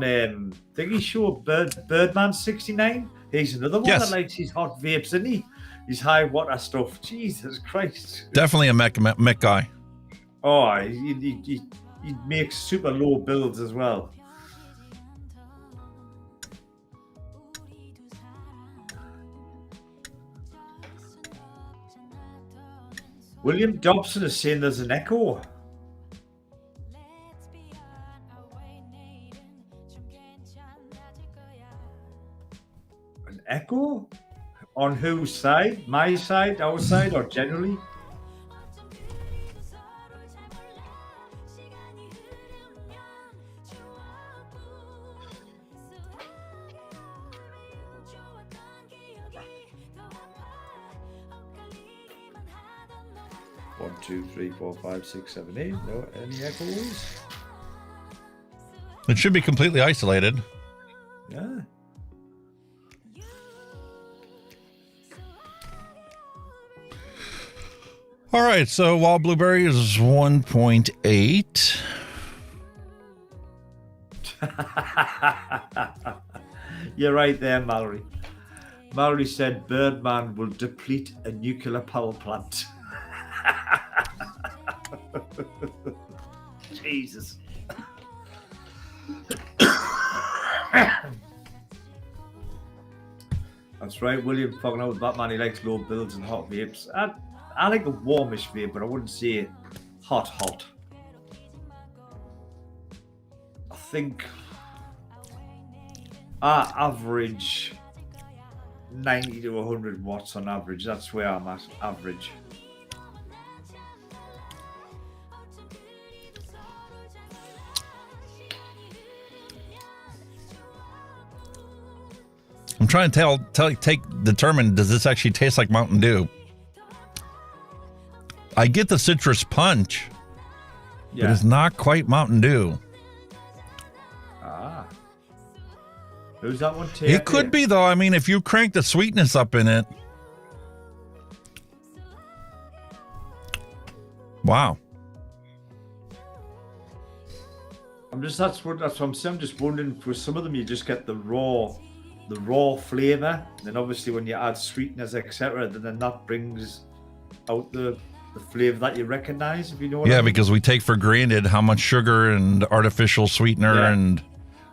thingy show Birdman 69. He's another one that likes his hot vapes, isn't he? His high water stuff. Jesus Christ. Definitely a mech guy. Oh, he makes super low builds as well. William Dobson is saying there's an echo. An echo? On whose side? My side, our side, or generally? One, 2, 3, 4, 5, 6, 7, 8. No, any echoes? It should be completely isolated. Yeah. All right, so Wild Blueberry is 1.8. You're right there, Mallory. Mallory said Birdman will deplete a nuclear power plant. Jesus. That's right, William. Fucking out with Batman. He likes low builds and hot vapes. I like a warmish vape, but I wouldn't say hot. I think I average 90 to 100 watts on average. That's where I'm at, average. I'm trying to determine, does this actually taste like Mountain Dew? I get the citrus punch, but it's not quite Mountain Dew. Ah. Who's that one? It could be, though. I mean, if you crank the sweetness up in it. Wow. That's what I'm saying. I'm just wondering, for some of them you just get the raw flavor, and then obviously when you add sweeteners, etc., then that brings out the flavor that you recognize, if you know what I mean. Because we take for granted how much sugar and artificial sweetener and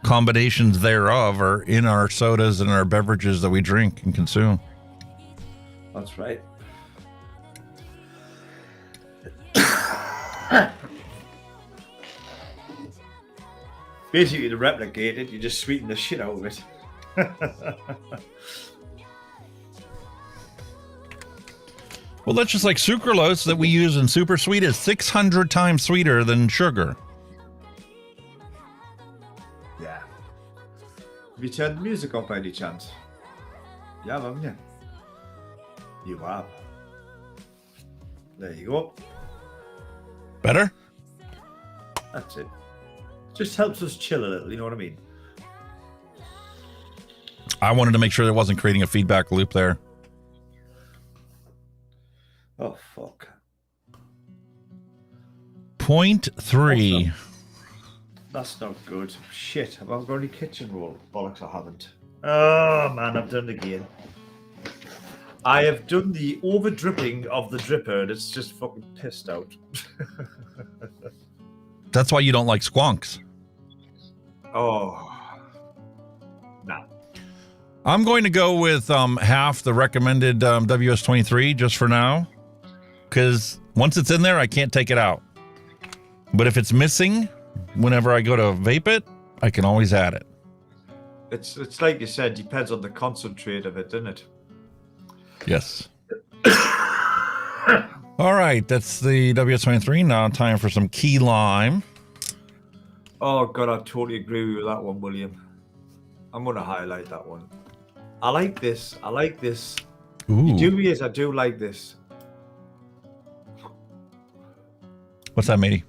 combinations thereof are in our sodas and our beverages that we drink and consume. That's right. Basically, to replicate it, you just sweeten the shit out of it. Well, that's just like sucralose that we use in super sweet is 600 times sweeter than sugar. Yeah. Have you turned the music off by any chance? You have, haven't you? You have. There you go. Better? That's it. Just helps us chill a little, you know what I mean? I wanted to make sure there wasn't creating a feedback loop there. Oh, fuck. 0.3. That's not good. Shit, have I got any kitchen roll? Bollocks, I haven't. Oh, man, I've done it again. I have done the over dripping of the dripper, and it's just fucking pissed out. That's why you don't like squonks. Oh. Nah. I'm going to go with half the recommended WS23 just for now. Because once it's in there, I can't take it out. But if it's missing, whenever I go to vape it, I can always add it. It's like you said, depends on the concentrate of it, doesn't it? Yes. All right, that's the WS23. Now time for some key lime. Oh, God, I totally agree with that one, William. I'm going to highlight that one. I like this. I like this. Ooh. You do realize I do like this. What's that, matey?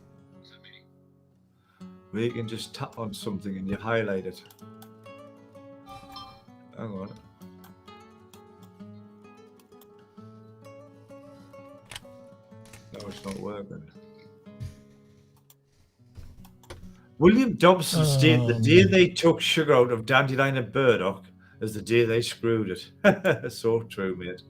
Where you can just tap on something and you highlight it. Hang on. No, it's not working. William Dobson stated the day they took sugar out of dandelion and burdock is the day they screwed it. So true, mate.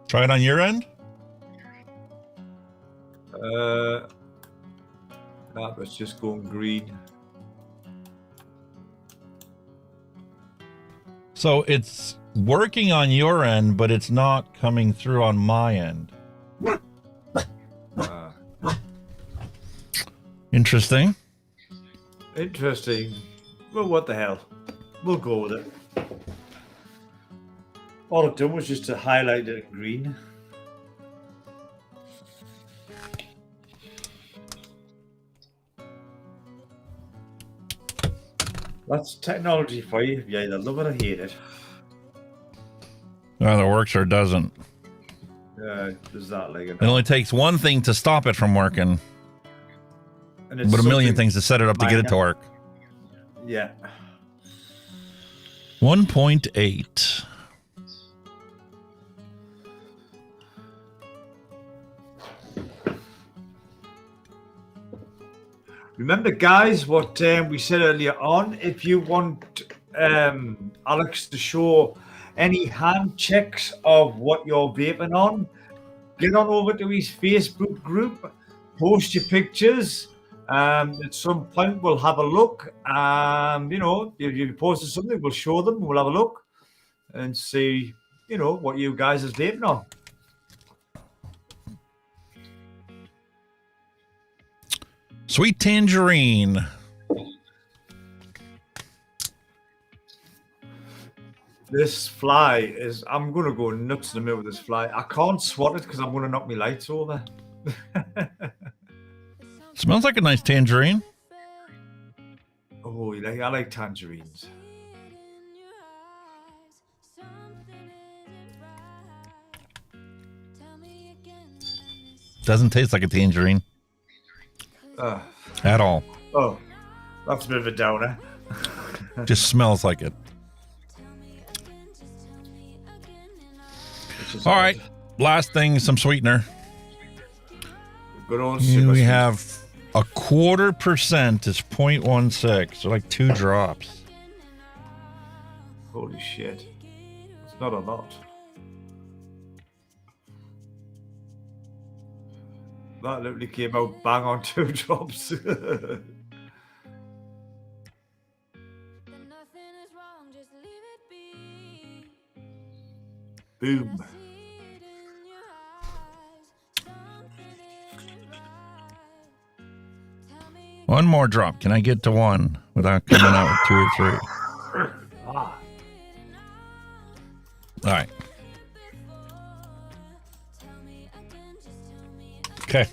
Try it on your end? Nah, it's just going green. So it's working on your end, but it's not coming through on my end. Interesting. Interesting. Well, what the hell? We'll go with it. All I've done was just to highlight it in green. That's technology for you. You either love it or hate it. Either works or doesn't. There's that like it only takes one thing to stop it from working, but a million things to set it up to get it to work. Yeah. 1.8. Remember, guys, what we said earlier on. If you want Alex to show any hand checks of what you're vaping on, get on over to his Facebook group, post your pictures. At some point, we'll have a look. You know, if you posted something, we'll show them. We'll have a look and see, you know, what you guys are vaping on. Sweet tangerine. This fly is, I'm going to go nuts in a minute with this fly. I can't swat it because I'm going to knock my lights over. Smells like a nice tangerine. Oh, I like tangerines. Doesn't taste like a tangerine. At all. Oh, that's a bit of a downer. Just smells like it. All right. Last thing, some sweetener. Good old Here we have 0.25% is 0.16. So like 2 drops. Holy shit. It's not a lot. That literally came out bang on 2 drops. Boom. One more drop. Can I get to 1 without coming out with 2 or 3? All right. Okay.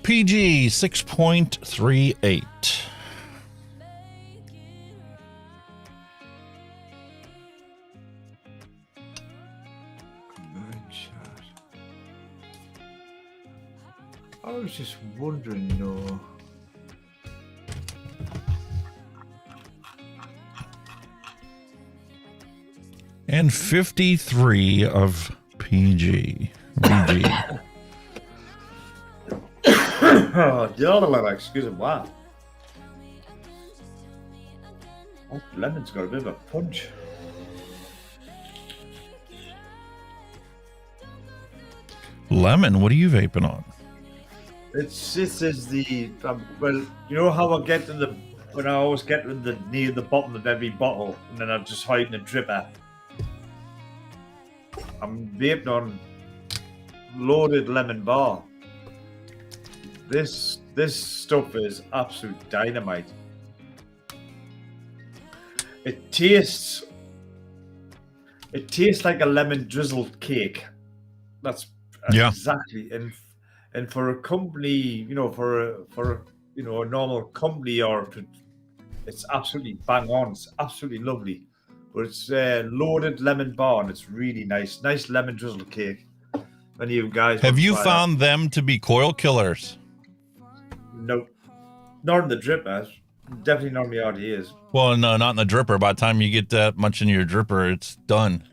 PG 6.38. I was just wondering, you know. And 53 of PG. VG. Excuse me, wow. Oh, lemon's got a bit of a punch. Lemon, what are you vaping on? This is the well, you know how I get to the when I always get to the near the bottom of every bottle, and then I'm just hiding a dripper. I'm vaping on loaded lemon bar. This stuff is absolute dynamite. It tastes like a lemon drizzled cake. That's exactly. And for a company, you know, for a you know, a normal company, or it's absolutely bang on. It's absolutely lovely. But it's loaded lemon bar, and it's really nice lemon drizzled cake. Any of you guys have you found them to be coil killers? Nope. Not in the dripper. Definitely not in the RDAs. Well, no, not in the dripper. By the time you get that much in your dripper, it's done.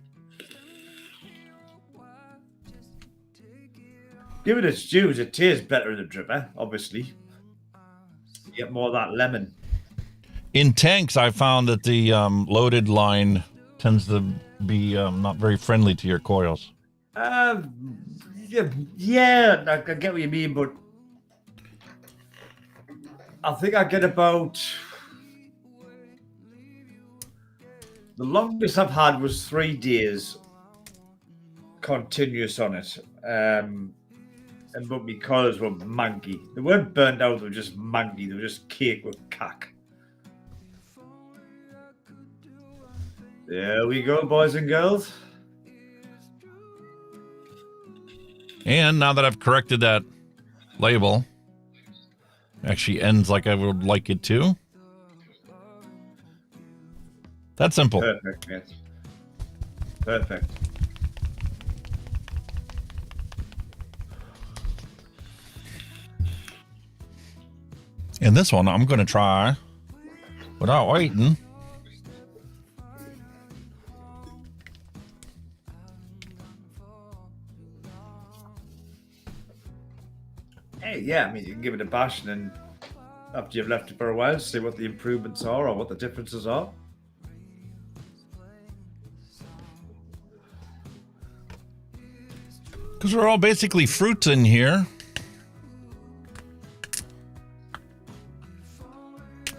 Give it its due. It tastes better in the dripper, obviously. You get more of that lemon. In tanks, I found that the loaded line tends to be not very friendly to your coils. Yeah, I get what you mean, but I think I get about the longest I've had was 3 days continuous on it. But my coils were manky. They weren't burnt out, they were just manky. They were just cake with cack. There we go, boys and girls. And now that I've corrected that label, actually ends like I would like it to. That's simple. Perfect, yes. Perfect. And this one I'm going to try without waiting. Hey, yeah, I mean, you can give it a bash and then after you've left it for a while, see what the improvements are or what the differences are. Because we're all basically fruits in here.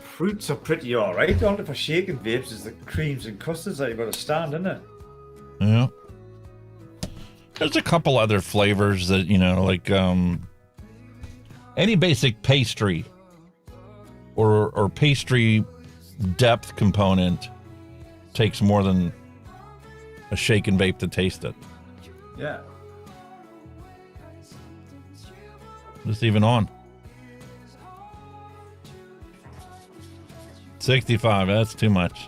Fruits are pretty alright. All for shaking vapes is the creams and custards that you've got to stand, isn't it? Yeah. There's a couple other flavors that, you know, like any basic pastry or pastry depth component takes more than a shake and vape to taste it. Yeah. Just even on. 65, that's too much.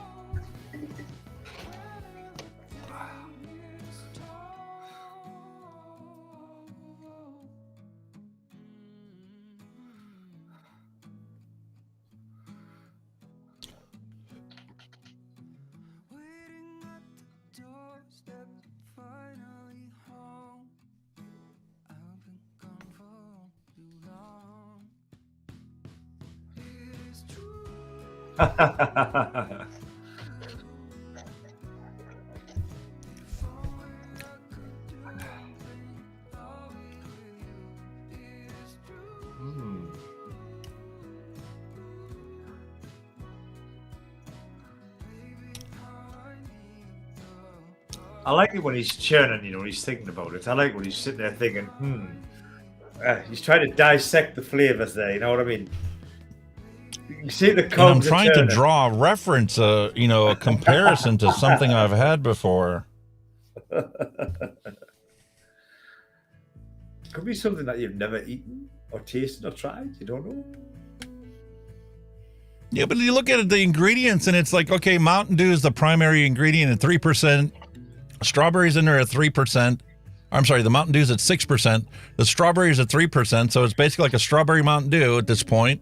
I like it when he's churning, you know, when he's thinking about it. I like when he's sitting there thinking, he's trying to dissect the flavors there, you know what I mean? You can see the combs. And I'm trying to draw a reference, you know, a comparison to something I've had before. Could be something that you've never eaten or tasted or tried. You don't know. Yeah, but you look at the ingredients and it's like, okay, Mountain Dew is the primary ingredient at 3%. Strawberries in there at 3%. I'm sorry, the Mountain Dew's at 6%. The strawberries at 3%. So it's basically like a strawberry Mountain Dew at this point.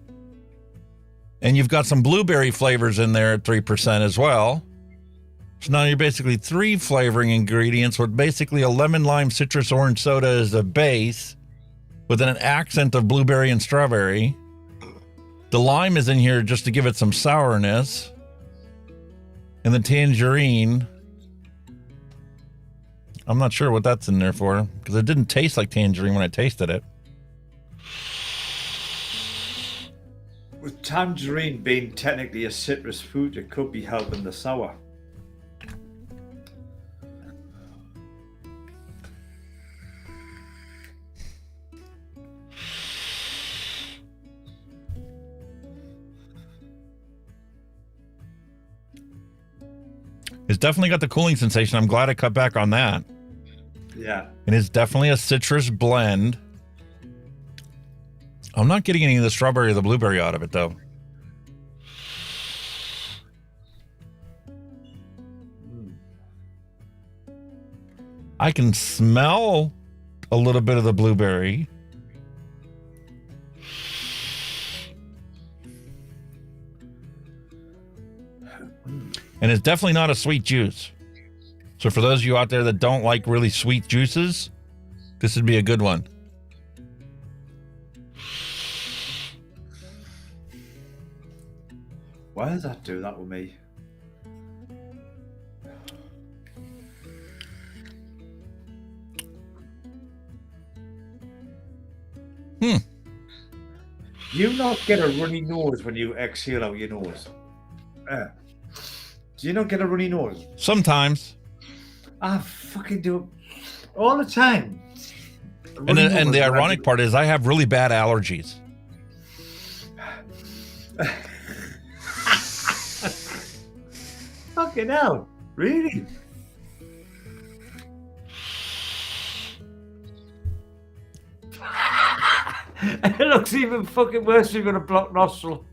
And you've got some blueberry flavors in there at 3% as well. So now you're basically 3 flavoring ingredients with basically a lemon, lime, citrus, orange soda as a base with an accent of blueberry and strawberry. The lime is in here just to give it some sourness. And the tangerine, I'm not sure what that's in there for because it didn't taste like tangerine when I tasted it. With tangerine being technically a citrus fruit, it could be helping the sour. It's definitely got the cooling sensation. I'm glad I cut back on that. Yeah. And it's definitely a citrus blend. I'm not getting any of the strawberry or the blueberry out of it, though. I can smell a little bit of the blueberry. And it's definitely not a sweet juice. So for those of you out there that don't like really sweet juices, this would be a good one. Why does that do that with me? You not get a runny nose when you exhale out your nose? Do you not get a runny nose? Sometimes. I fucking do it all the time. And the ironic part is I have really bad allergies. Fucking hell. Really? It looks even fucking worse if you've got a blocked nostril.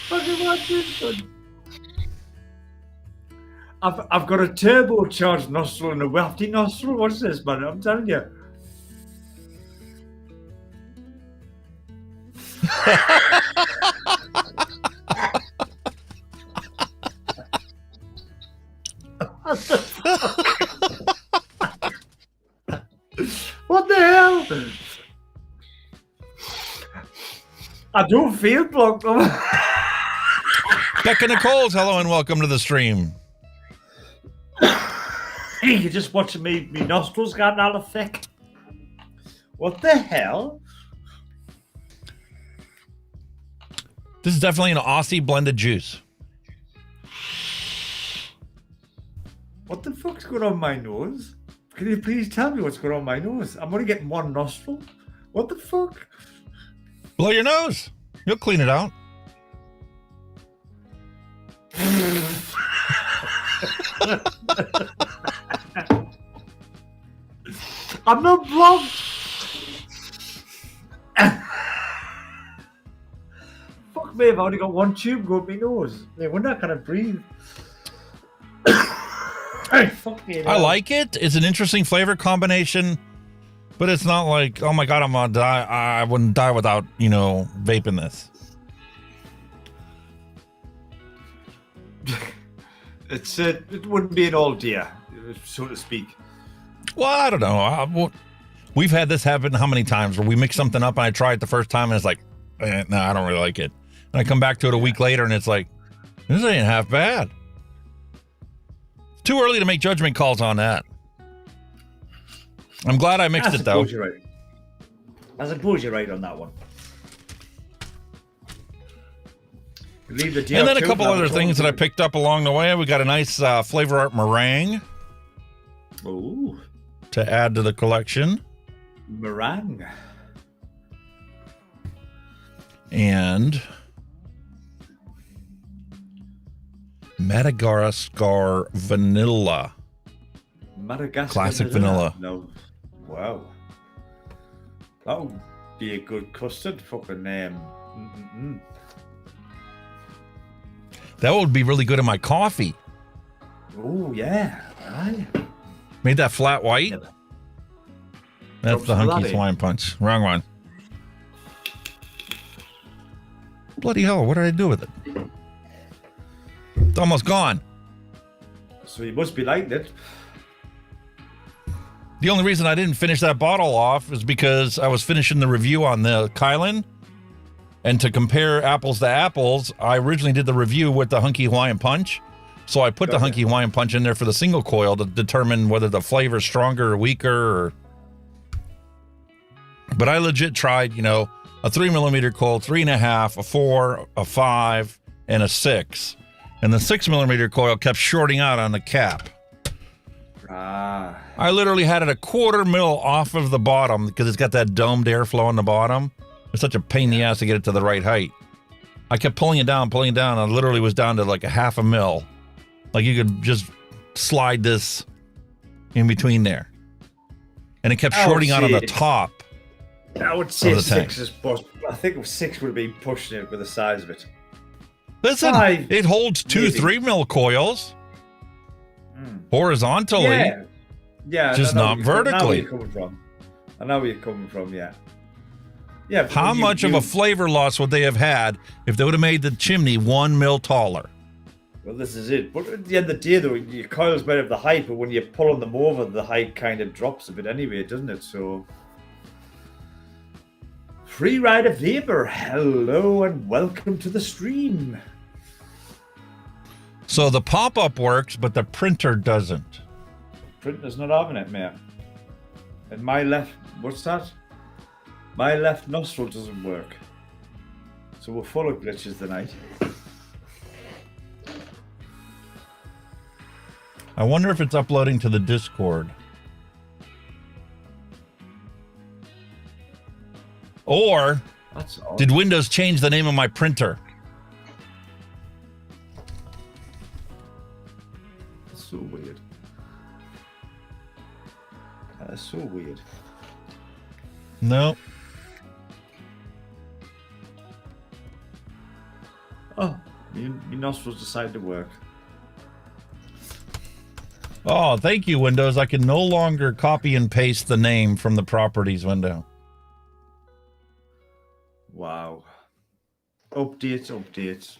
Fucking what's this one? I've got a turbocharged nostril and a wafty nostril. What's this, man? I'm telling you. What the hell? I don't feel blocked. Becca Nichols, hello and welcome to the stream. You're just watching me nostrils getting out of thick. What the hell? This is definitely an Aussie blended juice. What the fuck's going on my nose? Can you please tell me what's going on my nose? I'm only getting one nostril. What the fuck? Blow your nose. You'll clean it out. I'm not blocked. Fuck me, I've only got one tube going up my nose. No wonder I can't breathe. Fuck me. I like it. It's an interesting flavor combination, but it's not like, oh my God, I'm gonna die. I wouldn't die without, vaping this. It wouldn't be an all deer, so to speak. Well, I don't know. We've had this happen how many times where we mix something up and I try it the first time and it's like, no, I don't really like it. And I come back to it a week later and it's like, this ain't half bad. Too early to make judgment calls on that. I'm glad I mixed it though. You're right. I suppose you're right on that one. Leave the and then a couple other things that I picked up along the way. We got a nice Flavor Art meringue. Ooh. To add to the collection. Meringue. And Madagascar vanilla. Madagascar classic vanilla. No. Wow. That would be a good custard fucking name. That would be really good in my coffee. Oh yeah. Aye. Made that flat white. Yeah. That's the Hunky Hawaiian Punch. Wrong one. Bloody hell, what did I do with it? It's almost gone. So you must be liking it. The only reason I didn't finish that bottle off is because I was finishing the review on the Kylan. And to compare apples to apples, I originally did the review with the Hunky Hawaiian Punch. So I put the Hunky Hawaiian Punch in there for the single coil to determine whether the flavor is stronger or weaker. But I legit tried, a 3mm coil, 3.5, a 4, a 5, and a 6. And the 6mm coil kept shorting out on the cap. I literally had it a 1/4 mil off of the bottom because it's got that domed airflow on the bottom. It's such a pain in the ass to get it to the right height. I kept pulling it down. And I literally was down to like a 1/2 mil. Like you could just slide this in between there. And it kept shorting out on the top. I would say 6 is possible. I think 6 would have been pushing it with the size of it. Listen, 5, it holds 2 3mm coils horizontally. Yeah. Just not vertically. I know where you're coming from, yeah. Yeah. How much of a flavor loss would they have had if they would have made the chimney 1 mil taller? Well, this is it. But at the end of the day, though, your coils might have the height, but when you're pulling them over, the height kind of drops a bit anyway, doesn't it? So, Free Rider Vapor, hello and welcome to the stream. So the pop-up works, but the printer doesn't. Printer's not having it, mate. And my left, what's that? My left nostril doesn't work. So we're full of glitches tonight. I wonder if it's uploading to the Discord. Or did Windows change the name of my printer? That's so weird. That's so weird. No. Oh, your nostrils decided to work. Oh, thank you, Windows. I can no longer copy and paste the name from the properties window. Wow. Updates.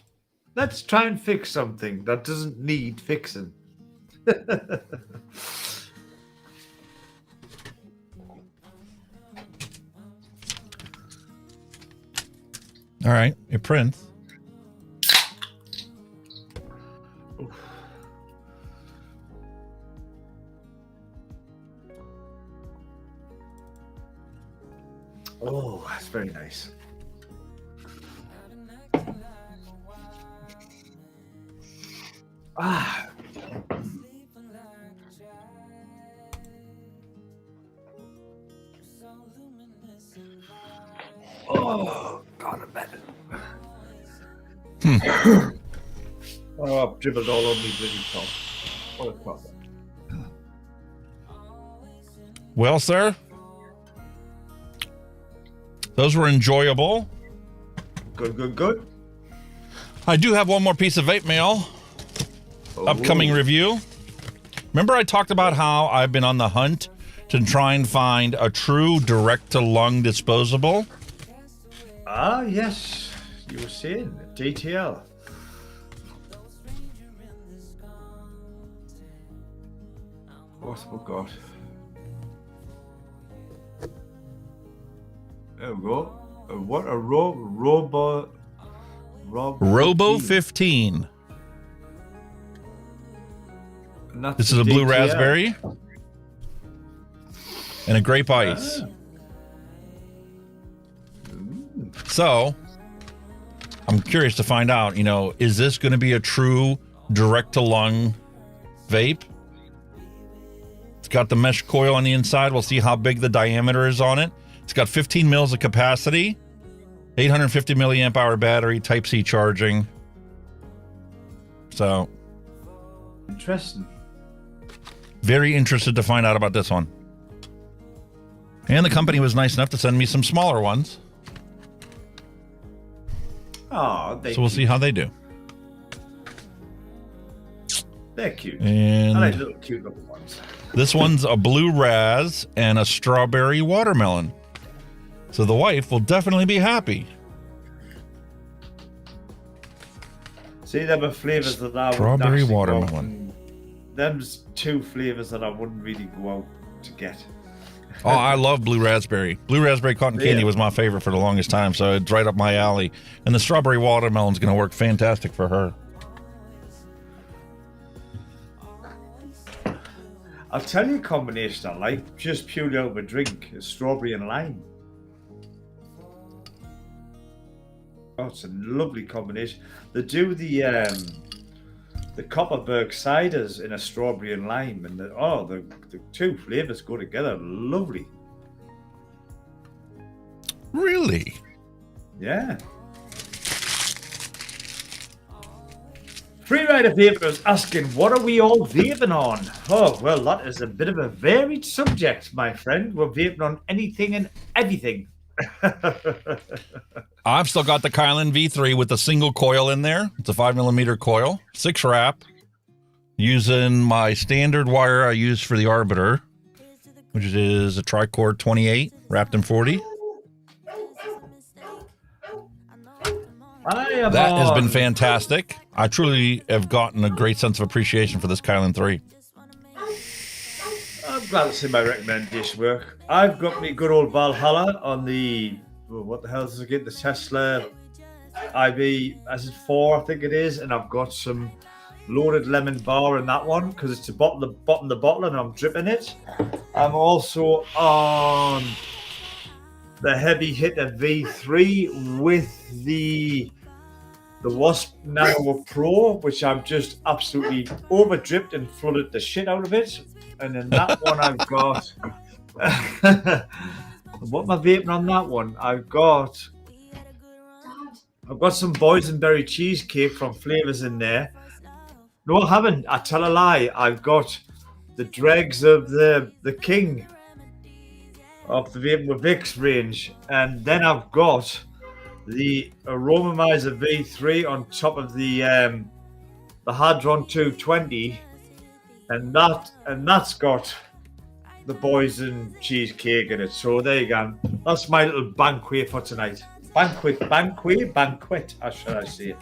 Let's try and fix something that doesn't need fixing. All right, it prints. Oh, that's very nice. Ah. Oh, God, I bet. Oh, I've dribbled all over me bloody top. What a problem. Well, sir, those were enjoyable. Good. I do have one more piece of vape mail. Upcoming review. Remember I talked about how I've been on the hunt to try and find a true direct-to-lung disposable? Ah, yes. You were saying DTL. What have we got? There we go. What a ROBO 15. Not This is a blue raspberry and a grape ice. So I'm curious to find out, is this going to be a true direct to lung vape? It's got the mesh coil on the inside. We'll see how big the diameter is on it. It's got 15 mils of capacity, 850 milliamp hour battery, type C charging. So interesting. Very interested to find out about this one. And the company was nice enough to send me some smaller ones. Oh, so we'll see how they do. They're cute. And I like little cute little ones. This one's a blue raz and a strawberry watermelon. So the wife will definitely be happy. See, them are flavors that I strawberry would watermelon. Them's two flavors that I wouldn't really go out to get. Oh, I love blue raspberry. Blue raspberry cotton candy was my favorite for the longest time, so it's right up my alley. And the strawberry watermelon's going to work fantastic for her. I'll tell you a combination I like, just purely out of a drink, is strawberry and lime. Oh, it's a lovely combination. They do the Copperberg ciders in a strawberry and lime, and the two flavors go together lovely. Really? Yeah. Freerider Vapers asking, what are we all vaping on? Oh, well, that is a bit of a varied subject, my friend. We're vaping on anything and everything. I've still got the Kylan V3 with a single coil in there. It's a 5mm coil, 6 wrap. Using my standard wire I use for the Arbiter, which is a tricord 28 wrapped in 40. That has been fantastic. I truly have gotten a great sense of appreciation for this Kylan 3. I'm glad to see my recommendation work. I've got me good old Valhalla on the, what the hell is it again? The Tesla IB Acid 4, I think it is. And I've got some loaded lemon bar in that one because it's the bottom of the bottle and I'm dripping it. I'm also on the heavy hitter V3 with the Wasp Nano Pro, which I'm just absolutely over dripped and flooded the shit out of it. And in that one I've got what am I vaping on that one? I've got some boysenberry cheesecake from Flavors in there. No, I haven't. I tell a lie. I've got the dregs of the King of the Vaping with Vicks range, and then I've got the Aromomizer V3 on top of the Hadron 220, and that's got the boysen cheesecake in it. So there you go. That's my little banquet for tonight. banquet, how should I say it?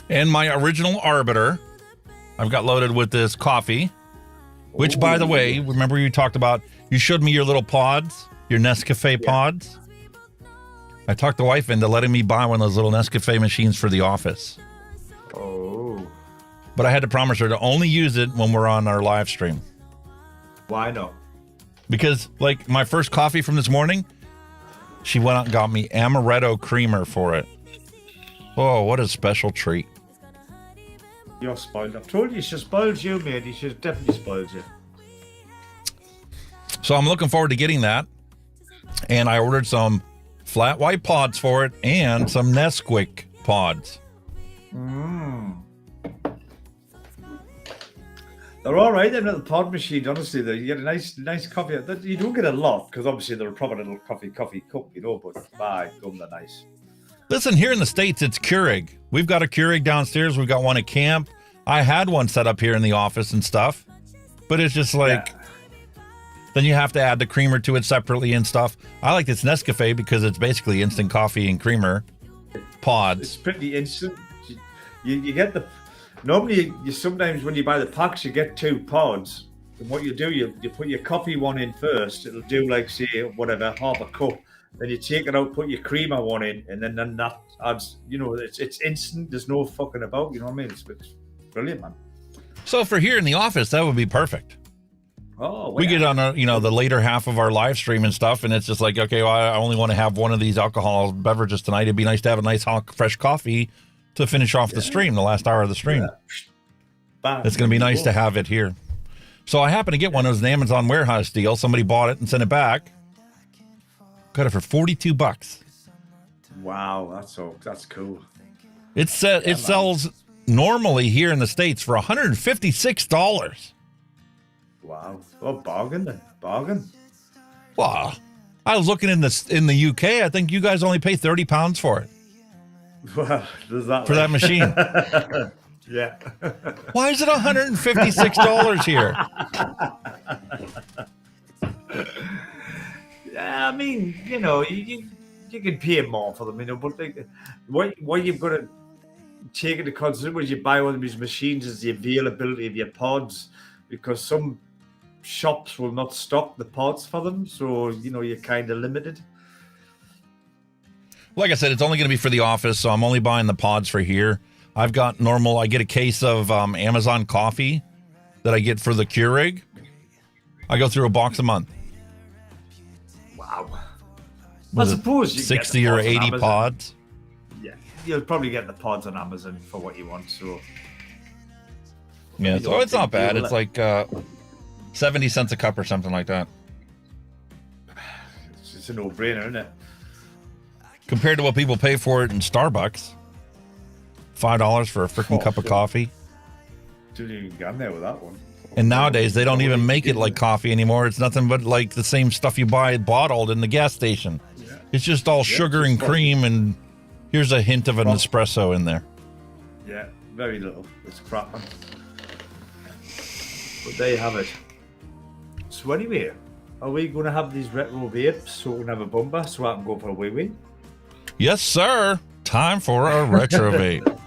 And my original Arbiter. I've got loaded with this coffee, which, by the way, remember you talked about, you showed me your little pods, your Nescafe pods. I talked the wife into letting me buy one of those little Nescafe machines for the office. Oh. But I had to promise her to only use it when we're on our live stream. Why not? Because, like, my first coffee from this morning, she went out and got me amaretto creamer for it. Oh, what a special treat. You're spoiled. I've told you, she spoils you, mate. She definitely spoils you. So I'm looking forward to getting that. And I ordered some flat white pods for it and some Nesquik pods. They're all right, them little pod machines, honestly. You get a nice coffee. You don't get a lot, because obviously they're a proper little coffee cup, you know, but my gum, they're nice. Listen, here in the States, it's Keurig. We've got a Keurig downstairs. We've got one at camp. I had one set up here in the office and stuff, but it's just like, then you have to add the creamer to it separately and stuff. I like this Nescafe because it's basically instant coffee and creamer pods. It's pretty instant. You get the... Normally, you sometimes when you buy the packs, you get 2 pods. And what you do, you put your coffee one in first. It'll do like, say, whatever, half a cup. Then you take it out, put your creamer one in, and then that adds, you know, it's instant. There's no fucking about, you know what I mean? It's brilliant, man. So for here in the office, that would be perfect. Oh, we get on the later half of our live stream and stuff, and it's just like, okay, well, I only want to have one of these alcohol beverages tonight. It'd be nice to have a nice hot, fresh coffee to finish off the stream, the last hour of the stream. It's going to be nice to have it here. So I happened to get one. It was an Amazon warehouse deal. Somebody bought it and sent it back. Got it for $42. Wow, that's cool. It sells normally here in the States for $156. Wow. Oh, bargain then. Bargain. Wow. I was looking in the UK. I think you guys only pay £30 for it. Well, does that for that machine? Yeah. Why is it $156 here? Yeah, I mean, you know, you can pay more for them, you know, but like, what you've got to take into consideration when you buy one of these machines is the availability of your pods, because some shops will not stock the pods for them, so you know you're kind of limited. Like I said, it's only going to be for the office, so I'm only buying the pods for here. I've got I get a case of Amazon coffee that I get for the Keurig. I go through a box a month. Wow. I suppose you 60 or 80 pods. Yeah, you'll probably get the pods on Amazon for what you want, so. Yeah, so it's not bad. It's like 70 cents a cup or something like that. It's a no-brainer, isn't it? Compared to what people pay for it in Starbucks. $5 for a freaking cup of coffee. Didn't even get there with that one. And nowadays, they don't even make it like coffee anymore. It's nothing but like the same stuff you buy bottled in the gas station. Yeah. It's just all sugar and cream, and here's a hint of an espresso in there. Yeah, very little. It's crap, man. But there you have it. So anyway, are we going to have these retro vapes so we can have a bumper so I can go for a wee-wee? Yes, sir. Time for a retro vape.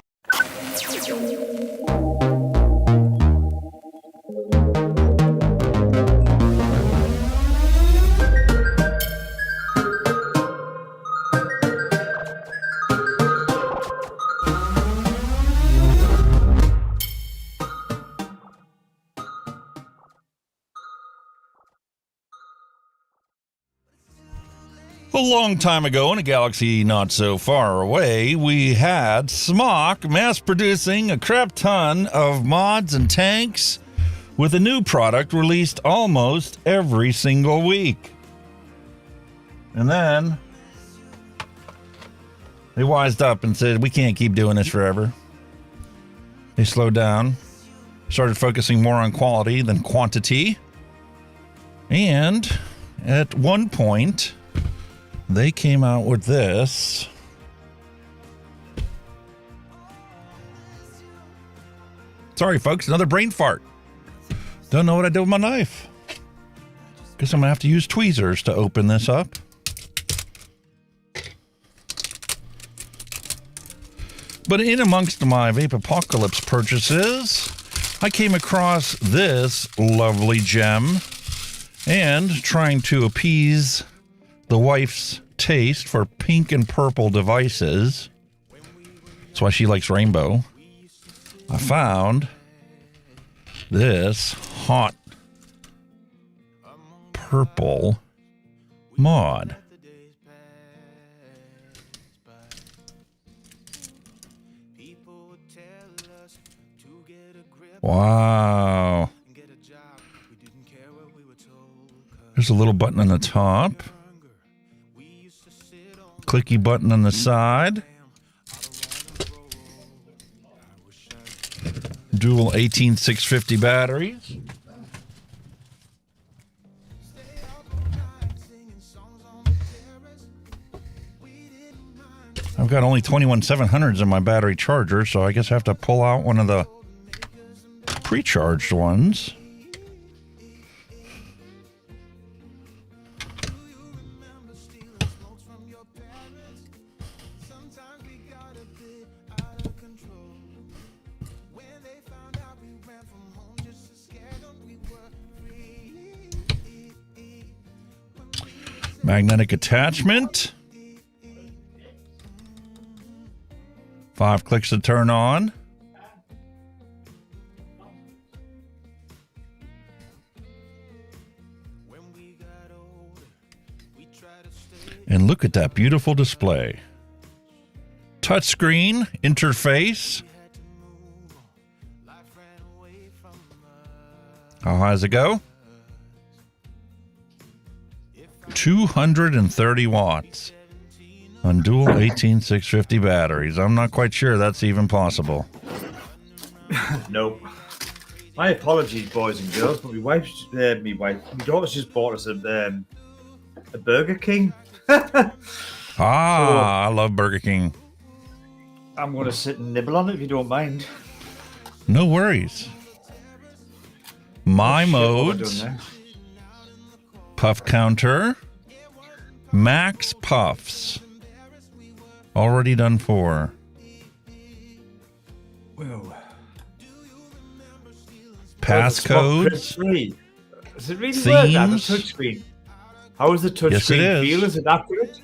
A long time ago, in a galaxy not so far away, we had Smock mass-producing a crap ton of mods and tanks with a new product released almost every single week. And then they wised up and said, we can't keep doing this forever. They slowed down, started focusing more on quality than quantity, and at one point they came out with this. Sorry, folks, another brain fart. Don't know what I did with my knife. Guess I'm gonna have to use tweezers to open this up. But in amongst my Vape Apocalypse purchases, I came across this lovely gem, and trying to appease the wife's taste for pink and purple devices, that's why she likes rainbow, I found this hot purple mod. Wow. There's a little button on the top. Clicky button on the side. Dual 18650 batteries. I've got only 21700s in my battery charger, so I guess I have to pull out one of the pre-charged ones. Magnetic attachment. 5 clicks to turn on. And look at that beautiful display. Touchscreen interface. How high does it go? 230 watts on dual 18650 batteries. I'm not quite sure that's even possible. Nope. My apologies, boys and girls, but my daughter's just bought us a Burger King. I love Burger King. I'm going to sit and nibble on it if you don't mind. No worries. My modes. Puff counter. Max puffs. Already done 4. Whoa. Passcodes. Is it really work that the touchscreen? How is the Yes, it touchscreen is. feel? Is it accurate?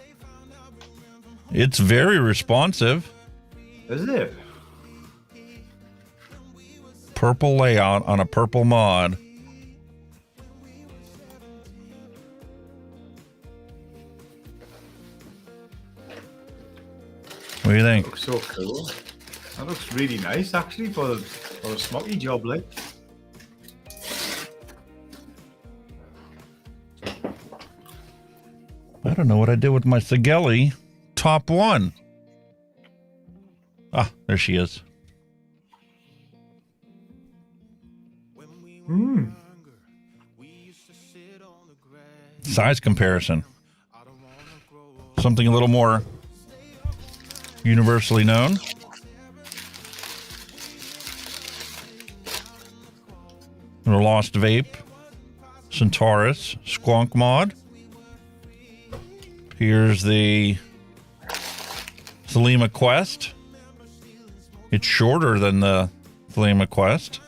It's very responsive. Is it? Purple layout on a purple mod. What do you think? That looks so cool. That looks really nice, actually, for a smoky job, like. I don't know what I did with my Sigelli top 1. Ah, there she is. Size comparison. Something a little more universally known. The Lost Vape, Centaurus, Squonk mod. Here's the Thelema Quest. It's shorter than the Thelema Quest.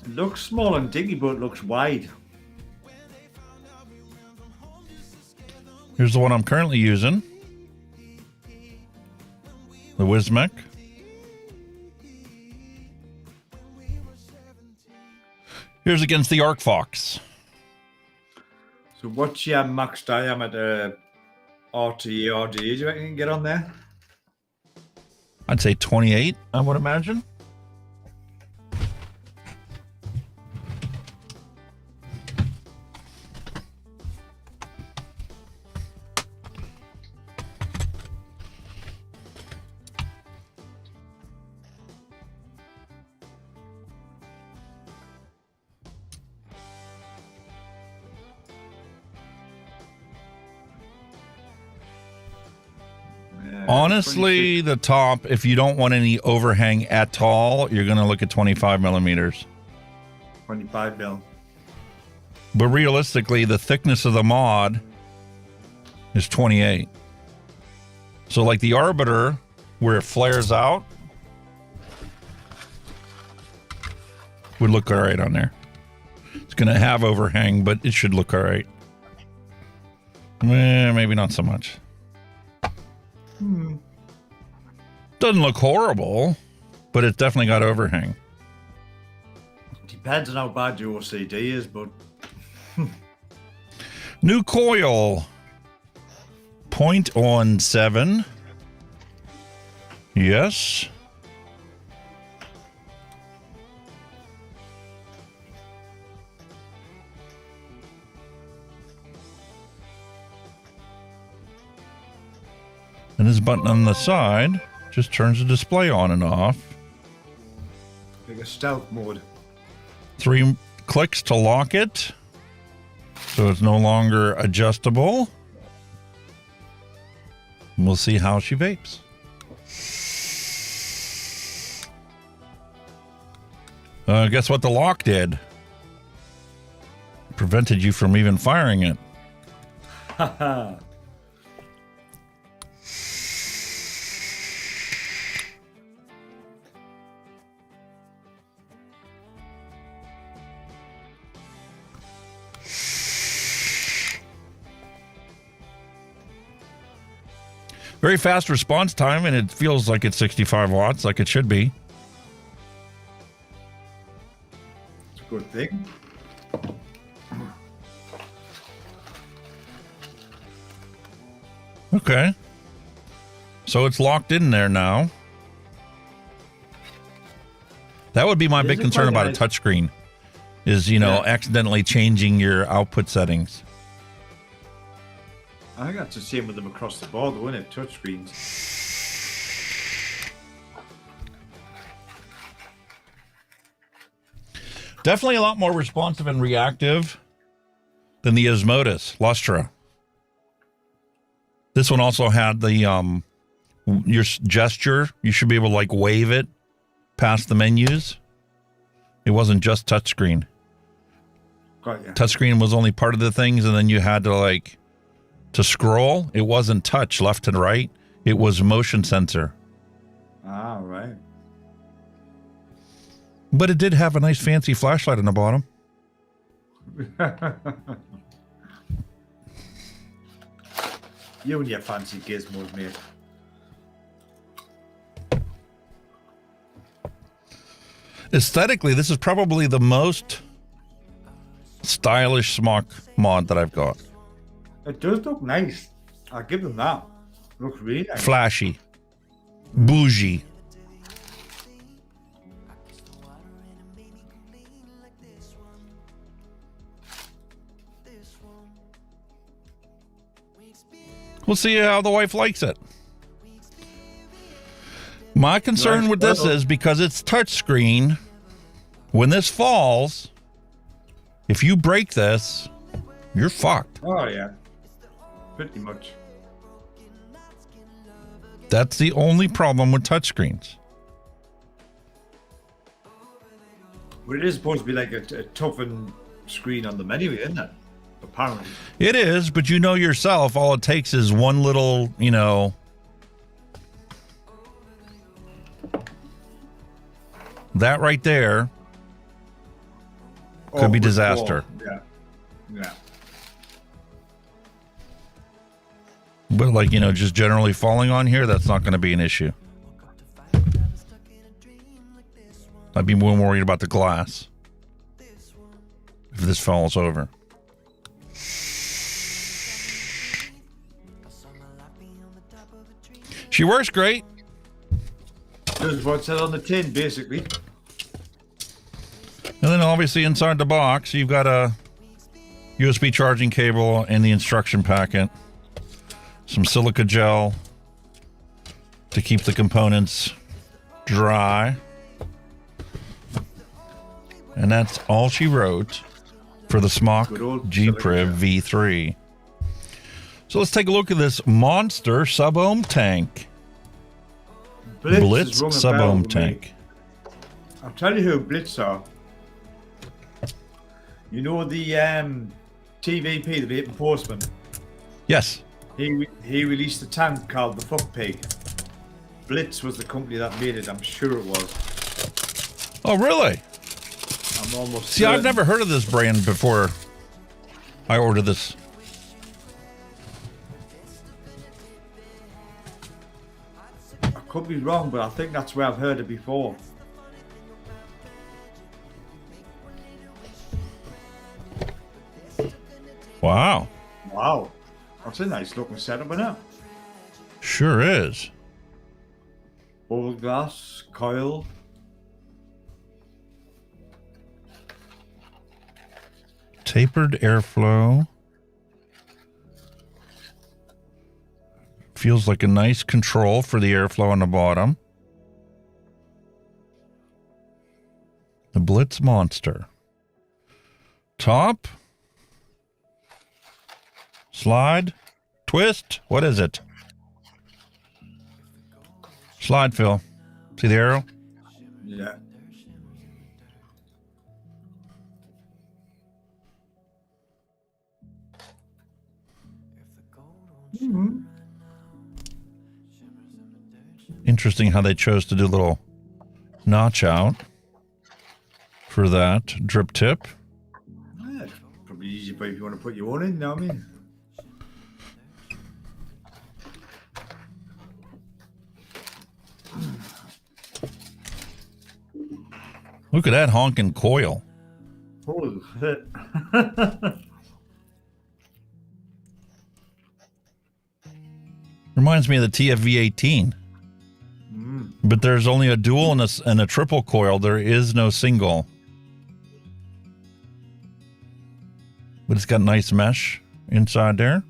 It looks small and dingy, but it looks wide. Here's the one I'm currently using. The Wismec. Here's against the Arc Fox. So what's your max diameter RTE, RDE? Do you reckon you can get on there? I'd say 28, I would imagine. Honestly, the top, if you don't want any overhang at all, you're going to look at 25 millimeters. 25 mil. But realistically, the thickness of the mod is 28. So like the Arbiter, where it flares out, would look all right on there. It's going to have overhang, but it should look all right. Maybe not so much. Doesn't look horrible, but it's definitely got overhang. Depends on how bad your OCD is, but... New coil. 0.17. Yes. And this button on the side just turns the display on and off. Like a stealth mode. 3 clicks to lock it. So it's no longer adjustable. We'll see how she vapes. Guess what the lock did? Prevented you from even firing it. Haha. Very fast response time, and it feels like it's 65 watts, like it should be. It's a good thing. Okay. So it's locked in there now. That would be my big concern about a touchscreen, is, you know, accidentally changing your output settings. I think that's the same with them across the board, though, isn't it? Touchscreens. Definitely a lot more responsive and reactive than the Osmotis Lustra. This one also had the your gesture. You should be able to like wave it past the menus. It wasn't just touchscreen. Got ya. Touchscreen was only part of the things, and then you had to like to scroll. It wasn't touch left and right. It was motion sensor. Ah, right. But it did have a nice fancy flashlight on the bottom. You and your fancy gizmos, mate. Aesthetically, this is probably the most stylish smock mod that I've got. It does look nice. I'll give them that. Looks really nice. Flashy. Bougie. We'll see how the wife likes it. My concern with this is because it's touchscreen, when this falls, if you break this, you're fucked. Oh, yeah. Pretty much. That's the only problem with touchscreens. But it is supposed to be like a toughened screen on them anyway, isn't it? Apparently. It is, but you know yourself, all it takes is one little, you know, that right there could be disaster. Yeah. Yeah. But like, you know, just generally falling on here, that's not going to be an issue. I'd be more worried about the glass if this falls over. She works great. Does what's said on the tin, basically. And then obviously inside the box, you've got a USB charging cable and the instruction packet. Some silica gel to keep the components dry. And that's all she wrote for the Smock g-priv V3. So let's take a look at this monster sub-ohm tank. Blitz sub-ohm tank. I'll tell you who Blitz are. You know the TVP, the Vaping Postman? Yes. He released a tank called the Fuck Pig. Blitz was the company that made it, I'm sure it was. Oh, really? I'm almost. See, I've never heard of this brand before I ordered this. I could be wrong, but I think that's where I've heard it before. Wow. Wow. That's a nice looking setup, isn't it? Sure is. Bubble glass, coil. Tapered airflow. Feels like a nice control for the airflow on the bottom. The Blitz Monstor. Top. Slide. Twist. What is it? Slide fill. See the arrow? Yeah. Interesting how they chose to do a little notch out for that drip tip. Yeah, probably easy for if you want to put your own in, you know what I mean? Look at that honking coil. Holy shit. Reminds me of the TFV18. But there's only a dual and a triple coil. There is no single. But it's got nice mesh inside there.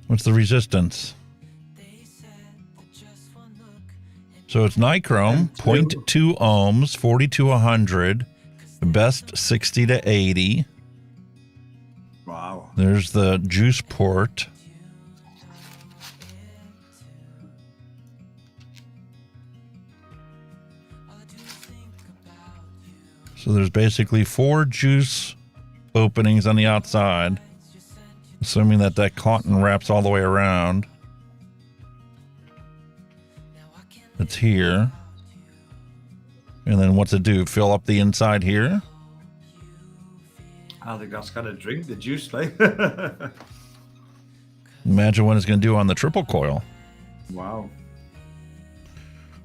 What's the resistance? So it's nichrome, 0.2 ohms, 40 to 100, best 60 to 80. Wow. There's the juice port. So there's basically 4 juice openings on the outside, assuming that that cotton wraps all the way around. It's here. And then what's it do? Fill up the inside here? I think that's gonna drink the juice, like. Imagine what it's going to do on the triple coil. Wow.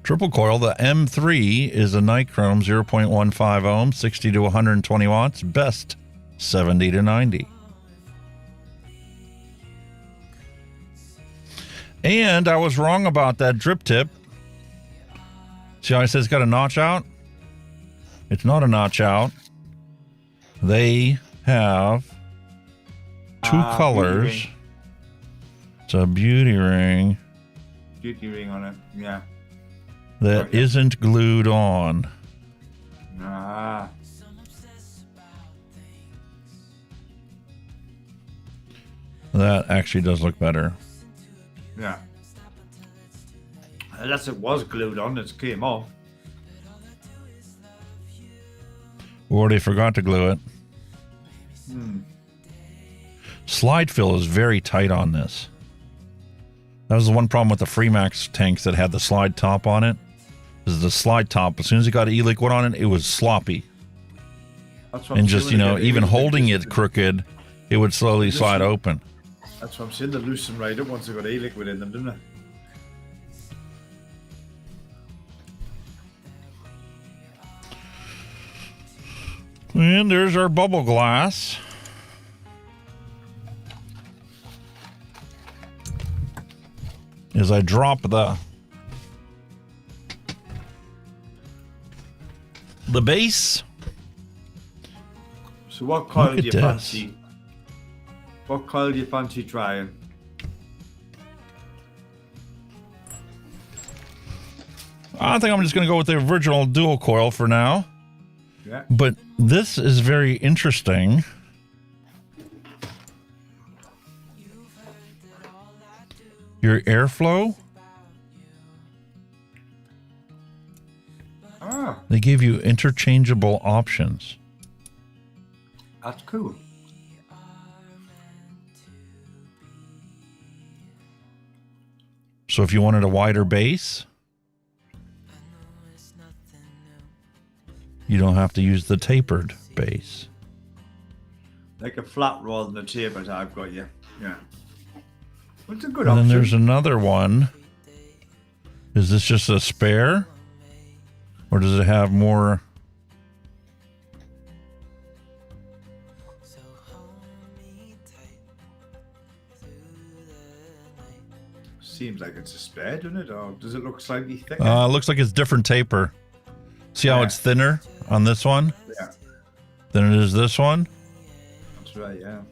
Triple coil, the M3 is a nichrome 0.15 ohms, 60 to 120 watts, best 70 to 90. And I was wrong about that drip tip. See how I said it's got a notch out? It's not a notch out. They have 2 colors. It's a beauty ring. Beauty ring on it, yeah. That isn't glued on. Ah. That actually does look better. Yeah. Unless it was glued on, it came off. Or they forgot to glue it. Slide fill is very tight on this. That was the one problem with the Freemax tanks that had the slide top on it. Is the slide top, as soon as it got e-liquid on it, it was sloppy. And just, you know, even holding it crooked, it would slowly slide open. That's what I'm saying. They loosen right up once they got e-liquid in them, didn't they? And there's our bubble glass. As I drop the base. So what coil do you fancy? What coil do you fancy trying? I think I'm just going to go with the original dual coil for now. Yeah. But this is very interesting. Your airflow. Ah, They give you interchangeable options. that's cool. So if you wanted a wider base, you don't have to use the tapered base. Like a flat rather than a tapered, I've got you. Yeah. What's a good And option? then there's another one. Is this just a spare? Or does it have more? Seems like it's a spare, doesn't it? Or does it look slightly thicker? It looks like it's different taper. See how it's thinner on this one? Yeah. Than it is this one? That's right, yeah.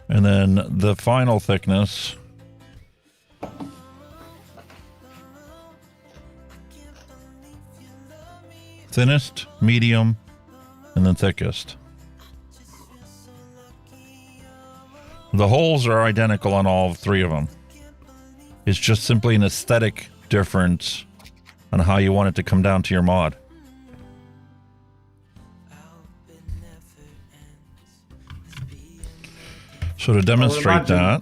And then the final thickness. Thinnest, medium, and then thickest. The holes are identical on all three of them. It's just simply an aesthetic difference on how you want it to come down to your mod. So to demonstrate that,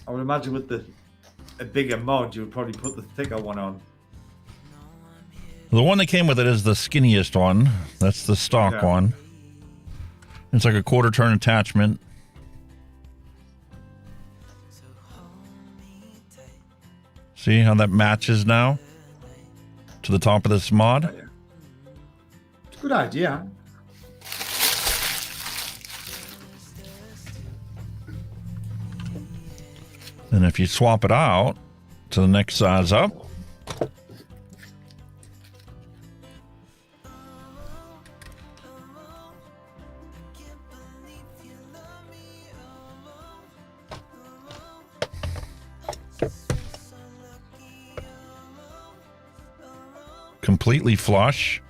I would imagine with a bigger mod, you would probably put the thicker one on. the one that came with it is the skinniest one. That's the stock one. It's like a quarter turn attachment. See how that matches now to the top of this mod? It's a good idea. And if you swap it out to the next size up, completely flush.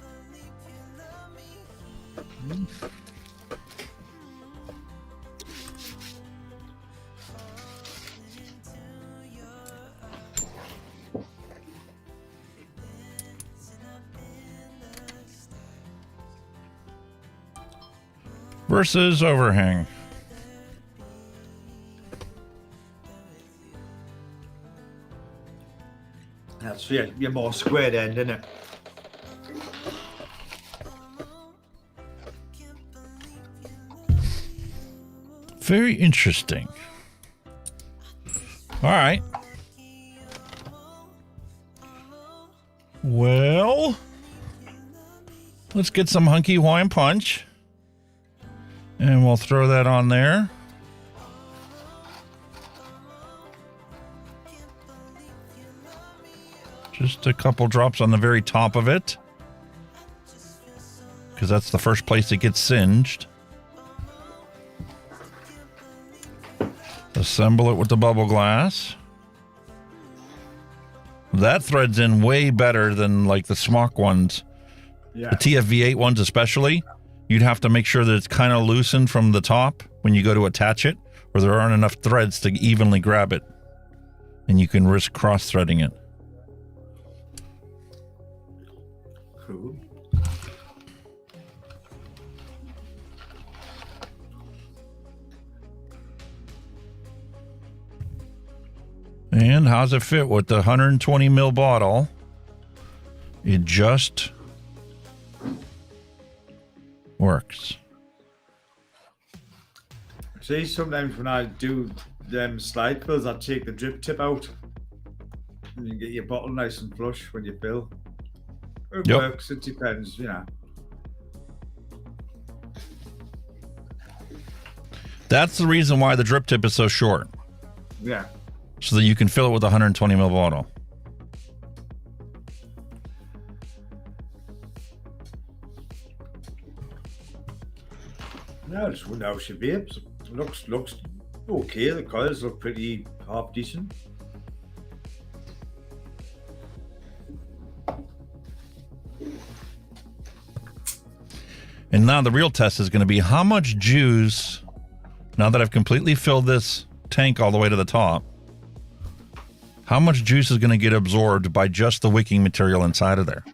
Versus overhang. That's your more squared end, isn't it? Very interesting. All right. Well, let's get some Hunky Hawaiian Punch. And we'll throw that on there. Just a couple drops on the very top of it, because that's the first place it gets singed. Assemble it with the bubble glass. That threads in way better than like the smock ones. Yeah. The TFV8 ones especially. You'd have to make sure that it's kind of loosened from the top when you go to attach it, or there aren't enough threads to evenly grab it. And you can risk cross-threading it. Cool. And how's it fit with the 120 ml bottle? It just works. See, sometimes when I do them slide fills, I take the drip tip out. And you get your bottle nice and flush when you fill. It works, it depends, you know. That's the reason why the drip tip is so short. Yeah. So that you can fill it with a 120 ml bottle. No, just wonder how she vapes. Looks okay. The coils look pretty half decent. And now the real test is going to be how much juice, now that I've completely filled this tank all the way to the top, how much juice is going to get absorbed by just the wicking material inside of there?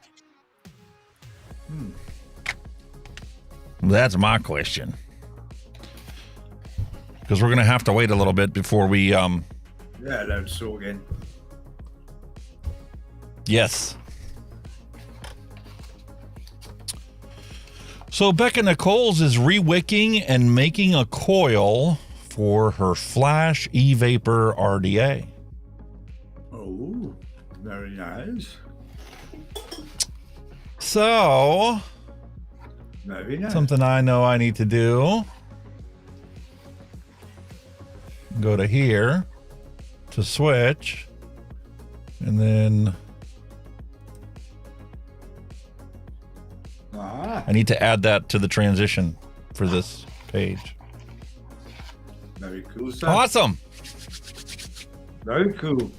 That's my question. Because we're going to have to wait a little bit before we... Yeah, let it soak in. Yes. So Becca Nichols is re-wicking and making a coil for her Flash e-vapor RDA. Oh, very nice. So, Very nice. something I know I need to do. Go to here to switch, and then I need to add that to the transition for this page. Very cool, sir. Awesome. Very cool.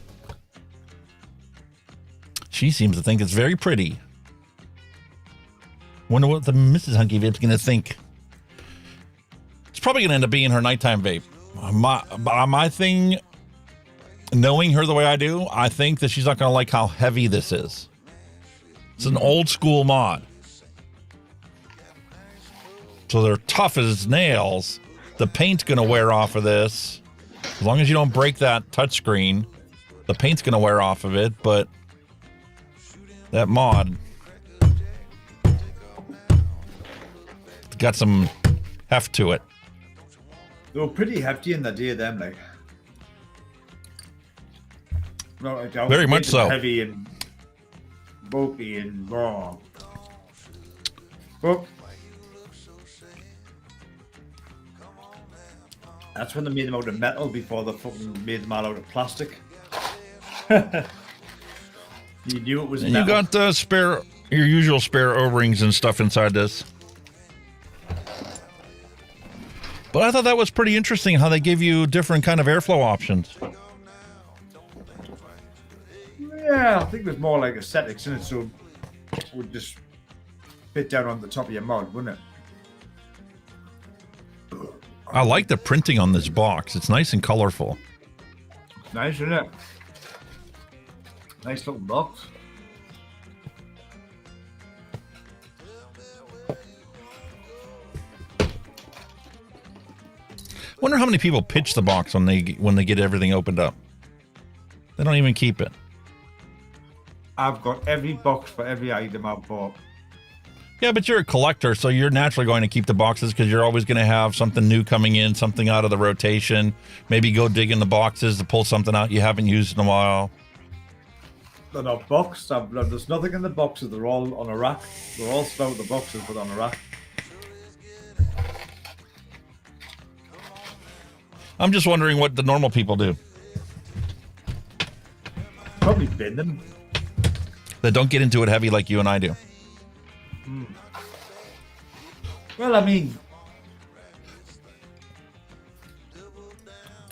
She seems to think it's very pretty. Wonder what the Mrs. Hunky Vape's going to think. It's probably going to end up being her nighttime vape. My thing, knowing her the way I do, I think that she's not going to like how heavy this is. It's an old school mod. So they're tough as nails. The paint's going to wear off of this. As long as you don't break that touchscreen, the paint's going to wear off of it, but that mod got some heft to it. They were pretty hefty in the day, them, like. No, like very much so. Heavy and bulky and raw. But that's when they made them out of metal before they fucking made them all out of plastic. You knew it was And metal. you got your usual spare O-rings and stuff inside this. But I thought that was pretty interesting how they give you different kind of airflow options. Yeah, I think it was more like aesthetics, isn't it? So it would just fit down on the top of your mod, wouldn't it? I like the printing on this box. It's nice and colorful. Nice, isn't it? Nice little box. Wonder how many people pitch the box when they get everything opened up. They don't even keep it. I've got every box for every item I've bought. Yeah, but you're a collector, so you're naturally going to keep the boxes because you're always going to have something new coming in, something out of the rotation. Maybe go dig in the boxes to pull something out you haven't used in a while. They're not boxed. There's nothing in the boxes. They're all on a rack. They're all out of the boxes, but on a rack. I'm just wondering what the normal people do. Probably bin them. That don't get into it heavy like you and I do. Well, I mean,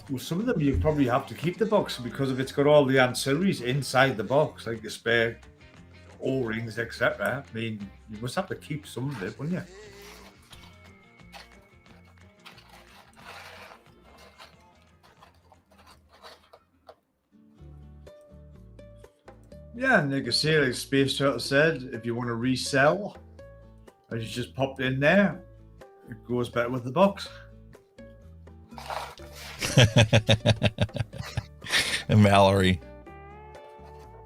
with some of them you probably have to keep the box because if it's got all the ancillaries inside the box, like the spare O-rings, etc. I mean, you must have to keep some of it, wouldn't you? Yeah, and like I say, like Space Turtle said, if you want to resell, as you just popped in there, it goes better with the box. And Mallory.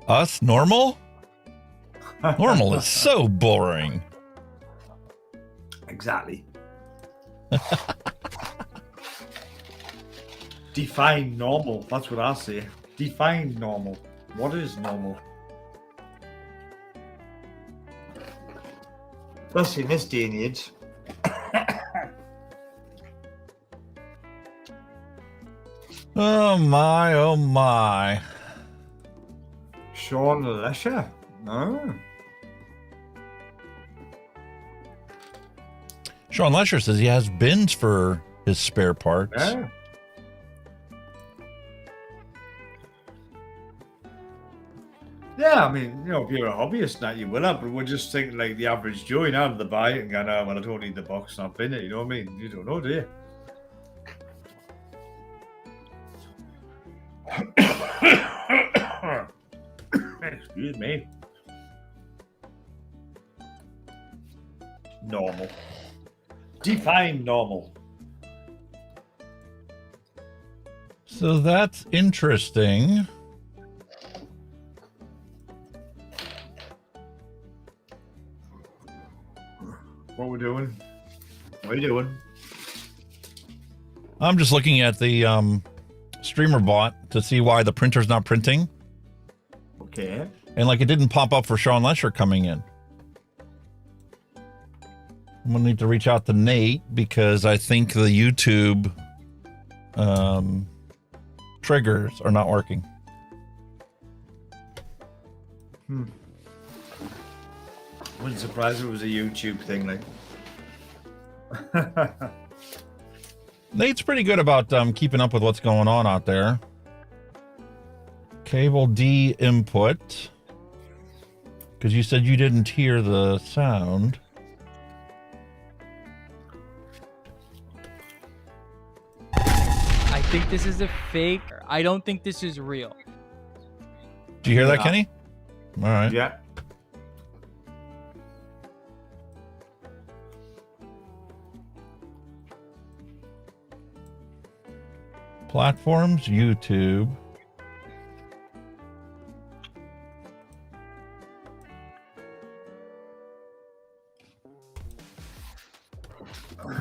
Us? Normal? Normal is so boring. Exactly. Define normal. That's what I say. Define normal. What is normal? Especially in this day and age. Oh my, oh my. Sean Lesher? No. Sean Lesher says he has bins for his spare parts. Yeah. Yeah, I mean, you know, if you're a hobbyist, that you will have, but we're just thinking like the average Joe, you know, out of the buy it and going, oh, well, I don't need the box, and I'll bin it, you know what I mean? You don't know, do you? Excuse me. Normal. Define normal. So that's interesting. What we're doing? What are you doing? I'm just looking at the streamer bot to see why the printer's not printing. Okay. And like it didn't pop up for Sean Lesher coming in. I'm gonna need to reach out to Nate because I think the YouTube triggers are not working. Wouldn't surprise if it was a YouTube thing, like. Nate's pretty good about keeping up with what's going on out there. Cable D input. Because you said you didn't hear the sound. I think this is a fake. I don't think this is real. Do you hear that, Kenny? All right. Yeah. Platforms, YouTube.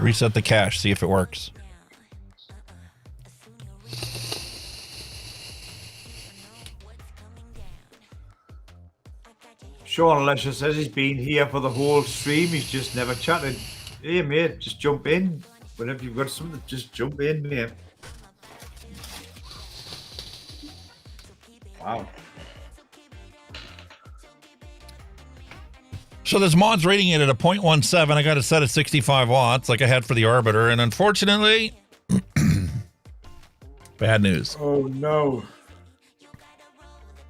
Reset the cache, see if it works. Sean Lesher says he's been here for the whole stream. He's just never chatted. Hey, mate, just jump in. Whenever you've got something, just jump in, mate. Wow. So this mod's rating it at a 0.17. I got it set at 65 watts like I had for the Arbiter. And unfortunately, bad news. Oh, no.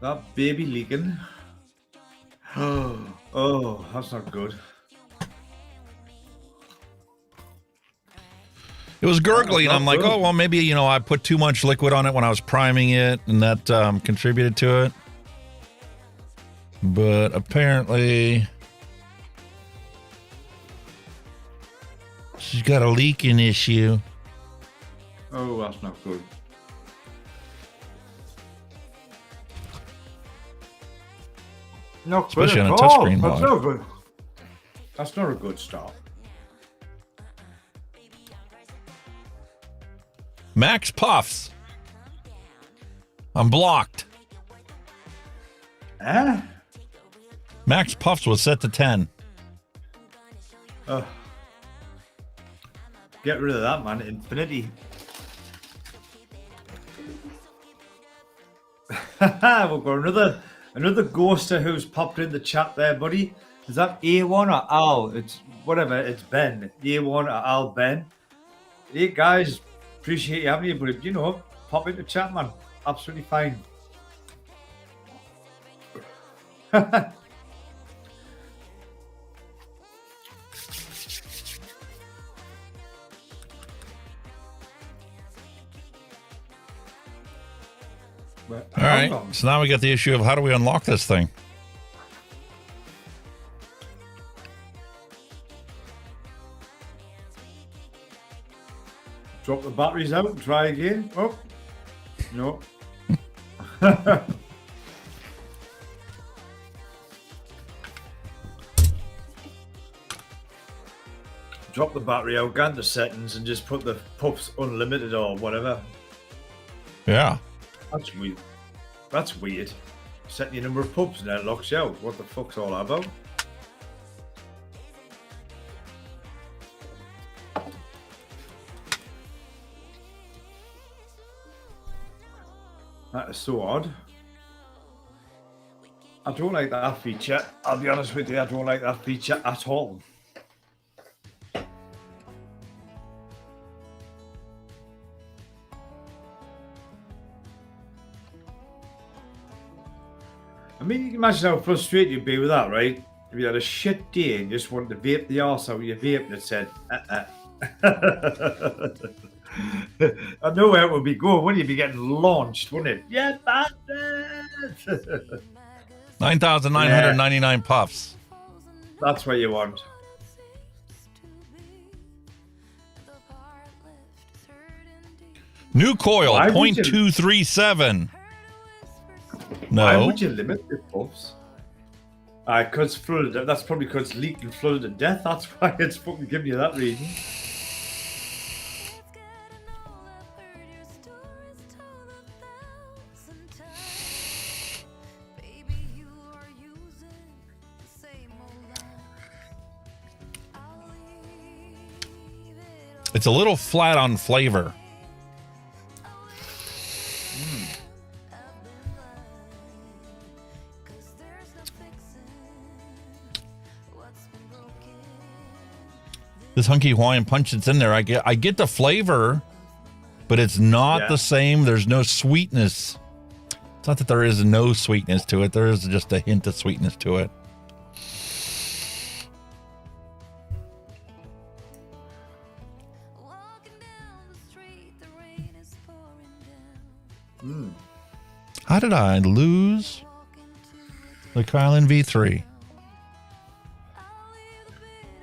That baby leaking. Oh, that's not good. It was gurgling. I'm like, oh, well, maybe, you know, I put too much liquid on it when I was priming it, and that contributed to it. But apparently, she's got a leaking issue. Oh, that's not good. Not Especially good on a at touchscreen all. mod. That's not good. That's not a good start. Max Puffs. I'm blocked. Eh? Max Puffs was set to 10. Get rid of that, man. Infinity. We've got another ghoster who's popped in the chat there, buddy. Is that A1 or Al? It's whatever. It's Ben. A1 or Al Ben. Hey guys, appreciate you having you, but you know, pop into chat, man. Absolutely fine. All right, so now we got the issue of how do we unlock this thing? Drop the batteries out and try again. Oh, no. Drop the battery out, go into settings and just put the puffs unlimited or whatever. Yeah. That's weird. That's weird. Setting your number of puffs and then it locks you out. What the fuck's all that about? That is so odd. I don't like that feature. I'll be honest with you, I don't like that feature at all. I mean, you can imagine how frustrated you'd be with that, right? If you had a shit day and just wanted to vape the arse out of your vape and it said, I know where it would be going, wouldn't you? Be getting launched, wouldn't it? Yeah, bastard! 9,999 puffs. That's what you want. New coil, Why would you- 0.237. Why No. would you limit the puffs? Because flooded. That's probably because it's leaked and flooded to death. That's why it's fucking giving you that reason. It's a little flat on flavor. This Hunky Hawaiian Punch that's in there, I get the flavor, but it's not the same. There's no sweetness. It's not that there is no sweetness to it. There is just a hint of sweetness to it. How did I lose the Kylan V3?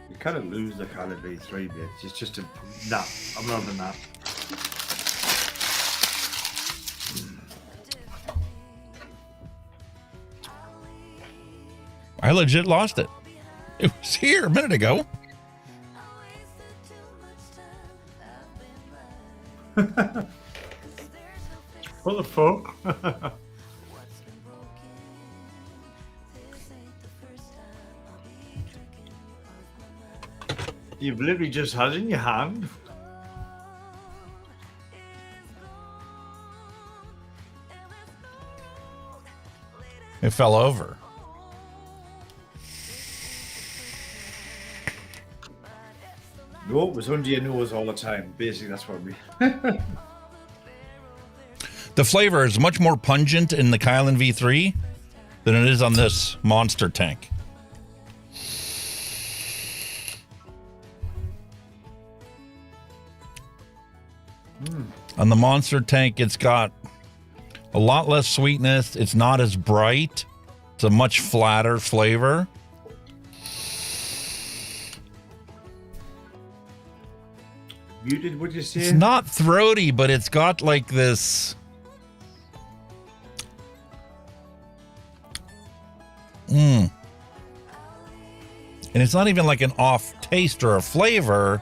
You kind of lose the Kylan V3 bit. It's just a... Nah, I'm not having that. I legit lost it. It was here a minute ago. What the fuck? You've literally just had it in your hand. It fell over. No, it was under your nose all the time. Basically, that's what we... The flavor is much more pungent in the Kylan V3 than it is on this monster tank. On the monster tank, it's got a lot less sweetness. It's not as bright. It's a much flatter flavor. Muted, would you say? It's not throaty, but it's got like this... And it's not even like an off taste or a flavor.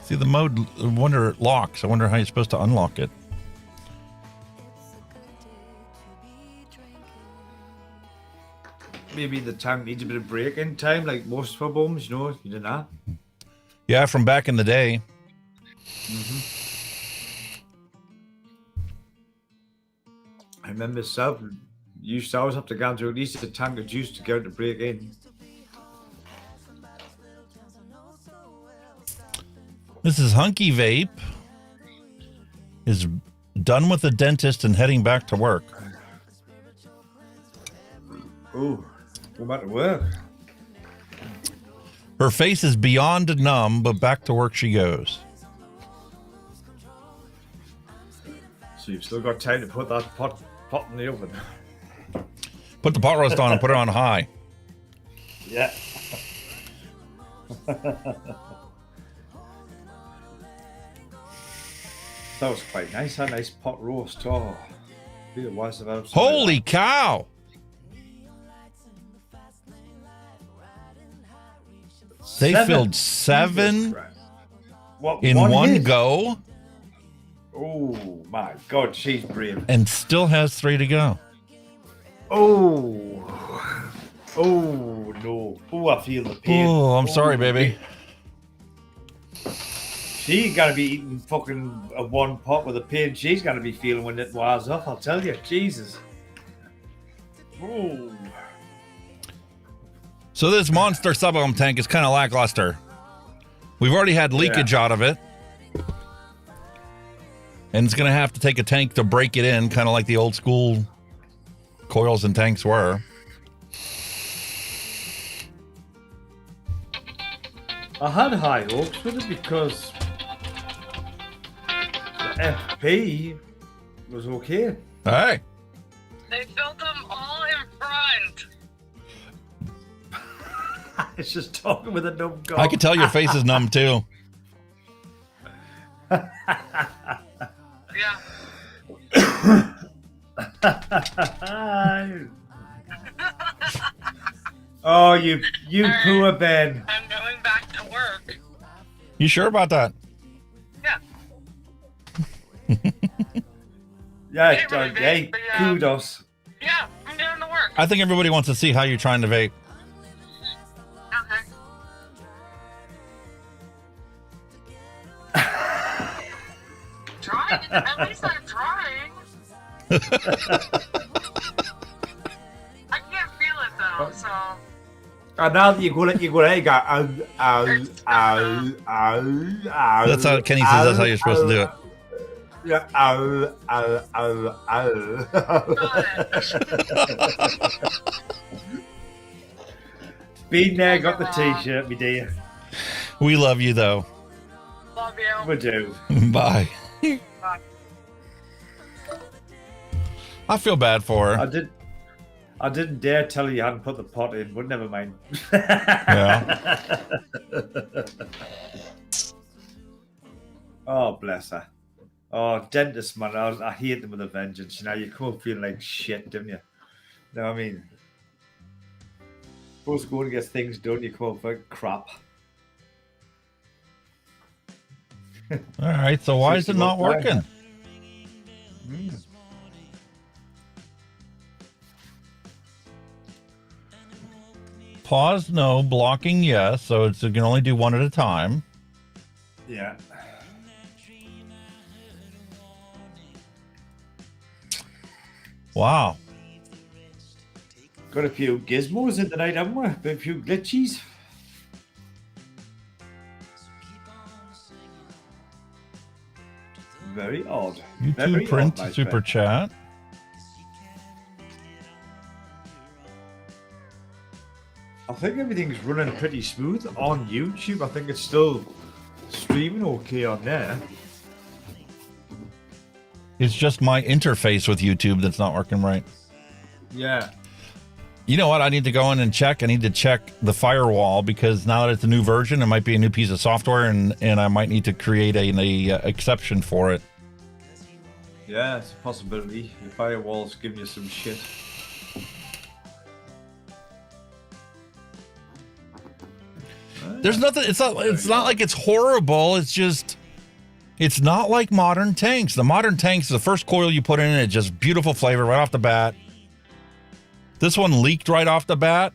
See the mode, I wonder it locks. I wonder how you're supposed to unlock it. Maybe the tank needs a bit of break-in time, like most for bums, you know, you didn't know. Yeah, from back in the day. I remember myself, you used to always have to go into at least a tank of juice to go to break in. This is Hunky Vape. Is done with the dentist and heading back to work. Oh, go back to work. Her face is beyond numb, but back to work she goes. So you've still got time to put that pot in the oven. Put the pot roast on and put it on high. Yeah. That was quite nice. A nice pot roast. Oh, be the wise about. Holy cow! They filled 7 in one go. Oh my God, she's brave. And still has 3 to go. Oh no. Oh, I feel the pain. Oh, I'm sorry, baby. She's gonna be eating fucking one pot with the pain she's gonna be feeling when it wears off, I'll tell you. Jesus. Oh. So this monster sub-ohm tank is kind of lackluster. We've already had leakage out of it. And it's going to have to take a tank to break it in, kind of like the old school coils and tanks were. I had high hopes with it because the FP was okay. Hey. They built them all in front. It's just talking with a numb gum. I can tell your face is numb too. Yeah. Oh, you poor Ben. I'm going back to work. You sure about that? Yeah. Yeah, Can't really hey, vape, but, kudos. Yeah, I'm doing the work. I think everybody wants to see how you're trying to vape. Okay. Trying? At least I'm trying. I can't feel it though, so. And now that you go, you go, ow. That's how Kenny says that's how you're supposed to do it. Yeah, ow. Been there, got the t-shirt, me dear. We love you though. Love you. We do. Bye. Bye. I feel bad for her. I didn't dare tell you hadn't put the pot in, but never mind. Yeah. Oh, bless her. Oh, dentist, man. I hate them with a vengeance. You know, you come up feeling like shit, don't you? You know what I mean? Supposed to go and get things done, you come up for crap. All right, so why is it not working? Pause, no. Blocking, yes. So it can only do one at a time. Yeah. Wow. Got a few gizmos in the night, haven't we? A few glitchies. Very odd. YouTube Very print odd, my super friend. chat. I think everything's running pretty smooth on YouTube. I think it's still streaming okay on there. It's just my interface with YouTube that's not working right. Yeah. You know what? I need to go in and check. I need to check the firewall because now that it's a new version, it might be a new piece of software, and I might need to create a exception for it. Yeah, it's a possibility. Your firewall's giving you some shit. There's nothing. It's not like it's horrible. It's just, it's not like modern tanks. The modern tanks, the first coil you put in it, just beautiful flavor right off the bat. This one leaked right off the bat,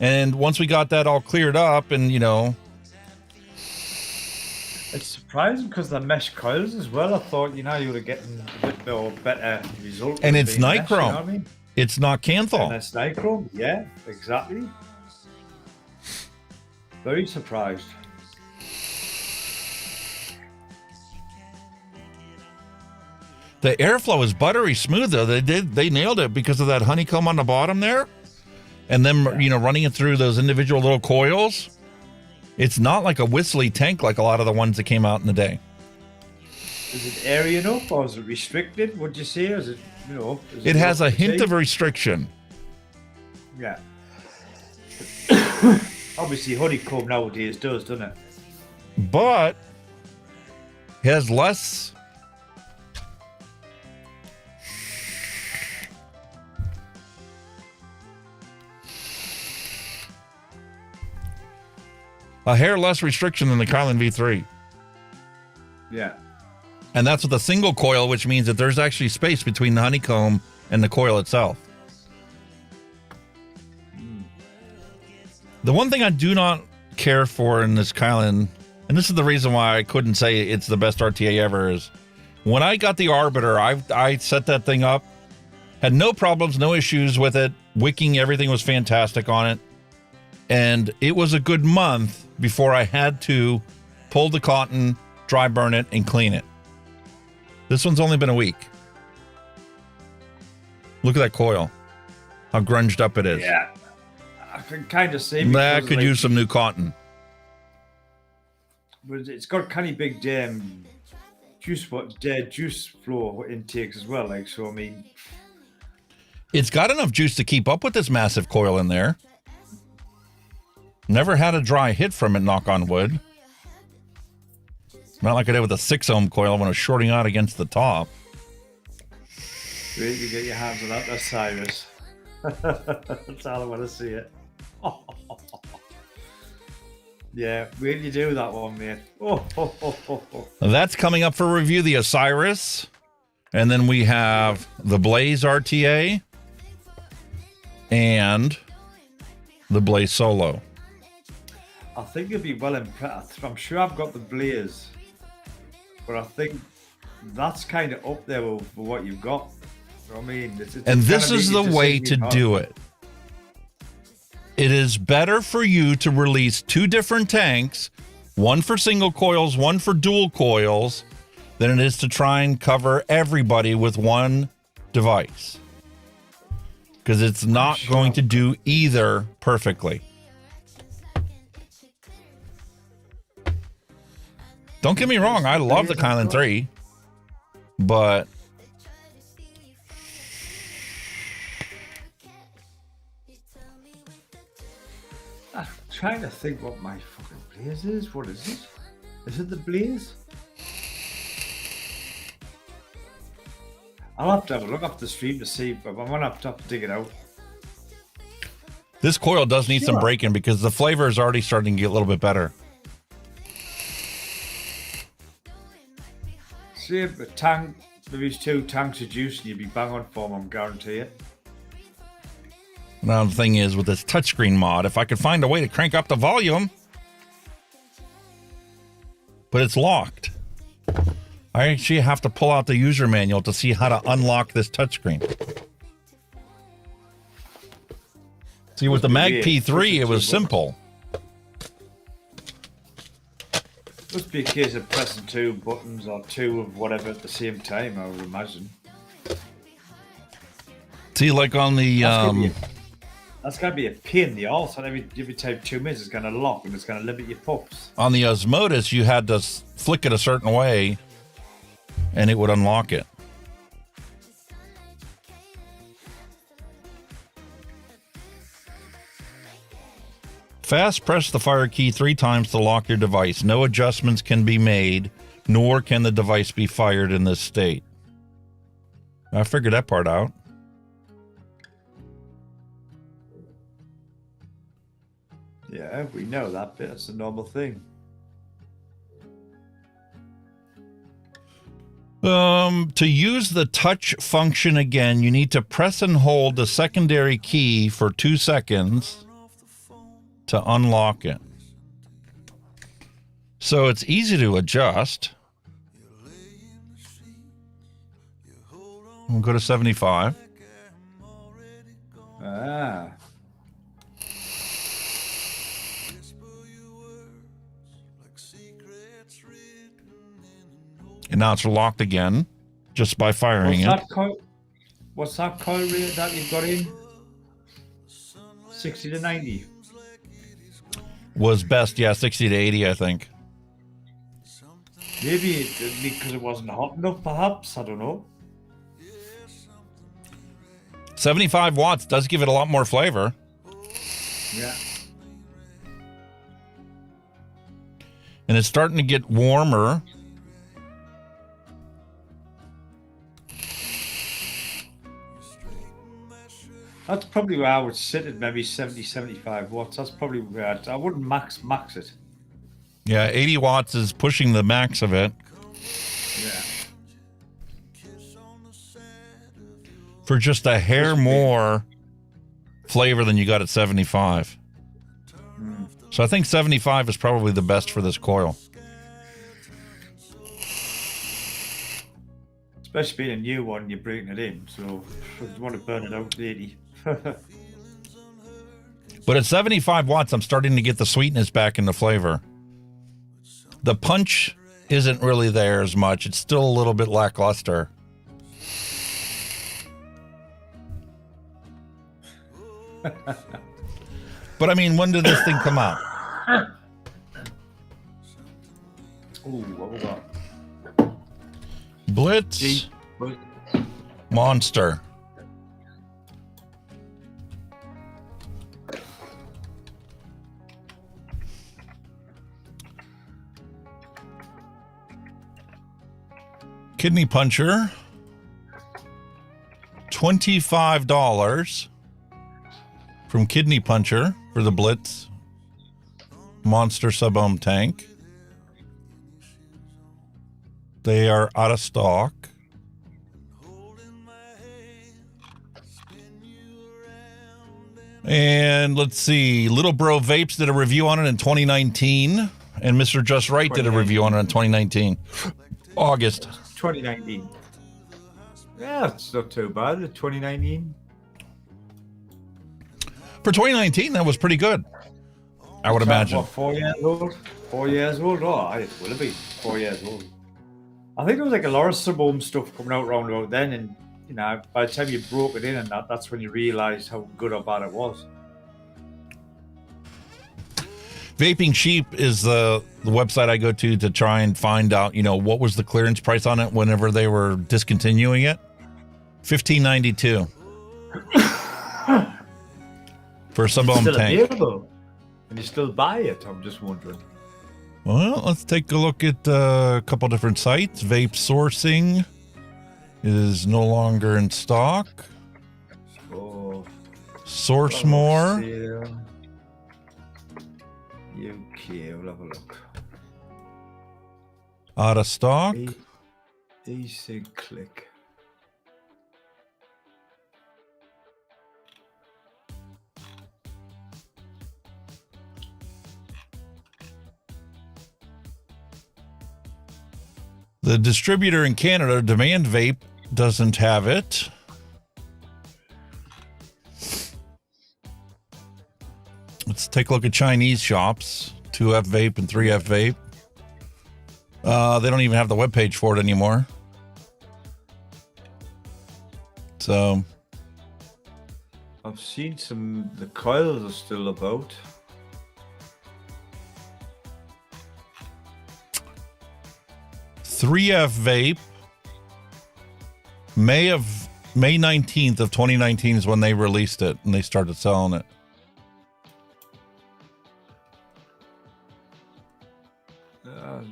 and once we got that all cleared up, and it's surprising because the mesh coils as well. I thought you would have getting a bit more better result. and with it's being mesh, nichrome. you know what I mean? It's not Canthal. And it's nichrome. Yeah, exactly. Very surprised. The airflow is buttery smooth though. They nailed it because of that honeycomb on the bottom there, and then running it through those individual little coils. It's not like a whistly tank like a lot of the ones that came out in the day. Is it area enough or is it restricted? Would you say? Or is it is It has a what you hint say? of restriction. Yeah. Obviously, honeycomb nowadays does, doesn't it? But it has less. A hair less restriction than the Kylan V3. Yeah. And that's with a single coil, which means that there's actually space between the honeycomb and the coil itself. The one thing I do not care for in this Kylan, and this is the reason why I couldn't say it's the best RTA ever, is when I got the Arbiter, I set that thing up, had no problems, no issues with it. Wicking, everything was fantastic on it. And it was a good month before I had to pull the cotton, dry burn it, and clean it. This one's only been a week. Look at that coil. How grunged up it is. Yeah. I can kind of see. That because, could use some new cotton. But it's got kind of big juice flow intakes as well. So I mean, It's got enough juice to keep up with this massive coil in there. Never had a dry hit from it, knock on wood. Not like I did with a 6-ohm coil when I was shorting out against the top. Wait, you get your hands on that, Osiris. That's all I want to see it. Yeah, where do you do that one, mate? That's coming up for review, the Osiris. And then we have the Blaze RTA and the Blaze Solo. I think you'll be well impressed. I'm sure I've got the Blaze, but I think that's kind of up there with what you've got. I mean, and this is the way to do it. It is better for you to release 2 different tanks, one for single coils, one for dual coils, than it is to try and cover everybody with one device. Because it's not going to do either perfectly. Don't get me wrong, I love the Kylan 3, but I'm trying to think what my fucking Blaze is. What is it? Is it the Blaze? I'll have to have a look up the stream to see, but I'm gonna have to dig it out. this coil does need some breaking because the flavor is already starting to get a little bit better. See if a tank, maybe it's 2 tanks of juice and you'd be bang on form, I'm guarantee it. Now the thing is, with this touchscreen mod, if I could find a way to crank up the volume, but it's locked. I actually have to pull out the user manual to see how to unlock this touchscreen. See, with the Mag P3, it was simple. Must be a case of pressing 2 buttons or 2 of whatever at the same time, I would imagine. See, like on the that's gotta be a pain in the arse. And every time 2 minutes, it's gonna lock and it's gonna limit your puffs. on the Osmotis, you had to flick it a certain way, and it would unlock it. Fast press the fire key 3 times to lock your device. No adjustments can be made, nor can the device be fired in this state. I figured that part out. Yeah, we know that bit. That's a normal thing. To use the touch function again, you need to press and hold the secondary key for 2 seconds to unlock it. So it's easy to adjust. We'll go to 75. Ah. And now it's locked again, just by firing it. What's that coil rate that you've got in? 60 to 90. Was best, yeah, 60 to 80, I think. Maybe because it wasn't hot enough, perhaps. I don't know. 75 watts does give it a lot more flavor. Yeah. And it's starting to get warmer. That's probably where I would sit at, maybe 70, 75 watts. That's probably where I wouldn't max it. Yeah, 80 watts is pushing the max of it. Yeah. For just a hair more flavor than you got at 75. So I think 75 is probably the best for this coil. Especially being a new one, you're breaking it in. So if you want to burn it out to 80. But at 75 watts, I'm starting to get the sweetness back in the flavor. The punch isn't really there as much. It's still a little bit lackluster. But I mean, when did this thing come out? Ooh, what was that? Blitz Monstor. Kidney puncher. $25 from Kidney Puncher for the Blitz Monster sub-ohm tank. They are out of stock. And let's see, Little Bro Vapes did a review on it in 2019, and Mr. Just Right did a review on it in 2019. August. 2019. Yeah, it's not too bad. The 2019. For 2019, that was pretty good. I would imagine. What, 4 years old? 4 years old? Oh, it will be 4 years old. I think there was like a lot of sub-ohm stuff coming out around about then, and you know, by the time you broke it in and that's when you realised how good or bad it was. Vaping Sheep is the website I go to try and find out, you know, what was the clearance price on it whenever they were discontinuing it. $15.92 for a sub-ohm tank. Available? Can you still buy it? I'm just wondering. Well, let's take a look at a couple different sites. Vape Sourcing is no longer in stock. Oh, Source More. Okay, we'll have a look. Out of stock. Desync click. The distributor in Canada, Demand Vape, doesn't have it. Let's take a look at Chinese shops. 2F Vape and 3F Vape. They don't even have the webpage for it anymore. So I've seen the coils are still about. .3F Vape, May 19th of 2019 is when they released it and they started selling it.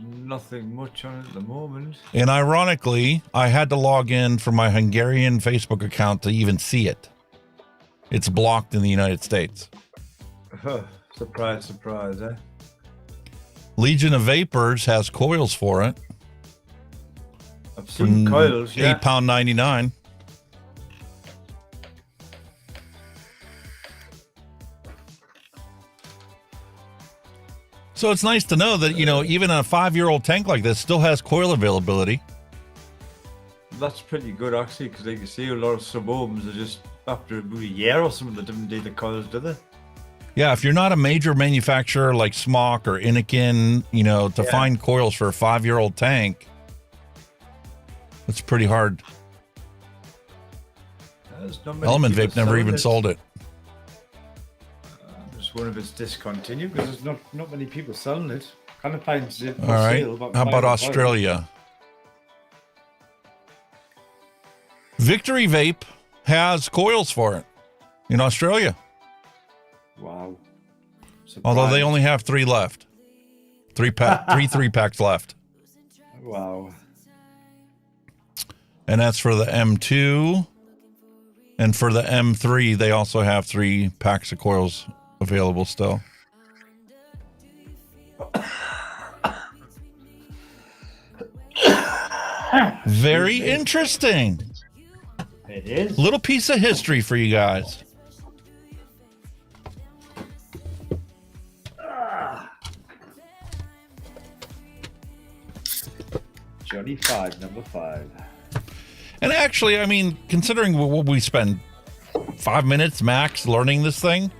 Nothing much on it at the moment. And ironically, I had to log in from my Hungarian Facebook account to even see it. It's blocked in the United States. Surprise, surprise, eh? Legion of Vapors has coils for it. I've seen coils, yeah. £8.99. So it's nice to know that, you know, even a 5-year-old tank like this still has coil availability. That's pretty good, actually, because like you see, a lot of sub-ohms are just after about a year or something that didn't do the coils, do they? Yeah, if you're not a major manufacturer like Smock or Inikin, you know, to find coils for a 5-year-old tank, it's pretty hard. Element Vape never even sold it. Just wonder if it's discontinued because there's not many people selling it. Kind of finds it. All right. How about Australia? Victory Vape has coils for it in Australia. Wow. Although they only have 3 left. 3 3-packs left. Wow. And that's for the M2. And for the M3, they also have 3 packs of coils available still. Very interesting. It is. Little piece of history for you guys. Johnny 5, number 5. And actually, I mean, considering what we spend 5 minutes max learning this thing,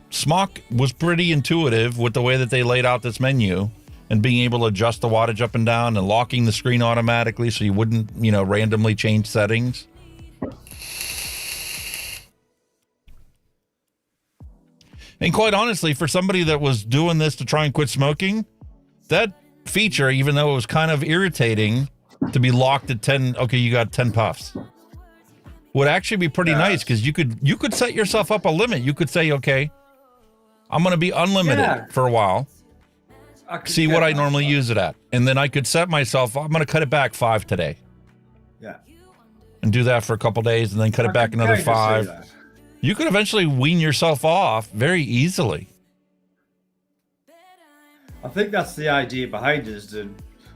Smock was pretty intuitive with the way that they laid out this menu and being able to adjust the wattage up and down and locking the screen automatically so you wouldn't, you know, randomly change settings. And quite honestly, for somebody that was doing this to try and quit smoking, that feature, even though it was kind of irritating to be locked at 10, okay, you got 10 puffs, would actually be pretty nice because you could set yourself up a limit. You could say, okay, I'm going to be unlimited for a while. see what I normally use it at. And then I could set myself, I'm going to cut it back 5 today. Yeah. And do that for a couple days and then cut it back another 5. You could eventually wean yourself off very easily. I think that's the idea behind it, is to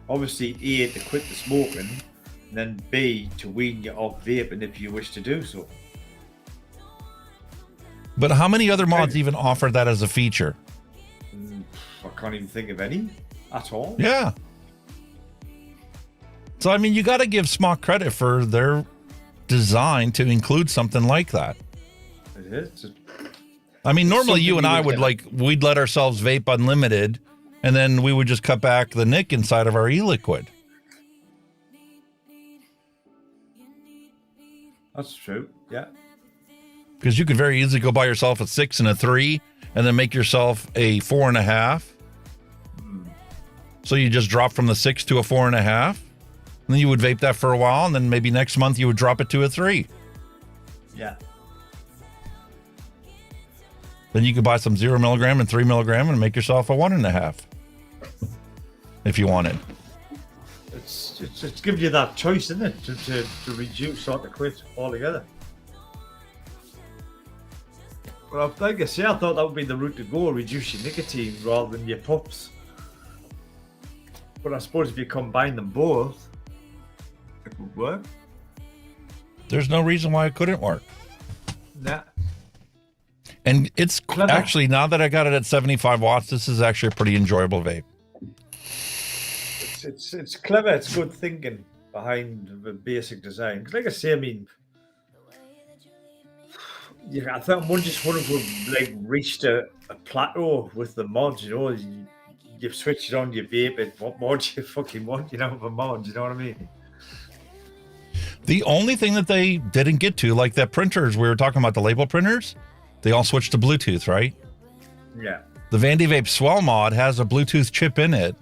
obviously A, to quit the smoking, and then B, to wean you off vaping if you wish to do so. But how many other mods even offer that as a feature? I can't even think of any at all. Yeah. So, I mean, you got to give Smock credit for their design to include something like that. It is. I mean, normally you and I would we'd let ourselves vape unlimited, and then we would just cut back the nick inside of our e-liquid. That's true, yeah. Because you could very easily go buy yourself a 6 and a 3, and then make yourself a 4.5. So you just drop from the 6 to a 4.5, and then you would vape that for a while, and then maybe next month you would drop it to a 3. Yeah. Then you could buy some 0 milligram and 3 milligram and make yourself a 1.5 if you wanted. It's giving you that choice, isn't it, to reduce or to quit altogether. Well, like I say, I thought that would be the route to go, reduce your nicotine rather than your puffs. But I suppose if you combine them both, it would work. There's no reason why it couldn't work. Yeah. And it's clever. Actually, now that I got it at 75 watts, this is actually a pretty enjoyable vape. It's clever. It's good thinking behind the basic design. Because like I say, I mean, yeah, I think I'm just wondering if we've reached a plateau with the mods. You know, you've switched it on, you vape it. What mod you fucking want? You know, for mods. You know what I mean? The only thing that they didn't get to, like that printers, we were talking about the label printers, they all switched to Bluetooth, right? Yeah. The Vandy Vape Swell mod has a Bluetooth chip in it.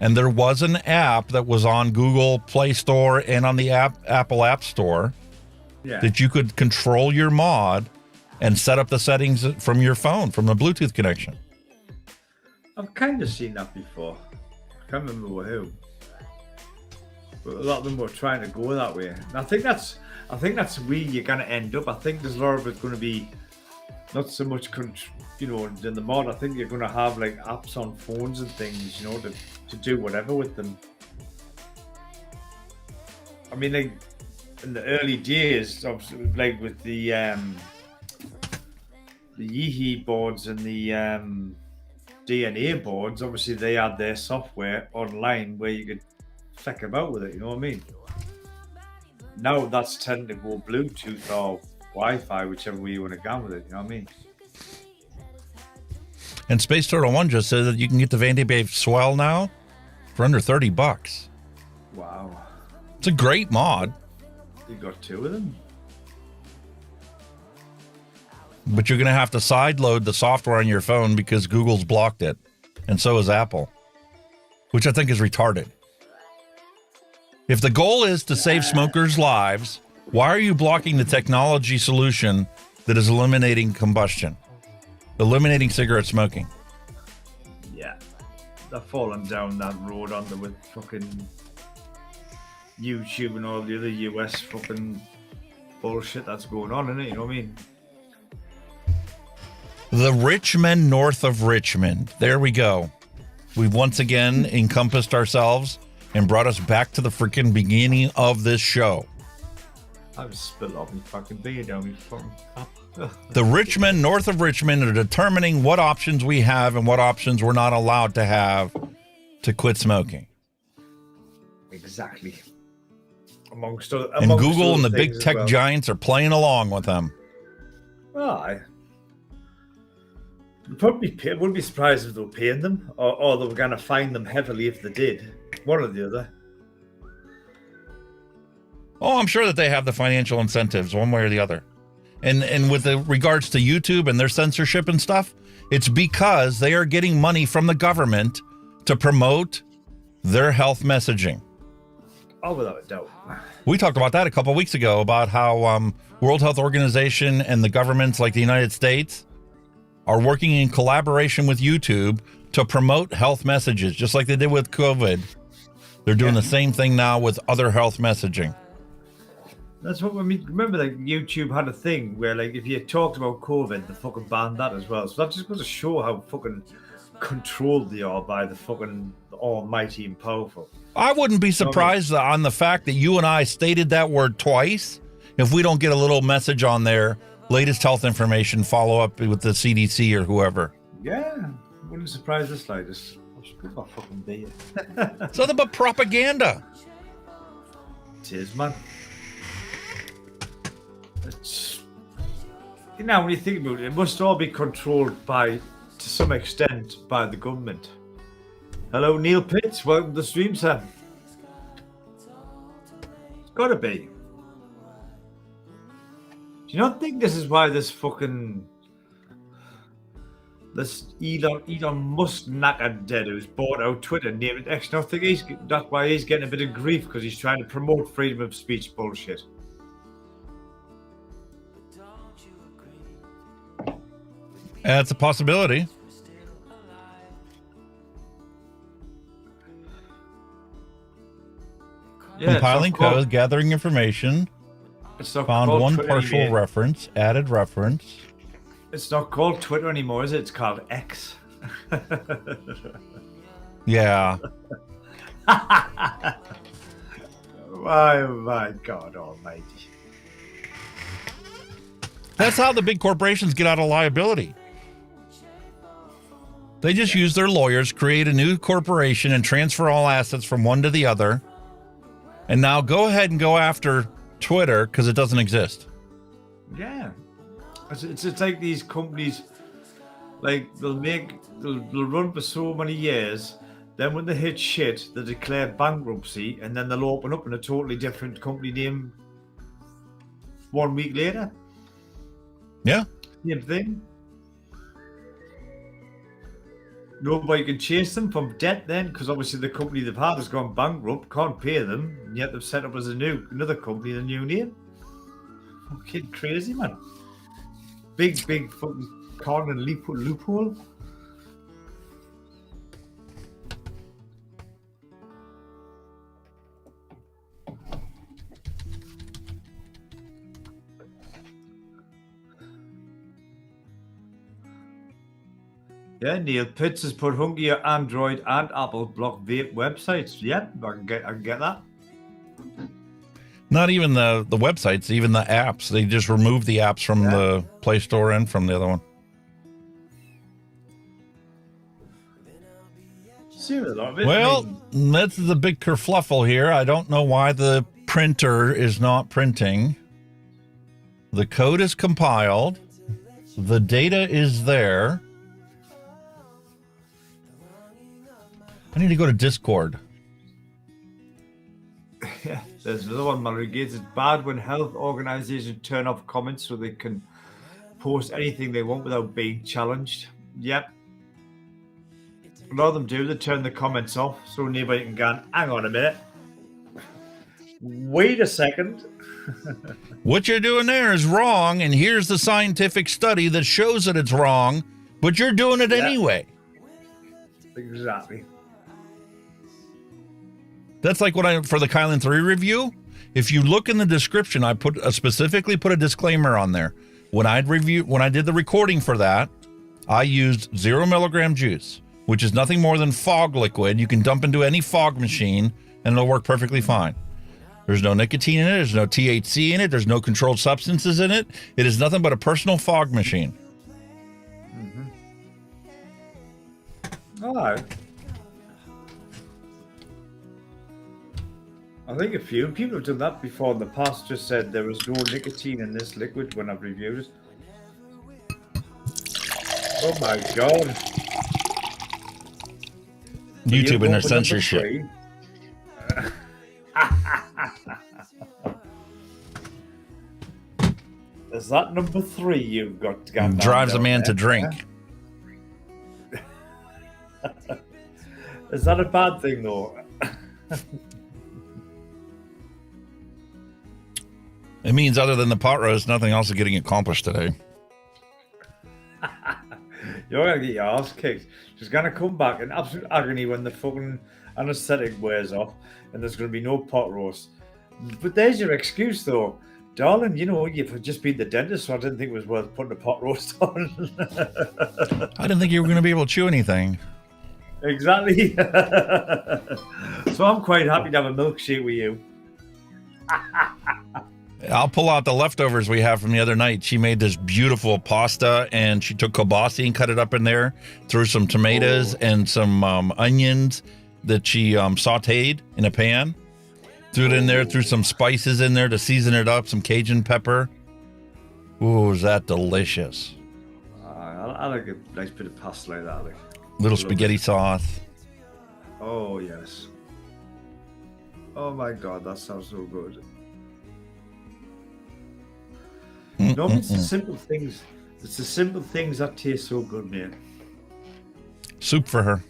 And there was an app that was on Google Play Store and on the Apple App Store that you could control your mod and set up the settings from your phone, from the Bluetooth connection. I've kind of seen that before. I can't remember who. But a lot of them were trying to go that way. And I think that's where you're going to end up. I think there's a lot of it going to be not so much, you know, in the mod. I think you're going to have like apps on phones and things, you know, to do whatever with them. I mean, like in the early days, obviously, like with the Yeehee boards and the DNA boards, obviously they had their software online where you could feck about with it, you know what I mean? Now that's tending to go Bluetooth or Wi-Fi, whichever way you want to go with it, you know what I mean? And Space Turtle 1 just said that you can get the Vandy Vape Swell now for under $30. Wow. It's a great mod. You got 2 of them. But you're going to have to sideload the software on your phone because Google's blocked it. And so is Apple, which I think is retarded. If the goal is to save smokers' lives, why are you blocking the technology solution that is eliminating combustion? Eliminating cigarette smoking. Yeah. They're falling down that road under with fucking YouTube and all the other US fucking bullshit that's going on, isn't it? You know what I mean? The Richmond north of Richmond. There we go. We've once again encompassed ourselves and brought us back to the freaking beginning of this show. I've spilled off my fucking beer down my fucking cup. The Richmond north of Richmond are determining what options we have and what options we're not allowed to have to quit smoking. Exactly. And Google and the big tech giants are playing along with them. Well, I wouldn't be surprised if they were paying them, or they were going to fine them heavily if they did. One or the other. Oh, I'm sure that they have the financial incentives one way or the other. And with the regards to YouTube and their censorship and stuff, it's because they are getting money from the government to promote their health messaging. Oh, without a doubt. We talked about that a couple of weeks ago about how World Health Organization and the governments like the United States are working in collaboration with YouTube to promote health messages, just like they did with COVID. They're doing the same thing now with other health messaging. That's what I mean. Remember, like YouTube had a thing where, like, if you talked about COVID, they fucking banned that as well. So that just goes to show how fucking controlled they are by the fucking almighty and powerful. I wouldn't be surprised on the fact that you and I stated that word twice if we don't get a little message on there, latest health information, follow up with the CDC or whoever. Yeah, wouldn't surprise the slightest. Good my fucking beer. It's nothing but propaganda. It is, man. It's, you know, when you think about it, it must all be controlled by, to some extent, by the government. Hello, Neil Pitts. Welcome to the stream, sir. It's got to be. Do you not think this is why this Elon Musk knackered who's bought out Twitter named X? I think that's why he's getting a bit of grief, because he's trying to promote freedom of speech bullshit. It's a possibility. Yeah, compiling code, gathering information. Found one Twitter partial anymore. reference, added reference. It's not called Twitter anymore, is it? It's called X. Yeah. My God almighty. That's how the big corporations get out of liability. They just use their lawyers, create a new corporation, and transfer all assets from one to the other. And now go ahead and go after Twitter because it doesn't exist. Yeah. It's like these companies, like they'll run for so many years, then when they hit shit, they declare bankruptcy, and then they'll open up in a totally different company name 1 week later. Yeah. Same thing. Nobody can chase them from debt then, because obviously the company they've had has gone bankrupt, can't pay them, and yet they've set up as another company in a new name. Fucking crazy, man. Big fucking con and loophole. Yeah, Neil Pitts has put Hunky on Android and Apple block vape websites. Yep, I can get that. Not even the websites, even the apps. They just removed the apps from the Play Store and from the other one. Well, this is a big kerfluffle here. I don't know why the printer is not printing. The code is compiled. The data is there. I need to go to Discord. Yeah, there's another one, Mallory Gates. It's bad when health organizations turn off comments so they can post anything they want without being challenged. Yep. A lot of them do. They turn the comments off so nobody can go, hang on a minute. Wait a second. What you're doing there is wrong, and here's the scientific study that shows that it's wrong, but you're doing it anyway. Exactly. That's like what for the Kylan 3 review. If you look in the description, I specifically put a disclaimer on there. When I did the recording for that, I used 0 milligram juice, which is nothing more than fog liquid. You can dump into any fog machine and it'll work perfectly fine. There's no nicotine in it. There's no THC in it. There's no controlled substances in it. It is nothing but a personal fog machine. All right. I think a few people have done that before in the past, just said there was no nicotine in this liquid when I've reviewed it. Oh my God. YouTube and their censorship. Is that number 3 you've got? Drives a man to drink. Is that a bad thing though? It means other than the pot roast, nothing else is getting accomplished today. You're gonna get your ass kicked. She's gonna come back in absolute agony when the fucking anesthetic wears off, and there's gonna be no pot roast. But there's your excuse, though, darling. You know, you've just been the dentist, so I didn't think it was worth putting a pot roast on. I didn't think you were going to be able to chew anything. Exactly. So I'm quite happy to have a milkshake with you. I'll pull out the leftovers we have from the other night. She made this beautiful pasta, and she took kielbasa and cut it up in there, threw some tomatoes and some onions that she sauteed in a pan, threw it in there, threw some spices in there to season it up, some Cajun pepper. Ooh, is that delicious? I like a nice bit of pasta like that. Little spaghetti sauce. Oh, yes. Oh, my God, that sounds so good. No, it's the simple things. It's the simple things that taste so good, man. Soup for her.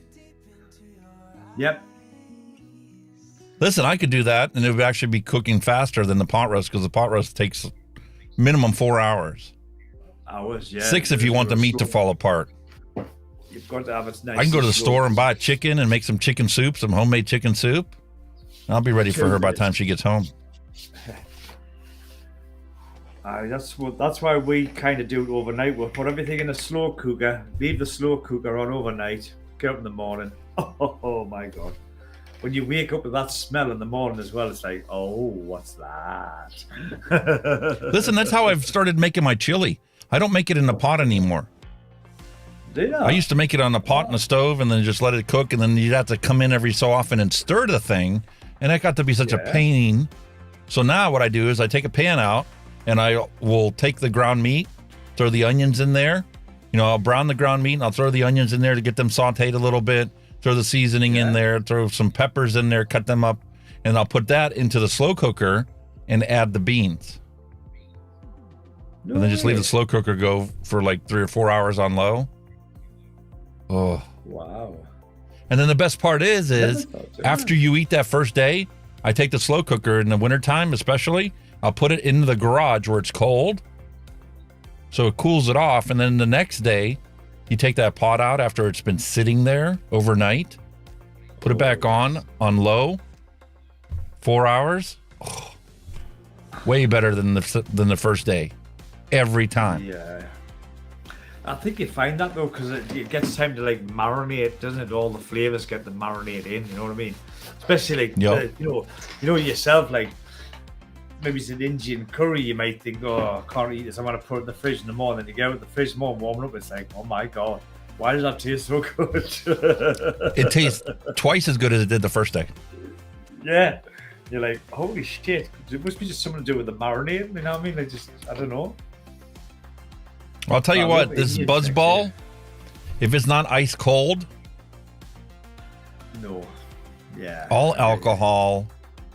Yep. Listen, I could do that, and it would actually be cooking faster than the pot roast, because the pot roast takes minimum 4 hours. Hours, yeah. 6 if you want the meat to fall apart. You've got to have it nice. I can go to the store and buy a chicken and make some chicken soup, some homemade chicken soup. I'll be ready for her by the time she gets home. That's why we kind of do it overnight. We'll put everything in a slow cooker, leave the slow cooker on overnight, get up in the morning. Oh my God. When you wake up with that smell in the morning as well, it's like, oh, what's that? Listen, that's how I've started making my chili. I don't make it in a pot anymore. Do you? I used to make it on a pot in the stove and then just let it cook, and then you'd have to come in every so often and stir the thing, and that got to be such a pain. So now what I do is I take a pan out, and I will take the ground meat, throw the onions in there. You know, I'll brown the ground meat, and I'll throw the onions in there to get them sauteed a little bit, throw the seasoning in there, throw some peppers in there, cut them up, and I'll put that into the slow cooker and add the beans. And then just leave the slow cooker go for like 3 or 4 hours on low. Oh. Wow. And then the best part is after you eat that first day, I take the slow cooker in the wintertime especially, I'll put it into the garage where it's cold, so it cools it off, and then the next day, you take that pot out after it's been sitting there overnight, put it back on low, 4 hours. Oh, way better than the first day, every time. Yeah. I think you find that though, because it gets time to like marinate, doesn't it? All the flavors get to marinate in. You know what I mean? Especially like you know yourself, like maybe it's an Indian curry. You might think, oh, I can't eat this. I want to put it in the fridge in the morning. You go out the fridge more warming up. It's like, oh my God, why does that taste so good? It tastes twice as good as it did the first day. Yeah, you're like, holy shit! It must be just something to do with the marinade. You know what I mean? Like just, I don't know. I'll tell you what, this Buzzball, if it's not ice cold, no, yeah, all alcohol,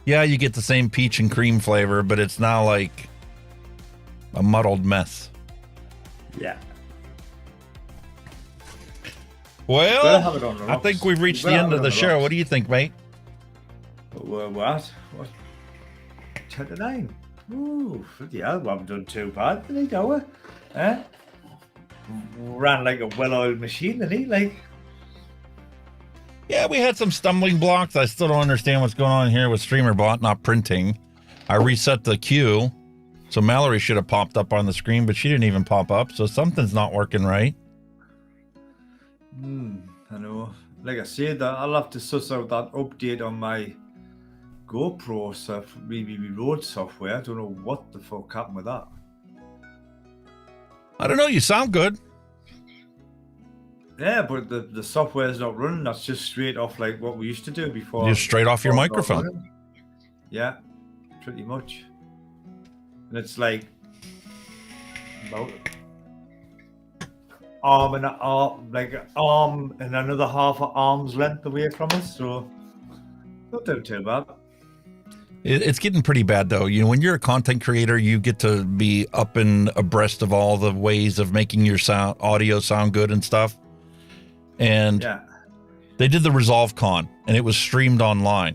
yeah, you get the same peach and cream flavor, but it's not like a muddled mess. Yeah. Well, I think we've reached the end of the show. What do you think, mate? What? 10 to 9. Ooh, yeah, we haven't done too bad, did he, Dower? Eh? Ran like a well-oiled machine, didn't he? Like, yeah, we had some stumbling blocks. I still don't understand what's going on here with StreamerBot not printing. I reset the queue, so Mallory should have popped up on the screen, but she didn't even pop up, so something's not working right. I know. Like I said, I'll have to suss out that update on my GoPro stuff, maybe Road software. I don't know what the fuck happened with that. I don't know. You sound good. Yeah, but the software's not running. That's just straight off like what we used to do before. Just straight off your microphone. Yeah, pretty much. And it's like about arm and arm and another half of arm's length away from us. So not doing too bad. It's getting pretty bad, though. You know, when you're a content creator, you get to be up and abreast of all the ways of making your audio sound good and stuff. And they did the Resolve Con, and it was streamed online.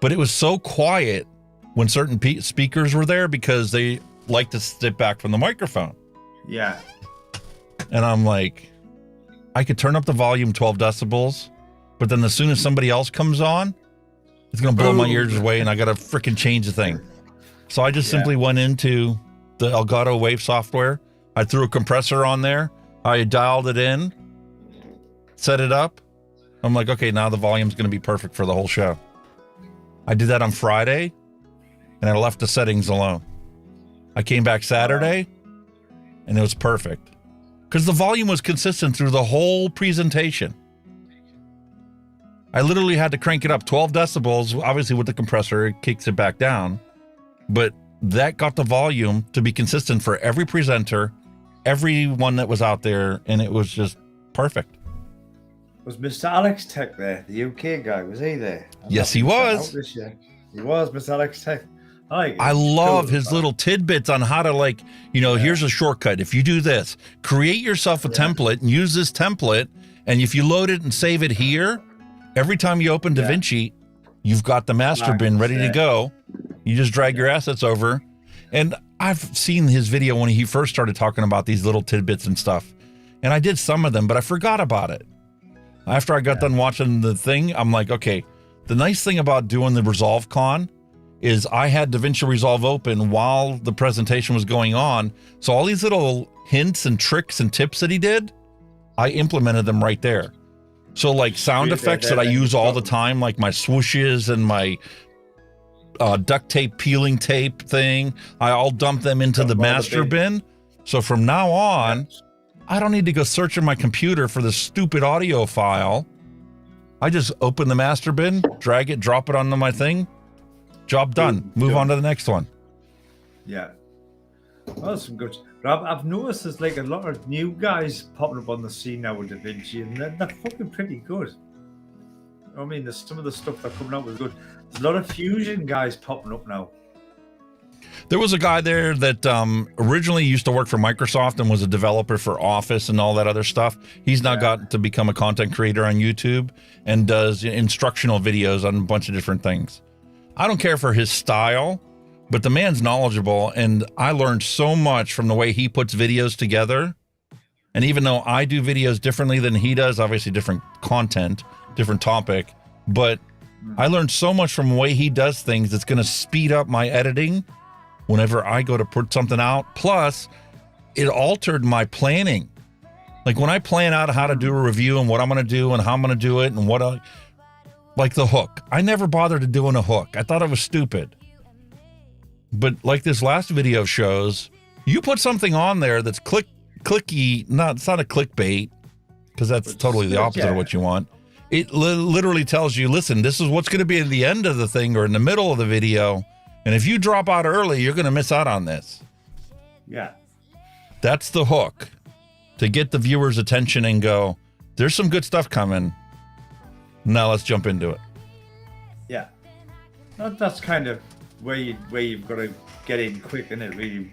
But it was so quiet when certain speakers were there because they like to step back from the microphone. Yeah. and I'm like, I could turn up the volume 12 decibels, but then as soon as somebody else comes on, it's going to blow my ears away, and I got to freaking change the thing. So I just simply went into the Elgato Wave software. I threw a compressor on there. I dialed it in, set it up. I'm like, okay, now the volume's going to be perfect for the whole show. I did that on Friday, and I left the settings alone. I came back Saturday, and it was perfect. Because the volume was consistent through the whole presentation. I literally had to crank it up 12 decibels. Obviously, with the compressor, it kicks it back down. But that got the volume to be consistent for every presenter, everyone that was out there, and it was just perfect. Was Mr. Alex Tech there, the UK guy? Was he there? Yes, he was. He was, Mr. Alex Tech. I love his little tidbits on how to, like, you know, here's a shortcut. If you do this, create yourself a template and use this template. And if you load it and save it here, every time you open DaVinci, you've got the master bin ready to go. You just drag your assets over. And I've seen his video when he first started talking about these little tidbits and stuff. And I did some of them, but I forgot about it. After I got done watching the thing, I'm like, okay, the nice thing about doing the Resolve Con is I had DaVinci Resolve open while the presentation was going on. So all these little hints and tricks and tips that he did, I implemented them right there. So like sound effects that I use all the time, like my swooshes and my duct tape peeling tape thing, I all dump them into the master bin. So from now on, I don't need to go search in my computer for this stupid audio file. I just open the master bin, drag it, drop it onto my thing. Job done. Move on to the next one. Yeah. Well, that's some good. I've noticed there's like a lot of new guys popping up on the scene now with DaVinci, and they're fucking pretty good. I mean, there's some of the stuff that's coming out was good. There's a lot of fusion guys popping up now. There was a guy there that originally used to work for Microsoft and was a developer for Office and all that other stuff. He's now got to become a content creator on YouTube and does instructional videos on a bunch of different things. I don't care for his style, but the man's knowledgeable, and I learned so much from the way he puts videos together. And even though I do videos differently than he does, obviously different content, different topic, but I learned so much from the way he does things that's going to speed up my editing whenever I go to put something out. Plus, it altered my planning. Like when I plan out how to do a review and what I'm going to do and how I'm going to do it and what I... Like the hook. I never bothered doing a hook. I thought it was stupid. But like this last video shows, you put something on there that's clicky, it's not a clickbait, because that's totally the opposite of what you want. It literally tells you, listen, this is what's going to be at the end of the thing or in the middle of the video. And if you drop out early, you're going to miss out on this. Yeah. That's the hook, to get the viewer's attention and go, there's some good stuff coming. Now let's jump into it. Yeah. That's kind of where you've got to get in quick, isn't it? Really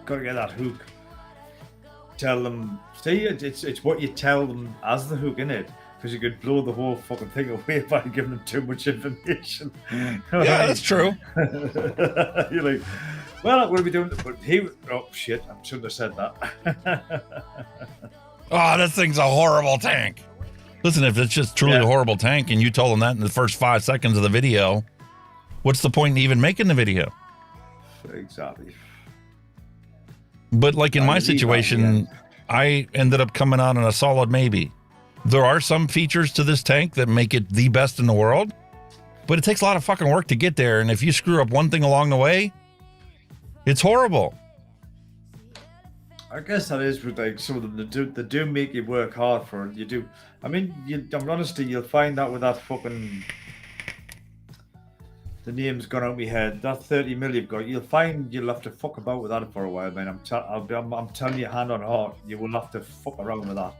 got to get that hook. Tell them, see, it's what you tell them as the hook, isn't it? Because you could blow the whole fucking thing away by giving them too much information. Yeah, that's true. You're like, well, what are we doing? But oh shit, I shouldn't have said that. Oh, this thing's a horrible tank. Listen, if it's just truly a horrible tank and you told them that in the first 5 seconds of the video, what's the point in even making the video? Exactly. But like in my situation, I ended up coming out on a solid maybe. There are some features to this tank that make it the best in the world, but it takes a lot of fucking work to get there. And if you screw up one thing along the way, it's horrible. I guess that is with like some of them that do make you work hard for it. You do. I mean, I'm honestly, you'll find that with that fucking, the name's gone out of my head. That 30 mil you've got, you'll find you'll have to fuck about with that for a while, man. I'm telling you, hand on heart, you will have to fuck around with that.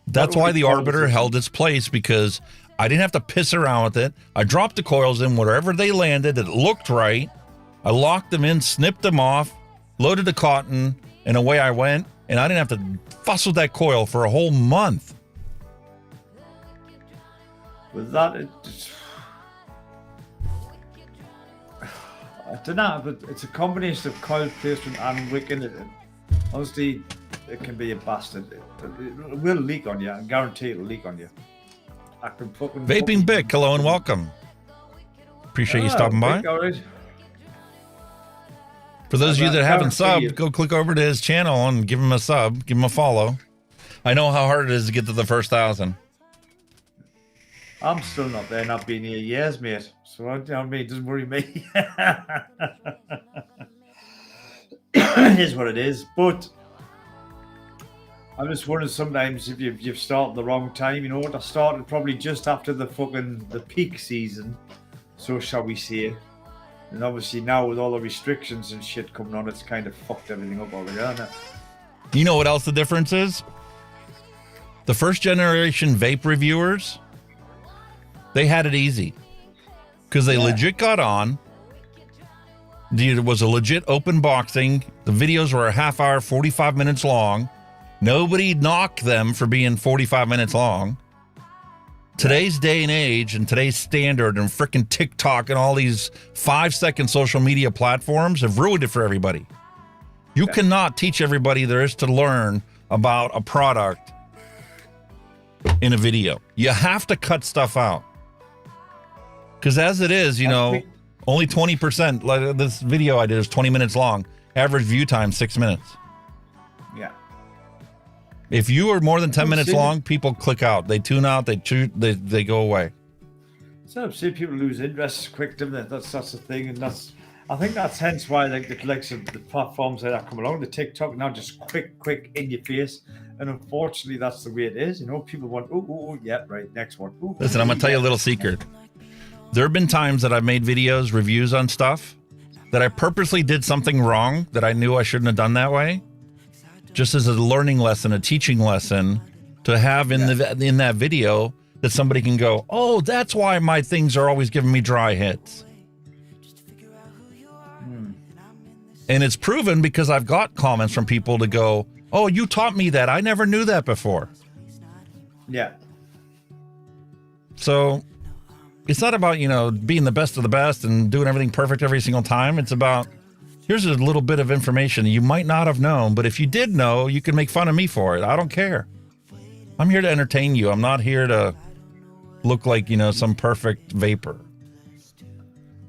That's why the Arbiter held its place, because I didn't have to piss around with it. I dropped the coils in wherever they landed. It looked right. I locked them in, snipped them off, loaded the cotton, and away I went. And I didn't have to fuss with that coil for a whole month. With that, I don't know, but it's a combination of coil placement and wicking it. Honestly, it can be a bastard. It will leak on you. I guarantee it'll leak on you. I can fucking Vaping Bick, hello and welcome. Appreciate you stopping by. Bick, all right. For those of you that haven't subbed, go click over to his channel and give him a sub, give him a follow. I know how hard it is to get to the first 1,000. I'm still not there, not been here years, mate. So I mean, it doesn't worry me. It is what it is. But I'm just wondering sometimes if you've started the wrong time. You know what? I started probably just after the peak season, so shall we say. And obviously now with all the restrictions and shit coming on, it's kind of fucked everything up over there, hasn't it? You know what else the difference is? The first generation vape reviewers, they had it easy because they legit got on. It was a legit open boxing. The videos were a half hour, 45 minutes long. Nobody knocked them for being 45 minutes long. Today's day and age and today's standard and freaking TikTok and all these 5-second social media platforms have ruined it for everybody. You cannot teach everybody there is to learn about a product in a video. You have to cut stuff out. Because as it is, you know, only 20%, like this video I did is 20 minutes long. Average view time, 6 minutes. Yeah. If you are more than 10 minutes long, people click out. They tune out, they go away. So I've seen people lose interest quick, don't they? That's the thing. And I think that's hence why like the collection, the platforms that come along, the TikTok now just quick in your face. And unfortunately, that's the way it is. You know, people want, yeah, right, next one. Listen, I'm going to tell you a little secret. There have been times that I've made videos, reviews on stuff that I purposely did something wrong that I knew I shouldn't have done that way. Just as a learning lesson, a teaching lesson to have in that video that somebody can go, oh, that's why my things are always giving me dry hits. And it's proven because I've got comments from people to go, oh, you taught me that. I never knew that before. Yeah. So it's not about, you know, being the best of the best and doing everything perfect every single time. It's about, here's a little bit of information you might not have known, but if you did know, you can make fun of me for it. I don't care. I'm here to entertain you. I'm not here to look like, you know, some perfect vapor.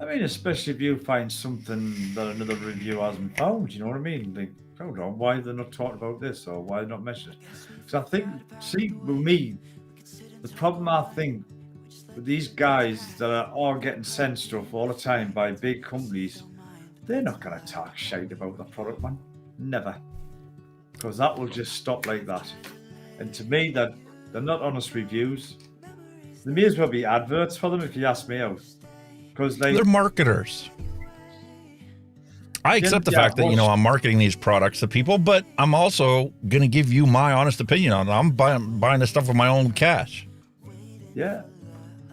I mean, especially if you find something that another review hasn't found, you know what I mean? Like, hold on, why they're not talking about this or why they're not mentioning it? Because I think, see, with me, the problem I think with these guys that are all getting sent stuff all the time by big companies, they're not going to talk shit about the product, man. Never. Because that will just stop like that. And to me, that they're not honest reviews. There may as well be adverts for them if you ask me out. Because they're marketers. I accept the fact that, you know, I'm marketing these products to people, but I'm also going to give you my honest opinion on it. I'm buying this stuff with my own cash. Yeah.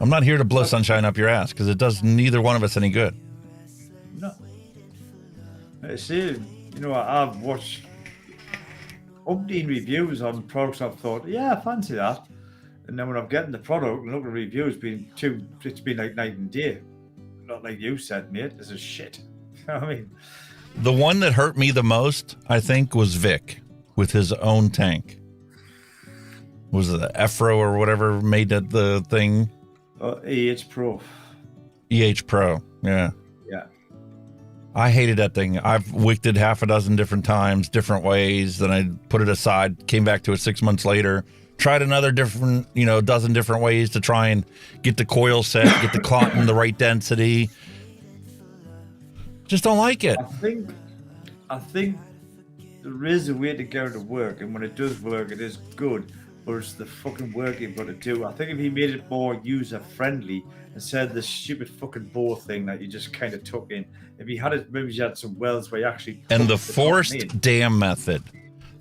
I'm not here to blow sunshine up your ass because it does neither one of us any good. No. I see, you know, I've watched umpteen reviews on products I've thought, yeah, I fancy that. And then when I'm getting the product and looking at reviews, it's been like night and day. Not like you said, mate, this is shit. I mean, the one that hurt me the most, I think, was Vic with his own tank. Was it the Efro or whatever made the thing? EH Pro. EH Pro, yeah. Yeah. I hated that thing. I've wicked it half a dozen different times, different ways. Then I put it aside, came back to it 6 months later, tried another different, you know, dozen different ways to try and get the coil set, get the cotton the right density. Just don't like it. I think there is a way to go to work, and when it does work, it is good. But it's the fucking work you've got to do. I think if he made it more user friendly instead of the stupid fucking bore thing that you just kind of took in, if he had it, maybe you had some wells where you actually and the forced dam method.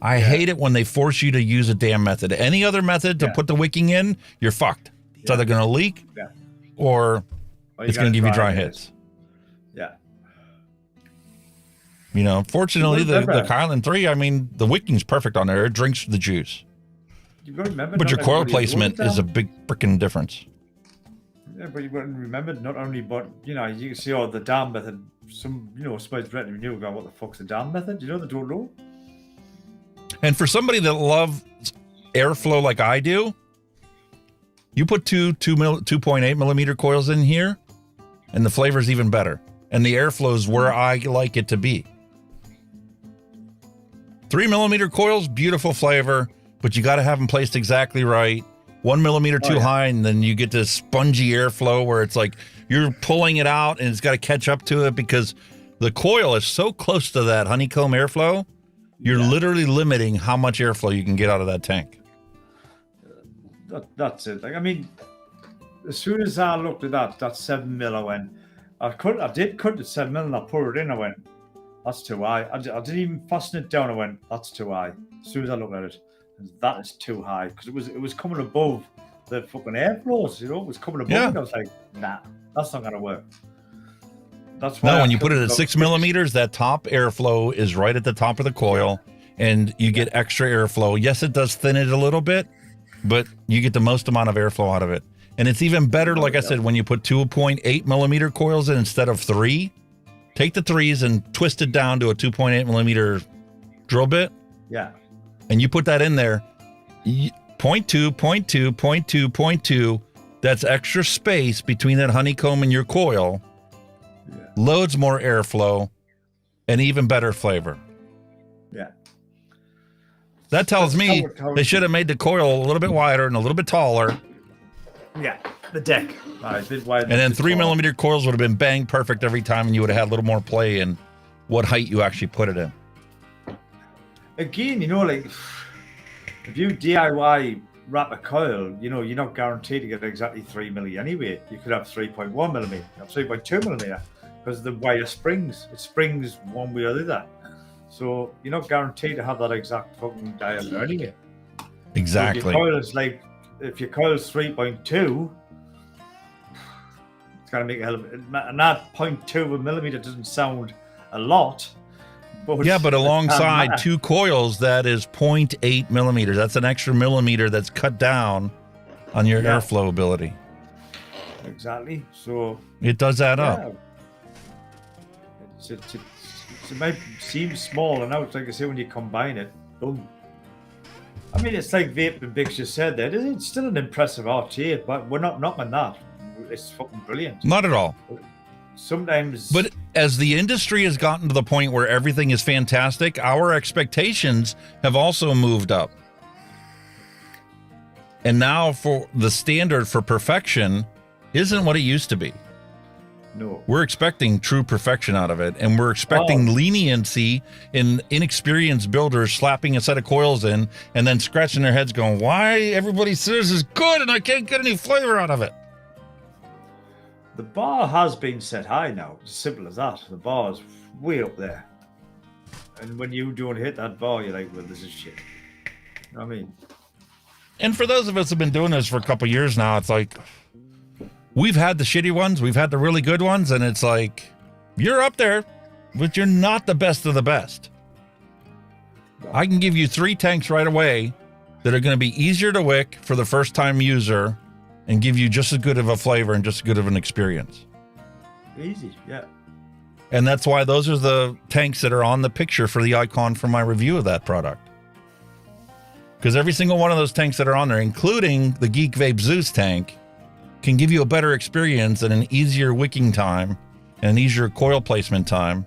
I hate it when they force you to use a dam method. Any other method to put the wicking in, you're fucked. It's either going to leak or it's going to give you dry hits. Yeah. You know, fortunately, the Kylan 3, I mean, the wicking's perfect on there. It drinks the juice. You've got to remember, but your coil placement is a big freaking difference. Yeah, but you've got to remember, not only, but, you know, you can see, the dam method. Some, you know, somebody's relatively new going, what the fuck's the dam method? You know, they don't know. And for somebody that loves airflow like I do, you put 2.8 millimeter coils in here, and the flavor's even better. And the airflow is where I like it to be. 3 millimeter coils, beautiful flavor, but you got to have them placed exactly right. 1 millimeter too high, and then you get this spongy airflow where it's like you're pulling it out and it's got to catch up to it because the coil is so close to that honeycomb airflow. You're literally limiting how much airflow you can get out of that tank. That's it. Like, I mean, as soon as I looked at that 7 mil, I went, I did cut the 7 mil and I put it in. I went, that's too high. I didn't even fasten it down. I went, that's too high. As soon as I looked at it, that is too high because it was coming above the fucking airflows. You know, it was coming above it. I was like, nah, that's not gonna work. That's why. No, when you put it at 6 millimeters, that top airflow is right at the top of the coil, and you get extra airflow. Yes, it does thin it a little bit, but you get the most amount of airflow out of it. And it's even better, like I said, when you put 2.8 millimeter coils in instead of 3. Take the 3s and twist it down to a 2.8 millimeter drill bit. Yeah. And you put that in there, 0.2, 0.2, 0.2, 0.2. That's extra space between that honeycomb and your coil. Yeah. Loads more airflow and even better flavor. Yeah. That tells me they should have made the coil a little bit wider and a little bit taller. Yeah, the deck. A bit wider. And then 3 millimeter coils would have been bang perfect every time, and you would have had a little more play in what height you actually put it in. Again, you know, like if you DIY wrap a coil, you know, you're not guaranteed to get exactly 3 milli anyway. You could have 3.1 millimeter, 3.2 millimeter, because the wire springs. It springs one way or the other. So you're not guaranteed to have that exact fucking diameter anyway. Exactly. So if your coil is like, if your coil is 3.2, it's gonna make a hell of it. And that 0.2 of a millimeter doesn't sound a lot. But yeah, but alongside 2 coils, that is 0.8 millimeters. That's an extra millimeter that's cut down on your airflow ability. Exactly. So it does add up. It might seem small, and now it's like I say, when you combine it, boom. I mean, it's like Vape and Bix just said that. It's still an impressive RTA, but we're not knocking that. It's fucking brilliant. Not at all. Sometimes. But as the industry has gotten to the point where everything is fantastic, our expectations have also moved up. And now for the standard for perfection isn't what it used to be. No. We're expecting true perfection out of it, and we're expecting leniency in inexperienced builders slapping a set of coils in and then scratching their heads going, why everybody says it's good and I can't get any flavor out of it. The bar has been set high now. It's as simple as that. The bar is way up there. And when you don't hit that bar, you're like, well, this is shit. You know what I mean? And for those of us who've been doing this for a couple of years now, it's like, we've had the shitty ones, we've had the really good ones, and it's like, you're up there, but you're not the best of the best. I can give you 3 tanks right away that are going to be easier to wick for the first time user and give you just as good of a flavor and just as good of an experience. Easy, yeah. And that's why those are the tanks that are on the picture for the icon for my review of that product. Because every single one of those tanks that are on there, including the Geek Vape Zeus tank, can give you a better experience and an easier wicking time and an easier coil placement time,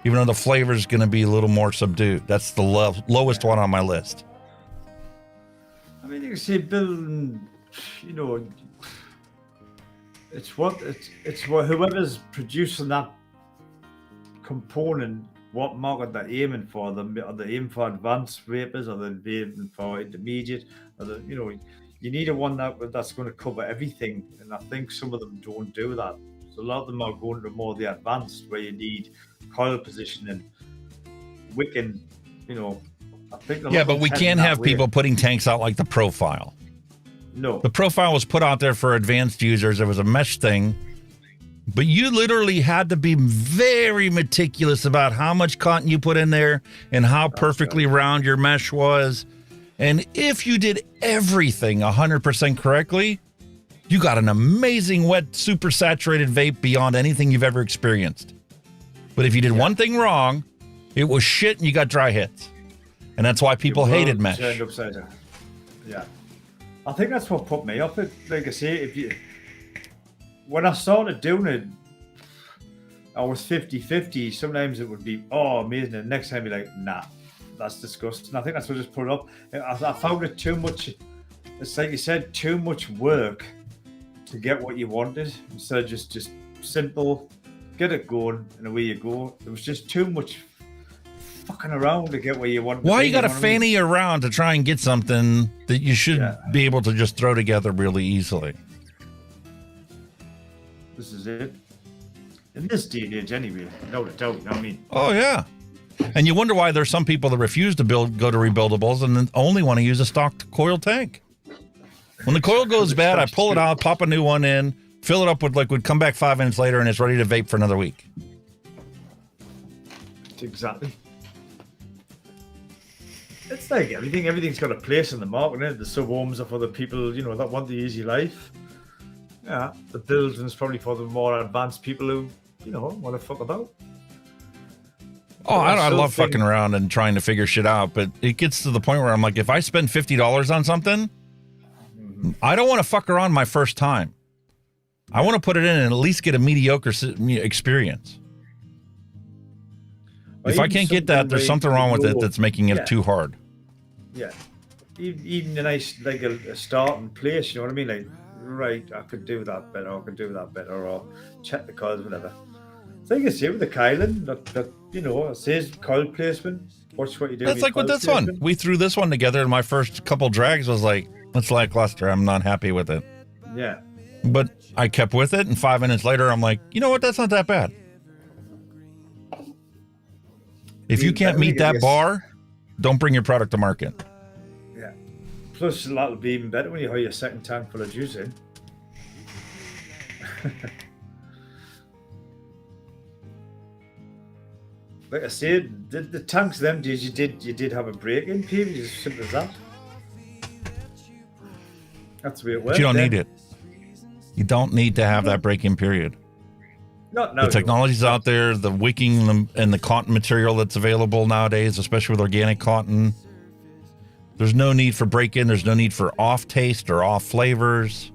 even though the flavor is going to be a little more subdued. That's the lowest one on my list. I mean, you can see building, you know, it's what whoever's producing that component, what market they're aiming for. Are they aiming for advanced vapors, or they're aiming for intermediate, or the, you know, you need a one that's going to cover everything, and I think some of them don't do that. So a lot of them are going to more the advanced, where you need coil positioning, wicking, you know. I think yeah, but we can't have people putting tanks out like the Profile. No. The Profile was put out there for advanced users. It was a mesh thing. But you literally had to be very meticulous about how much cotton you put in there and how perfectly round your mesh was. And if you did everything 100% correctly, you got an amazing wet, super saturated vape beyond anything you've ever experienced. But if you did one thing wrong, it was shit and you got dry hits. And that's why people hated mesh. Turned upside down. Yeah. I think that's what put me off it. Like I say, when I started doing it, I was 50-50. Sometimes it would be, oh, amazing. And next time, you're like, nah, that's disgusting. I think that's what just put it up. I found it too much. It's like you said, too much work to get what you wanted. Instead of just simple, get it going, and away you go. It was just too much fucking around to get where you want. Why you got to fanny around to try and get something that you should be able to just throw together really easily? This is it. In this day and age, anyway, no doubt. You know what I mean? Oh yeah. And you wonder why there's some people that refuse to go to rebuildables and then only want to use a stock coil tank. When the coil goes bad, I pull it out, pop a new one in, fill it up with liquid, come back 5 minutes later, and it's ready to vape for another week. Exactly. It's like everything. Everything's got a place in the market. Isn't it? The sub-homes are for the people, that want the easy life. Yeah, the building's probably for the more advanced people who, want to fuck about. Oh, I love fucking around and trying to figure shit out, but it gets to the point where I'm like, if I spend $50 on something, I don't want to fuck around my first time. I want to put it in and at least get a mediocre experience. If I can't get that, there's something wrong with it that's making it too hard. Yeah. Even a nice, like a starting place, you know what I mean? Like, right, I could do that better, or check the coils, whatever. So you can see with the Kylan, that it says coil placement. Watch what you do. That's like with this one. We threw this one together, and my first couple drags was like, it's lackluster. I'm not happy with it. Yeah. But I kept with it, and 5 minutes later, I'm like, you know what? That's not that bad. If you can't meet that bar, don't bring your product to market. Yeah. Plus, that'll be even better when you have your second tank full of juice in. Like I said, the tanks them days you did have a break in period, as simple as that. That's the way it works. But you don't need it. You don't need to have that break-in period. The technology's out there, the wicking and the cotton material that's available nowadays, especially with organic cotton. There's no need for break-in. There's no need for off taste or off flavors.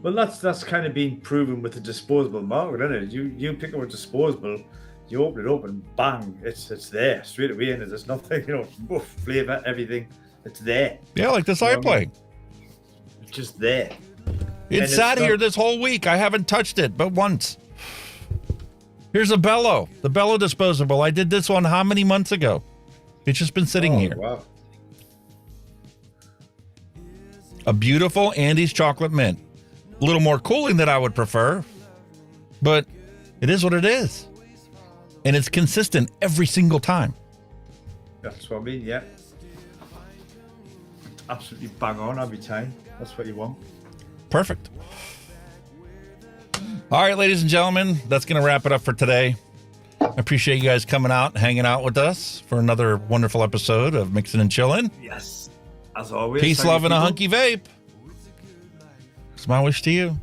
Well, that's kind of being proven with the disposable market, isn't it? You pick up a disposable, you open it up and bang, it's there straight away, and there's nothing, flavor, everything. It's there. Yeah, like this iPlay. It's just there. It's sat here this whole week. I haven't touched it but once. Here's a bellow, the bellow disposable. I did this one how many months ago? It's just been sitting here. Wow. A beautiful Andes chocolate mint. A little more cooling than I would prefer, but it is what it is. And it's consistent every single time. That's what I mean, yeah. Absolutely bang on every time. That's what you want. Perfect. All right, ladies and gentlemen, that's going to wrap it up for today. I appreciate you guys coming out and hanging out with us for another wonderful episode of Mixin' and Chillin'. Yes, as always. Peace, love, and a hunky vape. It's my wish to you.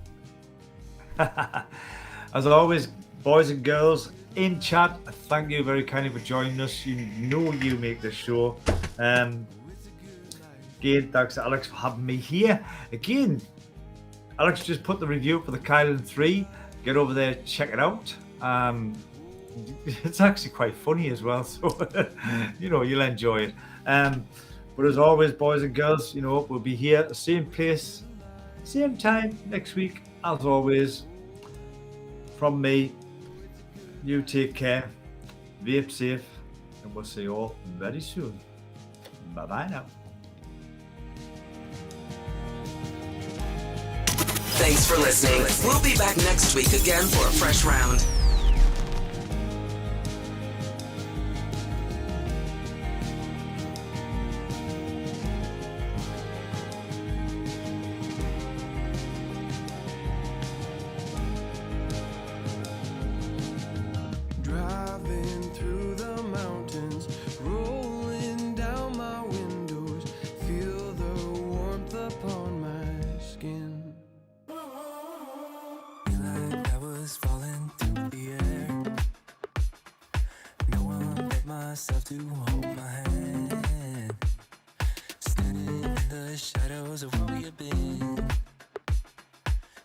As always, boys and girls in chat, thank you very kindly for joining us. You know you make this show. Again, thanks to Alex for having me here. Again, Alex just put the review for the Kylan 3. Get over there, check it out. It's actually quite funny as well, so you'll enjoy it. But as always, boys and girls, we'll be here at the same place, same time next week. As always, from me, you take care, vape safe, and we'll see you all very soon. Bye bye now. Thanks for listening. We'll be back next week again for a fresh round. Driving through the mountains, rolling down my windows, feel the warmth upon my skin. I was falling through the air. No one but myself to hold my shadows of where we have been.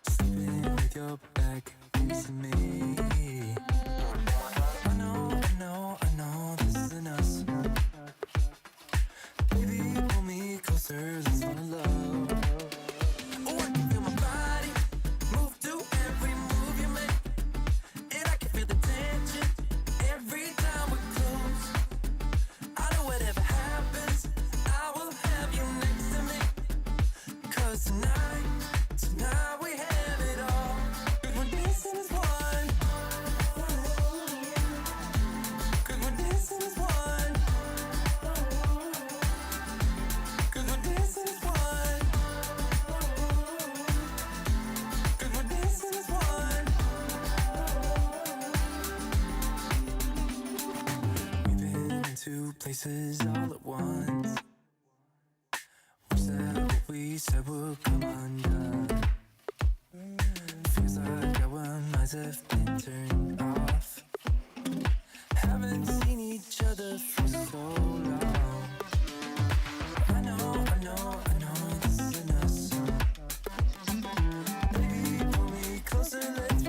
Sleeping with your back facing me. I know, this isn't us. Baby, pull me closer, let's fall in love. Oh, I can feel my body move to every move you make. And I can feel the tension every time we're close. I know whatever happens, I will have you next to me. 'Cause tonight we have it all. 'Cause we're dancing as one. 'Cause we're dancing as one. 'Cause we're dancing as one. 'Cause we're dancing as one. We've been in two places all at once. Wish that what we said would come undone. Feels like our minds have been turned off.